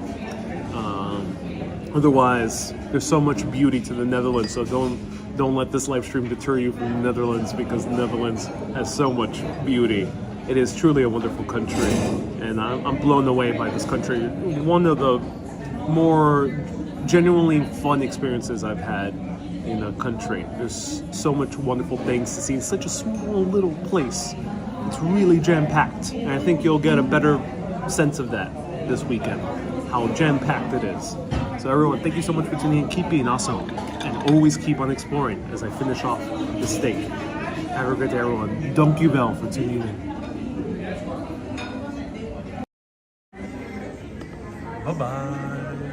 A: Otherwise, there's so much beauty to the Netherlands, so don't let this live stream deter you from the Netherlands, because the Netherlands has so much beauty. It is truly a wonderful country, and I'm blown away by this country. One of the more genuinely fun experiences I've had in a country. There's so much wonderful things to see in such a small little place. It's really jam-packed, and I think you'll get a better sense of that this weekend, how jam-packed it is. So everyone, thank you so much for tuning in. Keep being awesome, and always keep on exploring as I finish off the steak. Have a great day, everyone. Dank u wel for tuning in. Bye-bye.